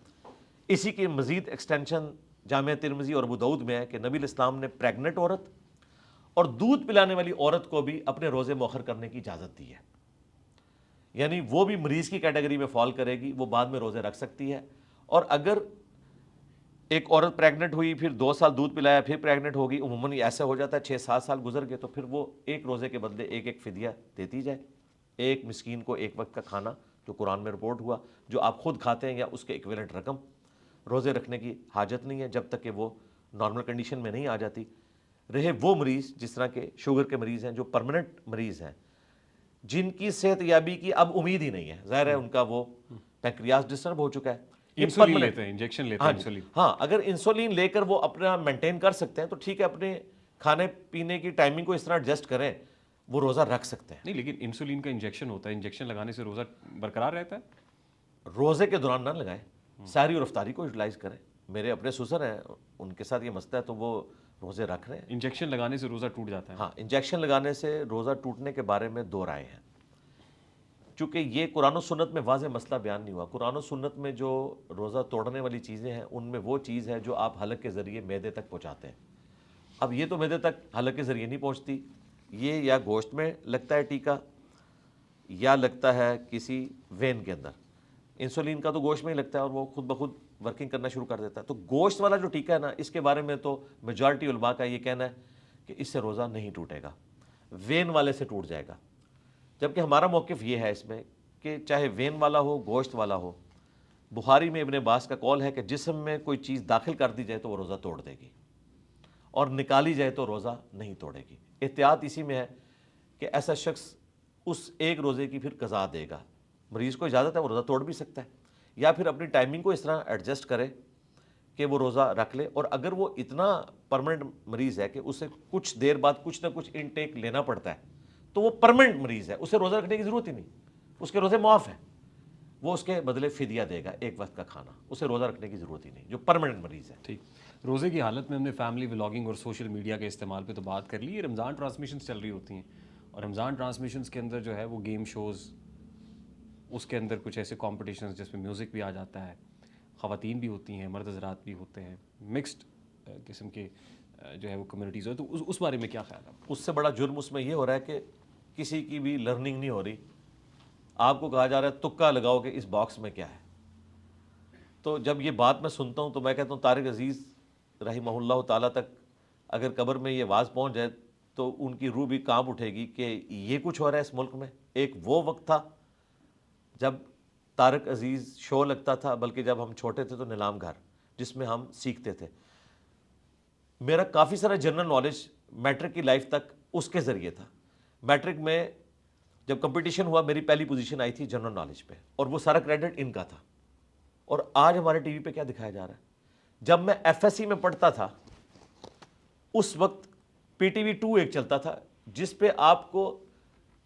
اسی کی مزید ایکسٹینشن جامعہ ترمذی اور ابو داؤد میں ہے کہ نبی الاسلام نے پریگننٹ عورت اور دودھ پلانے والی عورت کو بھی اپنے روزے مؤخر کرنے کی اجازت دی ہے. یعنی وہ بھی مریض کی کیٹیگری میں فال کرے گی, وہ بعد میں روزے رکھ سکتی ہے. اور اگر ایک عورت پریگننٹ ہوئی, پھر 2 سال دودھ پلایا, پھر پریگننٹ ہوگی, عموماً ایسا ہو جاتا ہے 6-7 سال گزر گئے, تو پھر وہ ایک روزے کے بدلے ایک فدیہ دیتی جائے, ایک مسکین کو ایک وقت کا کھانا, جو قرآن میں رپورٹ ہوا, جو آپ خود کھاتے ہیں یا اس کے ایکویلنٹ رقم. روزے رکھنے کی حاجت نہیں ہے جب تک کہ وہ نارمل کنڈیشن میں نہیں آ جاتی. رہے وہ مریض جس طرح کے شوگر کے مریض ہیں, جو پرماننٹ مریض ہیں, جن کی صحت یابی کی اب امید ہی نہیں ہے, ظاہر ہے ان کا وہ پینکریاس ڈسٹرب ہو چکا ہے, انسولین لیتے ہیں, انجیکشن لیتے ہیں انسولین. ہاں, اگر انسولین لے کر وہ اپنا مینٹین کر سکتے ہیں تو ٹھیک ہے, اپنے کھانے پینے کی ٹائمنگ کو اس طرح ایڈجسٹ کریں, وہ روزہ رکھ سکتے ہیں. نہیں, لیکن انسولین کا انجیکشن ہوتا ہے, انجیکشن لگانے سے روزہ برقرار رہتا ہے. روزے کے دوران نہ لگائیں, سحری اور افطاری کو یوٹیلائز کریں. میرے اپنے سسر ہیں, ان کے ساتھ یہ مسئلہ ہے تو وہ روزے رکھ رہے ہیں. انجیکشن لگانے سے روزہ ٹوٹ جاتا ہے. ہاں, انجیکشن لگانے سے روزہ ٹوٹنے کے بارے میں 2 رائے ہیں, چونکہ یہ قرآن و سنت میں واضح مسئلہ بیان نہیں ہوا. قرآن و سنت میں جو روزہ توڑنے والی چیزیں ہیں ان میں وہ چیز ہے جو آپ حلق کے ذریعے معدے تک پہنچاتے ہیں. اب یہ تو معدے تک حلق کے ذریعے نہیں پہنچتی, یہ یا گوشت میں لگتا ہے ٹیکا, یا لگتا ہے کسی وین کے اندر. انسولین کا تو گوشت میں ہی لگتا ہے اور وہ خود بخود ورکنگ کرنا شروع کر دیتا ہے. تو گوشت والا جو ٹیکا ہے نا, اس کے بارے میں تو میجارٹی علماء کا یہ کہنا ہے کہ اس سے روزہ نہیں ٹوٹے گا, وین والے سے ٹوٹ جائے گا. جبکہ ہمارا موقف یہ ہے اس میں کہ چاہے وین والا ہو, گوشت والا ہو, بخاری میں ابن عباس کا قول ہے کہ جسم میں کوئی چیز داخل کر دی جائے تو وہ روزہ توڑ دے گی, اور نکالی جائے تو روزہ نہیں توڑے گی. احتیاط اسی میں ہے کہ ایسا شخص اس ایک روزے کی پھر قضا دے گا. مریض کو اجازت ہے, وہ روزہ توڑ بھی سکتا ہے, یا پھر اپنی ٹائمنگ کو اس طرح ایڈجسٹ کرے کہ وہ روزہ رکھ لے. اور اگر وہ اتنا پرماننٹ مریض ہے کہ اسے کچھ دیر بعد کچھ نہ کچھ انٹیک لینا پڑتا ہے تو وہ پرماننٹ مریض ہے, اسے روزہ رکھنے کی ضرورت ہی نہیں, اس کے روزے معاف ہیں, وہ اس کے بدلے فدیہ دے گا ایک وقت کا کھانا, اسے روزہ رکھنے کی ضرورت ہی نہیں جو پرماننٹ مریض ہے. ٹھیک. روزے کی حالت میں ہم نے فیملی ولاگنگ اور سوشل میڈیا کے استعمال پہ تو بات کر لی. یہ رمضان ٹرانسمیشنز چل رہی ہوتی ہیں, اور رمضان ٹرانسمیشنز کے اندر جو ہے وہ گیم شوز, اس کے اندر کچھ ایسے کمپٹیشنز جس میں میوزک بھی آ جاتا ہے, خواتین بھی ہوتی ہیں, مرد حضرات بھی ہوتے ہیں, مکسڈ قسم کے جو ہے وہ کمیونٹیز ہو, تو اس بارے میں کیا خیال ہے؟ اس سے بڑا جرم اس میں یہ ہو رہا ہے کہ کسی کی بھی لرننگ نہیں ہو رہی. آپ کو کہا جا رہا ہے تکا لگاؤ کہ اس باکس میں کیا ہے. تو جب یہ بات میں سنتا ہوں تو میں کہتا ہوں طارق عزیز رحمہ اللہ تعالیٰ تک اگر قبر میں یہ آواز پہنچ جائے تو ان کی روح بھی کانپ اٹھے گی کہ یہ کچھ ہو رہا ہے اس ملک میں. ایک وہ وقت تھا جب طارق عزیز شو لگتا تھا, بلکہ جب ہم چھوٹے تھے تو نیلام گھر, جس میں ہم سیکھتے تھے. میرا کافی سارا جنرل نالج میٹرک کی لائف تک اس کے ذریعے تھا. میٹرک میں جب کمپٹیشن ہوا میری پہلی پوزیشن آئی تھی جنرل نالج پہ, اور وہ سارا کریڈٹ ان کا تھا. اور آج ہمارے ٹی وی پہ کیا دکھایا جا رہا ہے. جب میں ایف ایس سی میں پڑھتا تھا اس وقت پی ٹی وی 2 ایک چلتا تھا جس پہ آپ کو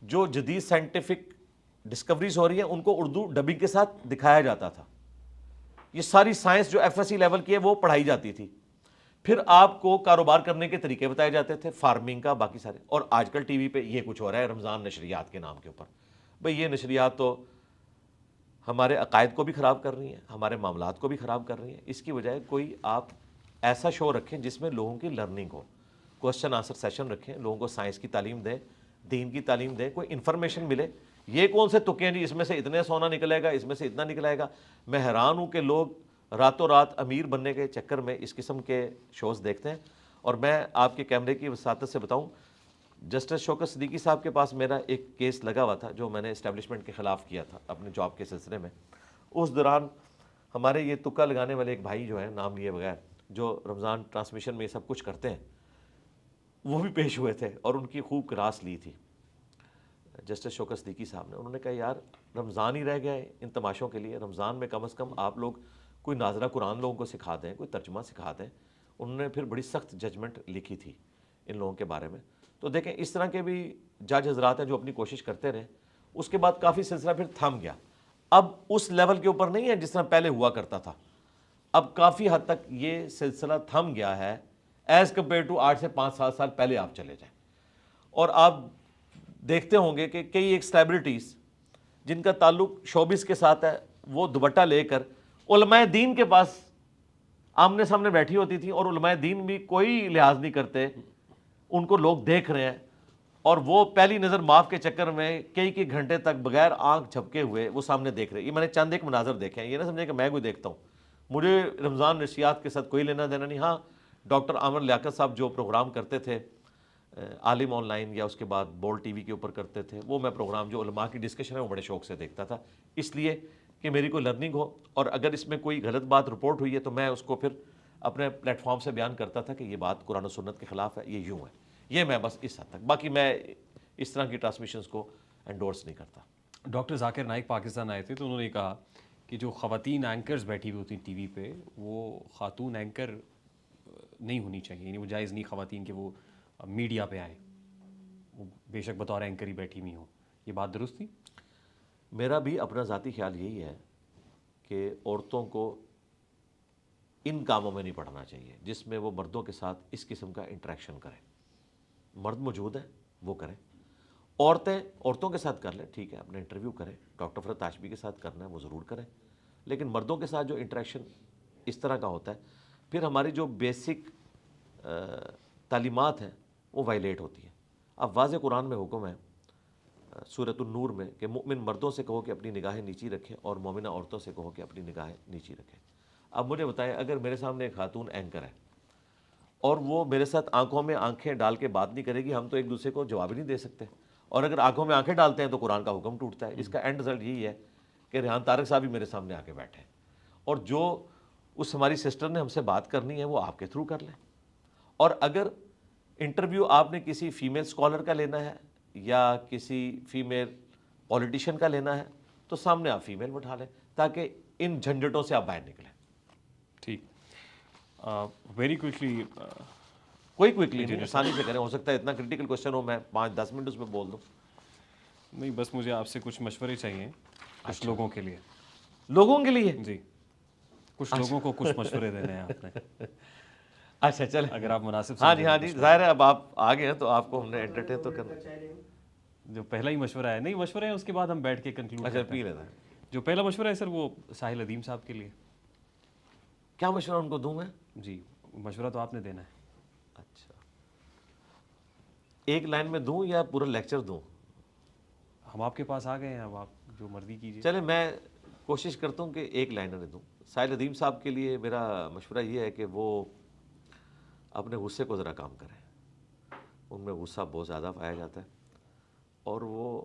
جو جدید سائنٹیفک ڈسکوریز ہو رہی ہیں ان کو اردو ڈبنگ کے ساتھ دکھایا جاتا تھا. یہ ساری سائنس جو ایف ایس سی لیول کی ہے وہ پڑھائی جاتی تھی. پھر آپ کو کاروبار کرنے کے طریقے بتائے جاتے تھے, فارمنگ کا, باقی سارے. اور آج کل ٹی وی پہ یہ کچھ ہو رہا ہے رمضان نشریات کے نام کے اوپر. بھئی یہ نشریات تو ہمارے عقائد کو بھی خراب کر رہی ہیں, ہمارے معاملات کو بھی خراب کر رہی ہیں. اس کی بجائے کوئی آپ ایسا شو رکھیں جس میں لوگوں کی لرننگ ہو, کوسچن آنسر سیشن رکھیں, لوگوں کو سائنس کی تعلیم دیں, دین کی تعلیم دیں, کوئی انفارمیشن ملے. یہ کون سے تکے ہیں جی اس میں سے اتنے سونا نکلے گا, اس میں سے اتنا نکلے گا. میں حیران ہوں کہ لوگ راتوں رات امیر بننے کے چکر میں اس قسم کے شوز دیکھتے ہیں. اور میں آپ کے کیمرے کی وساطت سے بتاؤں, جسٹس شوکت صدیقی صاحب کے پاس میرا ایک کیس لگا ہوا تھا جو میں نے اسٹیبلشمنٹ کے خلاف کیا تھا اپنے جاب کے سلسلے میں. اس دوران ہمارے یہ تکا لگانے والے ایک بھائی جو ہیں نام لیے بغیر, جو رمضان ٹرانسمیشن میں یہ سب کچھ کرتے ہیں, وہ بھی پیش ہوئے تھے اور ان کی خوب کراس لی تھی جسٹس شوکت صدیقی صاحب نے. انہوں نے کہا یار رمضان ہی رہ گیا ہے ان تماشوں کے لیے, رمضان میں کم از کم آپ لوگ کوئی ناظرہ قرآن لوگوں کو سکھا دیں, کوئی ترجمہ سکھا دیں. انہوں نے پھر بڑی سخت ججمنٹ لکھی تھی ان لوگوں کے بارے میں. تو دیکھیں اس طرح کے بھی جج حضرات ہیں جو اپنی کوشش کرتے رہے. اس کے بعد کافی سلسلہ پھر تھم گیا. اب اس لیول کے اوپر نہیں ہے جس طرح پہلے ہوا کرتا تھا. اب کافی حد تک یہ سلسلہ تھم گیا ہے ایز کمپیئر ٹو 8 سے 5 سال پہلے آپ چلے جائیں. اور آپ دیکھتے ہوں گے کہ کئی ایک سیلیبریٹیز جن کا تعلق شوبز کے ساتھ ہے, وہ دوپٹہ لے کر علماء دین کے پاس آمنے سامنے بیٹھی ہوتی تھی, اور علماء دین بھی کوئی لحاظ نہیں کرتے, ان کو لوگ دیکھ رہے ہیں, اور وہ پہلی نظر معاف کے چکر میں کئی گھنٹے تک بغیر آنکھ جھپکے ہوئے وہ سامنے دیکھ رہے ہیں. یہ میں نے چند ایک مناظر دیکھے ہیں, یہ نہ سمجھے کہ میں کوئی دیکھتا ہوں, مجھے رمضان نشریات کے ساتھ کوئی لینا دینا نہیں. ہاں ڈاکٹر عامر لیاقت صاحب جو پروگرام کرتے تھے عالم آن لائن یا اس کے بعد بول ٹی وی کے اوپر کرتے تھے, وہ میں پروگرام جو علماء کی ڈسکشن ہے وہ بڑے شوق سے دیکھتا تھا, اس لیے کہ میری کوئی لرننگ ہو, اور اگر اس میں کوئی غلط بات رپورٹ ہوئی ہے تو میں اس کو پھر اپنے پلیٹ فارم سے بیان کرتا تھا کہ یہ بات قرآن و سنت کے خلاف ہے, یہ یوں ہے. یہ میں بس اس حد تک, باقی میں اس طرح کی ٹرانسمیشنز کو انڈورس نہیں کرتا. ڈاکٹر ذاکر نائک پاکستان آئے تھے تو انہوں نے کہا کہ جو خواتین اینکرز بیٹھی ہوئی ہوتی ہیں ٹی وی پہ, وہ خاتون اینکر نہیں ہونی چاہیے, یعنی وہ جائز نہیں خواتین کہ وہ میڈیا پہ آئیں, وہ بے شک بطور اینکر ہی بیٹھی ہوئی ہوں. یہ بات درست تھی؟ میرا بھی اپنا ذاتی خیال یہی ہے کہ عورتوں کو ان کاموں میں نہیں پڑھنا چاہیے جس میں وہ مردوں کے ساتھ اس قسم کا انٹریکشن کریں. مرد موجود ہیں وہ کریں, عورتیں عورتوں کے ساتھ کر لیں, ٹھیک ہے, اپنا انٹرویو کریں, ڈاکٹر فرحت ہاشمی کے ساتھ کرنا ہے وہ ضرور کریں, لیکن مردوں کے ساتھ جو انٹریکشن اس طرح کا ہوتا ہے پھر ہماری جو بیسک تعلیمات ہیں وہ وائلیٹ ہوتی ہیں. اب واضح قرآن میں حکم ہے سورۃ النور میں کہ مؤمن مردوں سے کہو کہ اپنی نگاہیں نیچی رکھیں اور مومنہ عورتوں سے کہو کہ اپنی نگاہیں نیچی رکھیں. اب مجھے بتائیں, اگر میرے سامنے ایک خاتون اینکر ہے اور وہ میرے ساتھ آنکھوں میں آنکھیں ڈال کے بات نہیں کرے گی, ہم تو ایک دوسرے کو جواب ہی نہیں دے سکتے, اور اگر آنکھوں میں آنکھیں ڈالتے ہیں تو قرآن کا حکم ٹوٹتا ہے. اس کا اینڈ رزلٹ یہی ہے کہ ریحان طارق صاحب بھی میرے سامنے آ کے بیٹھے, اور جو اس ہماری سسٹر نے ہم سے بات کرنی ہے وہ آپ کے تھرو کر لیں. اور اگر انٹرویو آپ نے کسی فیمیل اسکالر کا لینا ہے یا کسی فیمیل پولیٹیشین کا لینا ہے تو سامنے آپ فیمیل بٹھا لیں تاکہ ان جھنجھٹوں سے آپ باہر نکلیں. ٹھیک, ویری کوئکلی, کوئی کوئکلی نہیں, آسانی سے کریں. ہو سکتا ہے اتنا کرٹیکل کوشچن ہو میں 5-10 منٹ اس میں بول دوں. نہیں بس مجھے آپ سے کچھ مشورے چاہیے کچھ لوگوں کے لیے. لوگوں کے لیے؟ جی, کچھ لوگوں کو کچھ مشورے دینے ہیں آپ نے. اچھا چلیں, اگر آپ مناسب ہاں جی ہاں جی, ظاہر ہے اب آپ آگے ہیں تو آپ کو ہم نے انٹرٹین تو کرنا. جو پہلا ہی مشورہ ہے, نہیں مشورے ہیں اس کے بعد ہم بیٹھ کے کنکلوڈ اچھا کرتے پی ہیں. لینا ہے. جو پہلا مشورہ ہے سر وہ ساحل ادیم صاحب کے لیے. کیا مشورہ ان کو دوں میں؟ جی مشورہ تو آپ نے دینا ہے. اچھا, ایک لائن میں دوں یا پورا لیکچر دوں؟ ہم آپ کے پاس آ گئے ہیں, اب آپ جو مرضی کیجیے. چلیں میں کوشش کرتا ہوں کہ ایک لائنر دوں. ساحل ادیم صاحب کے لیے میرا مشورہ یہ ہے کہ وہ اپنے غصے کو ذرا کام کریں. ان میں غصہ بہت زیادہ پایا جاتا ہے اور وہ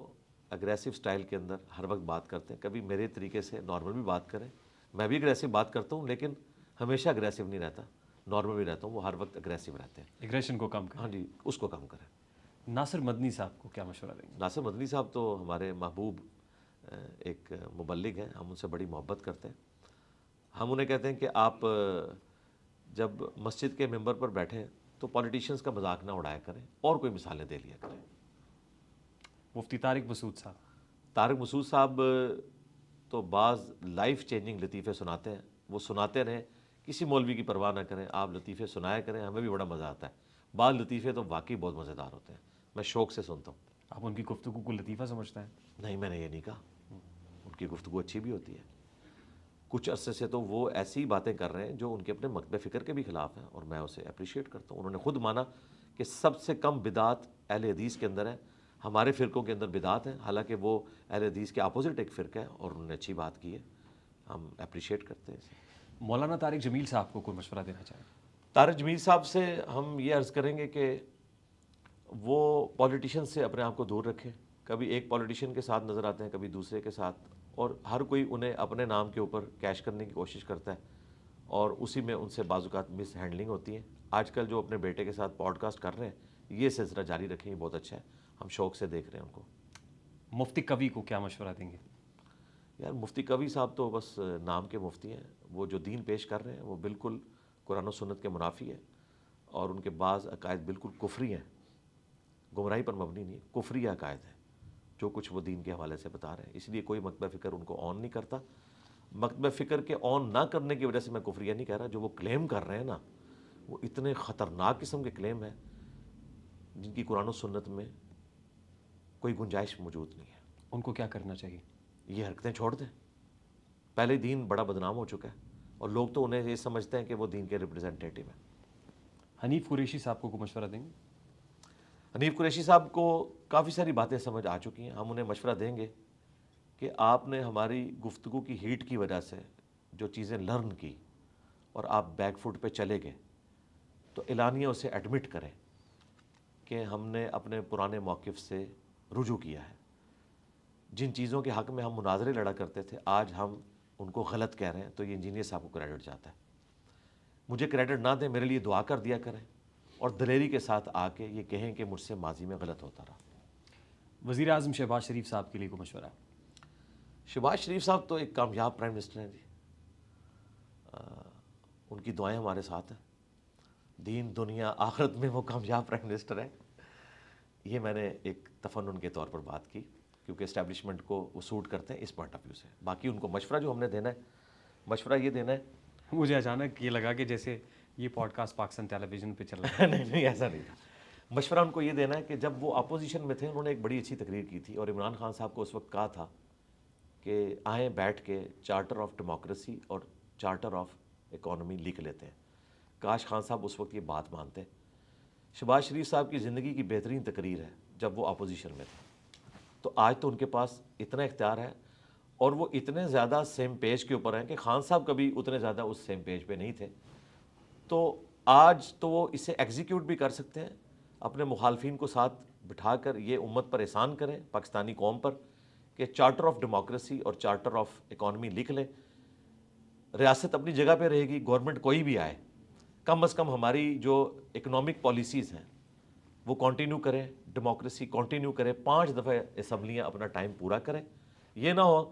اگریسو سٹائل کے اندر ہر وقت بات کرتے ہیں. کبھی میرے طریقے سے نارمل بھی بات کریں, میں بھی اگریسو بات کرتا ہوں لیکن ہمیشہ اگریسو نہیں رہتا, نارمل بھی رہتا ہوں, وہ ہر وقت اگریسو رہتے ہیں. ایگریشن کو کم کریں. ہاں جی, اس کو کم کریں. ناصر مدنی صاحب کو کیا مشورہ دیں گے؟ ناصر مدنی صاحب تو ہمارے محبوب ایک مبلغ ہیں, ہم ان سے بڑی محبت کرتے ہیں. ہم انہیں کہتے ہیں کہ آپ جب مسجد کے ممبر پر بیٹھیں تو پولیٹیشنز کا مذاق نہ اڑایا کریں اور کوئی مثالیں دے لیا کریں. مفتی طارق مسعود صاحب. طارق مسعود صاحب تو بعض لائف چینجنگ لطیفے سناتے ہیں, وہ سناتے رہیں, کسی مولوی کی پرواہ نہ کریں, آپ لطیفے سنایا کریں, ہمیں بھی بڑا مزہ آتا ہے. بعض لطیفے تو واقعی بہت مزیدار ہوتے ہیں, میں شوق سے سنتا ہوں. آپ ان کی گفتگو کو لطیفہ سمجھتے ہیں؟ نہیں, میں نے یہ نہیں کہا, ان کی گفتگو اچھی بھی ہوتی ہے. کچھ عرصے سے تو وہ ایسی باتیں کر رہے ہیں جو ان کے اپنے مکتب فکر کے بھی خلاف ہیں اور میں اسے اپریشیٹ کرتا ہوں. انہوں نے خود مانا کہ سب سے کم بدعت اہل حدیث کے اندر ہے, ہمارے فرقوں کے اندر بدعت ہیں، حالانکہ وہ اہل حدیث کے اپوزٹ ایک فرقہ ہے اور انہوں نے اچھی بات کی ہے، ہم اپریشیٹ کرتے ہیں اسے۔ مولانا طارق جمیل صاحب کو کوئی مشورہ دینا چاہیں؟ طارق جمیل صاحب سے ہم یہ عرض کریں گے کہ وہ پولیٹیشین سے اپنے آپ کو دور رکھیں، کبھی ایک پولیٹیشین کے ساتھ نظر آتے ہیں، کبھی دوسرے کے ساتھ، اور ہر کوئی انہیں اپنے نام کے اوپر کیش کرنے کی کوشش کرتا ہے اور اسی میں ان سے بعض اوقات مس ہینڈلنگ ہوتی ہے۔ آج کل جو اپنے بیٹے کے ساتھ پوڈ کاسٹ کر رہے ہیں، یہ سلسلہ جاری رکھیں، یہ بہت اچھا ہے، ہم شوق سے دیکھ رہے ہیں ان کو۔ مفتی کبھی کو کیا مشورہ دیں گے؟ یار مفتی کبھی صاحب تو بس نام کے مفتی ہیں، وہ جو دین پیش کر رہے ہیں وہ بالکل قرآن و سنت کے منافی ہے، اور ان کے بعض عقائد بالکل کفری ہیں، گمراہی پر مبنی نہیں، کفری عقائد ہیں جو کچھ وہ دین کے حوالے سے بتا رہے ہیں، اس لیے کوئی مکتبہ فکر ان کو آن نہیں کرتا۔ مکتبہ فکر کے آن نہ کرنے کی وجہ سے میں کفریہ نہیں کہہ رہا، جو وہ کلیم کر رہے ہیں نا، وہ اتنے خطرناک قسم کے کلیم ہیں جن کی قرآن و سنت میں کوئی گنجائش موجود نہیں ہے۔ ان کو کیا کرنا چاہیے؟ یہ حرکتیں چھوڑ دیں، پہلے دین بڑا بدنام ہو چکا ہے اور لوگ تو انہیں یہ سمجھتے ہیں کہ وہ دین کے ریپرزنٹیٹیو ہیں۔ حنیف قریشی صاحب کو کوئی مشورہ دیں گے؟ حنیف قریشی صاحب کو کافی ساری باتیں سمجھ آ چکی ہیں، ہم انہیں مشورہ دیں گے کہ آپ نے ہماری گفتگو کی ہیٹ کی وجہ سے جو چیزیں لرن کی اور آپ بیک فوٹ پہ چلے گئے، تو اعلانیہ اسے ایڈمٹ کریں کہ ہم نے اپنے پرانے موقف سے رجوع کیا ہے، جن چیزوں کے حق میں ہم مناظرے لڑا کرتے تھے آج ہم ان کو غلط کہہ رہے ہیں، تو یہ انجینئر صاحب کو کریڈٹ جاتا ہے۔ مجھے کریڈٹ نہ دیں، میرے لیے دعا کر دیا کریں اور دلیری کے ساتھ آ کے یہ کہیں کہ مجھ سے ماضی میں غلط ہوتا رہا۔ وزیر اعظم شہباز شریف صاحب کے لیے کوئی مشورہ؟ شہباز شریف صاحب تو ایک کامیاب پرائم منسٹر ہیں جی، ان کی دعائیں ہمارے ساتھ ہیں، دین دنیا آخرت میں وہ کامیاب پرائم منسٹر ہیں۔ یہ میں نے ایک تفنن کے طور پر بات کی کیونکہ اسٹیبلشمنٹ کو وہ سوٹ کرتے ہیں اس پوائنٹ آف ویو سے۔ باقی ان کو مشورہ جو ہم نے دینا ہے، مشورہ یہ دینا ہے، مجھے اچانک یہ لگا کہ جیسے یہ پوڈ کاسٹ پاکستان ٹیلی ویژن پہ چل رہا ہے۔ نہیں ایسا نہیں تھا۔ مشورہ ان کو یہ دینا ہے کہ جب وہ اپوزیشن میں تھے انہوں نے ایک بڑی اچھی تقریر کی تھی اور عمران خان صاحب کو اس وقت کہا تھا کہ آئیں بیٹھ کے چارٹر آف ڈیموکریسی اور چارٹر آف اکانومی لکھ لیتے ہیں۔ کاش خان صاحب اس وقت یہ بات مانتے۔ شہباز شریف صاحب کی زندگی کی بہترین تقریر ہے جب وہ اپوزیشن میں تھے، تو آج تو ان کے پاس اتنا اختیار ہے اور وہ اتنے زیادہ سیم پیج کے اوپر ہیں کہ خان صاحب کبھی اتنے زیادہ اس سیم پیج پہ نہیں تھے، تو آج تو وہ اسے ایگزیکیوٹ بھی کر سکتے ہیں، اپنے مخالفین کو ساتھ بٹھا کر یہ امت پر احسان کریں، پاکستانی قوم پر، کہ چارٹر آف ڈیموکریسی اور چارٹر آف اکانومی لکھ لیں۔ ریاست اپنی جگہ پہ رہے گی، گورنمنٹ کوئی بھی آئے، کم از کم ہماری جو اکنامک پالیسیز ہیں وہ کنٹینیو کریں، ڈیموکریسی کنٹینیو کریں، 5 دفعہ اسمبلیاں اپنا ٹائم پورا کریں۔ یہ نہ ہو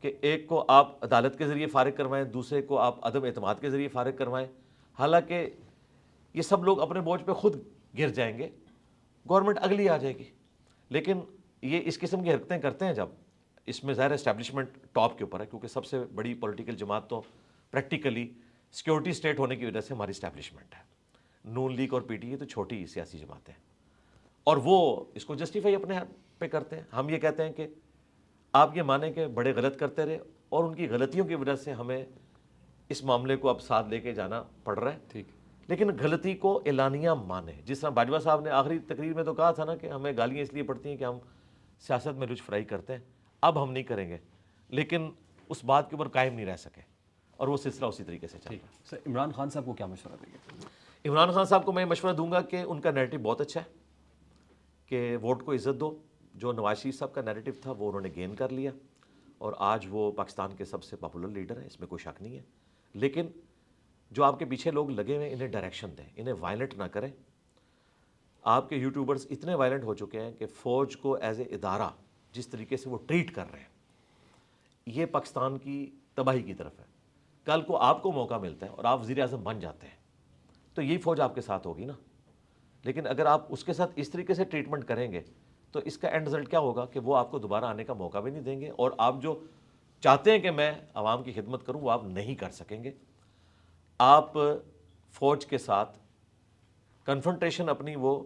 کہ ایک کو آپ عدالت کے ذریعے فارغ کروائیں، دوسرے کو آپ عدم اعتماد کے ذریعے فارغ کروائیں، حالانکہ یہ سب لوگ اپنے بوجھ پہ خود گر جائیں گے، گورنمنٹ اگلی آ جائے گی۔ لیکن یہ اس قسم کی حرکتیں کرتے ہیں جب، اس میں ظاہر اسٹیبلشمنٹ ٹاپ کے اوپر ہے کیونکہ سب سے بڑی پولیٹیکل جماعت تو پریکٹیکلی سیکیورٹی اسٹیٹ ہونے کی وجہ سے ہماری اسٹیبلشمنٹ ہے، نون لیگ اور پی ٹی اے تو چھوٹی سیاسی جماعتیں ہیں، اور وہ اس کو جسٹیفائی اپنے پہ کرتے ہیں۔ ہم یہ کہتے ہیں کہ آپ یہ مانیں کہ بڑے غلط کرتے رہے اور ان کی غلطیوں کی وجہ سے ہمیں اس معاملے کو اب ساتھ لے کے جانا پڑ رہا ہے، ٹھیک، لیکن غلطی کو اعلانیہ مانیں۔ جس طرح باجوہ صاحب نے آخری تقریر میں تو کہا تھا نا کہ ہمیں گالیاں اس لیے پڑتی ہیں کہ ہم سیاست میں لچ فرائی کرتے ہیں، اب ہم نہیں کریں گے، لیکن اس بات کے اوپر قائم نہیں رہ سکے اور وہ سلسلہ اسی طریقے سے چل رہا ہے۔ سر عمران خان صاحب کو کیا مشورہ دیں گے؟ عمران خان صاحب کو میں مشورہ دوں گا کہ ان کا نیریٹو بہت اچھا ہے، کہ ووٹ کو عزت دو۔ جو نواز شریف صاحب کا نیریٹو تھا وہ انہوں نے گین کر لیا اور آج وہ پاکستان کے سب سے پاپولر لیڈر ہیں، اس میں کوئی شک نہیں ہے، لیکن جو آپ کے پیچھے لوگ لگے ہوئے ہیں انہیں ڈائریکشن دیں، انہیں وائلنٹ نہ کریں۔ آپ کے یوٹیوبرز اتنے وائلنٹ ہو چکے ہیں کہ فوج کو ایز اے ادارہ جس طریقے سے وہ ٹریٹ کر رہے ہیں، یہ پاکستان کی تباہی کی طرف ہے۔ کل کو آپ کو موقع ملتا ہے اور آپ وزیر اعظم بن جاتے ہیں تو یہی فوج آپ کے ساتھ ہوگی نا، لیکن اگر آپ اس کے ساتھ اس طریقے سے ٹریٹمنٹ کریں گے تو اس کا اینڈ رزلٹ کیا ہوگا کہ وہ آپ کو دوبارہ آنے کا موقع بھی نہیں دیں گے اور آپ جو چاہتے ہیں کہ میں عوام کی خدمت کروں وہ آپ نہیں کر سکیں گے۔ آپ فوج کے ساتھ کنفرنٹیشن اپنی وہ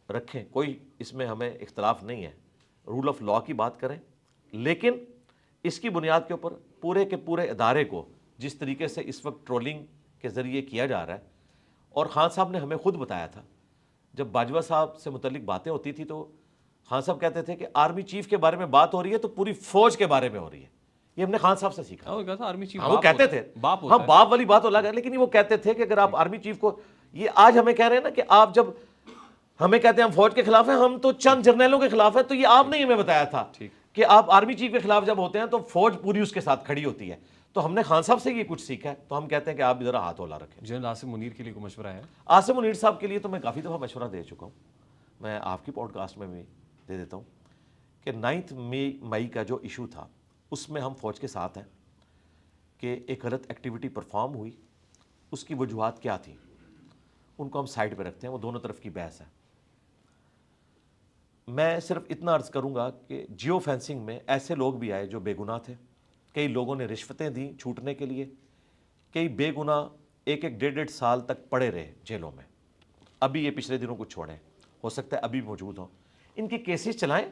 رکھیں، کوئی اس میں ہمیں اختلاف نہیں ہے، رول آف لاء کی بات کریں، لیکن اس کی بنیاد کے اوپر پورے کے پورے ادارے کو جس طریقے سے اس وقت ٹرولنگ کے ذریعے کیا جا رہا ہے، اور خان صاحب نے ہمیں خود بتایا تھا جب باجوہ صاحب سے متعلق باتیں ہوتی تھی تو خان صاحب کہتے تھے کہ آرمی چیف کے بارے میں بات ہو رہی ہے تو پوری فوج کے بارے میں ہو رہی ہے. یہ ہم نے خان صاحب سے سیکھا. آرمی چیف وہ کہتے تھے ہاں باپ والی بات الگ ہے, لیکن وہ کہتے تھے کہ اگر آپ آرمی چیف کو, یہ آج ہمیں کہہ رہے ہیں نا کہ آپ جب ہمیں کہتے ہیں ہم فوج کے خلاف ہیں, ہم تو چند جرنیلوں کے خلاف ہیں, تو یہ آپ نے ہمیں بتایا تھا کہ آپ آرمی چیف کے خلاف جب ہوتے ہیں تو فوج پوری اس کے ساتھ کھڑی ہوتی ہے. تو ہم نے خان صاحب سے یہ کچھ سیکھا ہے, تو ہم کہتے ہیں کہ آپ ذرا ہاتھ اولا رکھیں. جنرل عاصم منیر کے لیے کوئی مشورہ ہے؟ عاصم منیر صاحب کے لیے تو میں کافی دفعہ مشورہ دے چکا ہوں, میں آپ کی پوڈ کاسٹ میں بھی دے دیتا ہوں کہ 9 مئی کا جو ایشو تھا اس میں ہم فوج کے ساتھ ہیں کہ ایک غلط ایکٹیویٹی پرفارم ہوئی, اس کی وجوہات کیا تھیں ان کو ہم سائڈ پہ رکھتے ہیں, وہ دونوں طرف کی بحث ہے. میں صرف اتنا عرض کروں گا کہ جیو فینسنگ میں ایسے لوگ بھی آئے جو بے گناہ تھے, کئی لوگوں نے رشوتیں دیں چھوٹنے کے لیے, کئی بے گناہ 1-1.5 سال تک پڑے رہے جیلوں میں. ابھی یہ پچھلے دنوں کو چھوڑیں, ہو سکتا ہے ابھی موجود ہوں, ان کی کیسز چلائیں,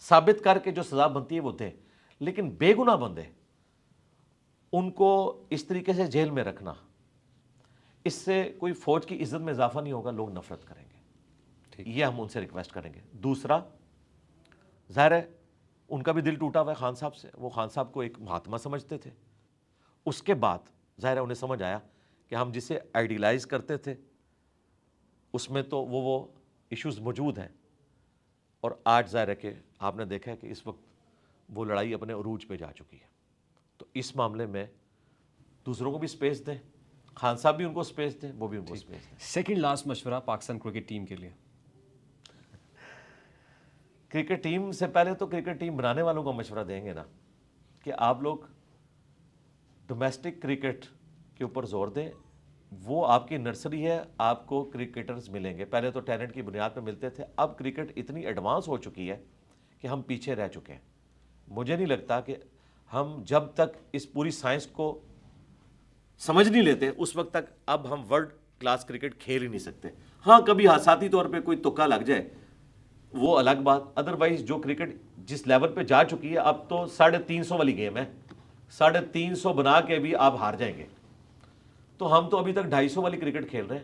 ثابت کر کے جو سزا بنتی ہے وہ دیں. لیکن بے گناہ بندے ان کو اس طریقے سے جیل میں رکھنا, اس سے کوئی فوج کی عزت میں اضافہ نہیں ہوگا, لوگ نفرت کریں گے. یہ ہم ان سے ریکویسٹ کریں گے. دوسرا, ظاہر ہے ان کا بھی دل ٹوٹا ہوا ہے خان صاحب سے, وہ خان صاحب کو ایک مہاتما سمجھتے تھے. اس کے بعد ظاہر ہے انہیں سمجھ آیا کہ ہم جسے آئیڈیلائز کرتے تھے اس میں تو وہ ایشوز موجود ہیں, اور آج ظاہر ہے کہ آپ نے دیکھا ہے کہ اس وقت وہ لڑائی اپنے عروج پہ جا چکی ہے. تو اس معاملے میں دوسروں کو بھی سپیس دیں, خان صاحب بھی ان کو سپیس دیں, وہ بھی ان کو سپیس دیں. سیکنڈ لاسٹ مشورہ پاکستان کرکٹ ٹیم کے لیے. کرکٹ ٹیم سے پہلے تو کرکٹ ٹیم بنانے والوں کو مشورہ دیں گے نا کہ آپ لوگ ڈومیسٹک کرکٹ کے اوپر زور دیں. وہ آپ کی نرسری ہے, آپ کو کرکٹرز ملیں گے. پہلے تو ٹیلنٹ کی بنیاد پہ ملتے تھے, اب کرکٹ اتنی ایڈوانس ہو چکی ہے کہ ہم پیچھے رہ چکے ہیں. مجھے نہیں لگتا کہ ہم جب تک اس پوری سائنس کو سمجھ نہیں لیتے اس وقت تک اب ہم ورلڈ کلاس کرکٹ کھیل ہی نہیں سکتے. ہاں کبھی حادثاتی طور پہ کوئی تکا لگ جائے وہ الگ بات, ادروائز جو کرکٹ جس لیول پہ جا چکی ہے اب تو 350 والی گیم ہے, 350 بنا کے بھی آپ ہار جائیں گے. تو ہم تو ابھی تک 250 والی کرکٹ کھیل رہے ہیں,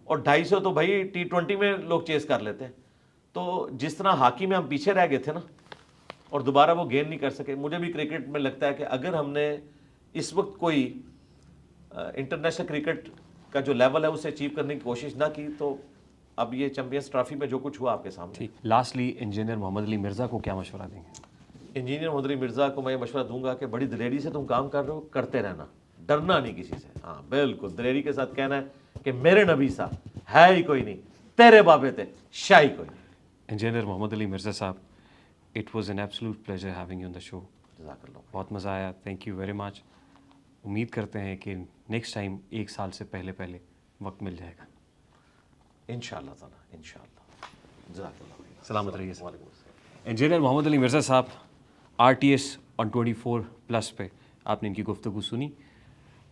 اور 250 تو بھائی T20 میں لوگ چیز کر لیتے ہیں. تو جس طرح ہاکی میں ہم پیچھے رہ گئے تھے نا اور دوبارہ وہ گین نہیں کر سکے, مجھے بھی کرکٹ میں لگتا ہے کہ اگر ہم نے اس وقت کوئی انٹرنیشنل کرکٹ کا جو لیول ہے اسے اچیو کرنے کی کوشش نہ کی تو اب یہ چیمپئنز ٹرافی میں جو کچھ ہوا آپ کے سامنے. لاسٹلی انجینئر محمد علی مرزا کو کیا مشورہ دیں گے؟ انجینئر محمد علی مرزا کو میں یہ مشورہ دوں گا کہ بڑی دلیری سے تم کام کر رہے ہو, کرتے رہنا, ڈرنا نہیں کسی سے. ہاں بالکل دلیری کے ساتھ کہنا ہے کہ میرے نبی سا ہے ہی کوئی نہیں, تیرے بابے تھے شاہی کوئی نہیں. انجینئر محمد علی مرزا صاحب, it was an absolute pleasure having you on the show. جزاک اللہ. بہت مزہ آیا, تھینک یو ویری مچ. امید کرتے ہیں کہ نیکسٹ ٹائم 1 سال سے پہلے وقت مل جائے گا انشاءاللہ تعالیٰ, انشاءاللہ. جزاک اللہ. سلامت رہیے سر. وعلیکم السلام. انجینئر محمد علی مرزا صاحب, RTS on 24+ پہ آپ نے ان کی گفتگو سنی.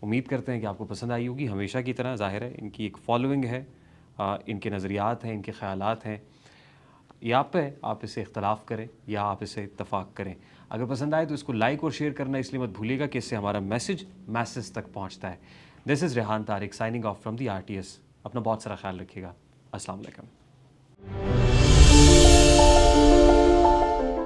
امید کرتے ہیں کہ آپ کو پسند آئی ہوگی. ہمیشہ کی طرح ظاہر ہے ان کی ایک فالوئنگ ہے, ان کے نظریات ہیں, ان کے خیالات ہیں, یہ آپ پہ, آپ اسے اختلاف کریں یا آپ اسے اتفاق کریں. اگر پسند آئے تو اس کو لائک اور شیئر کرنا اس لیے مت بھولیے گا کہ اس سے ہمارا میسج تک پہنچتا ہے. This is Rehan Tariq signing off from the RTS. اپنا بہت سارا خیال رکھیے گا. السلام علیکم.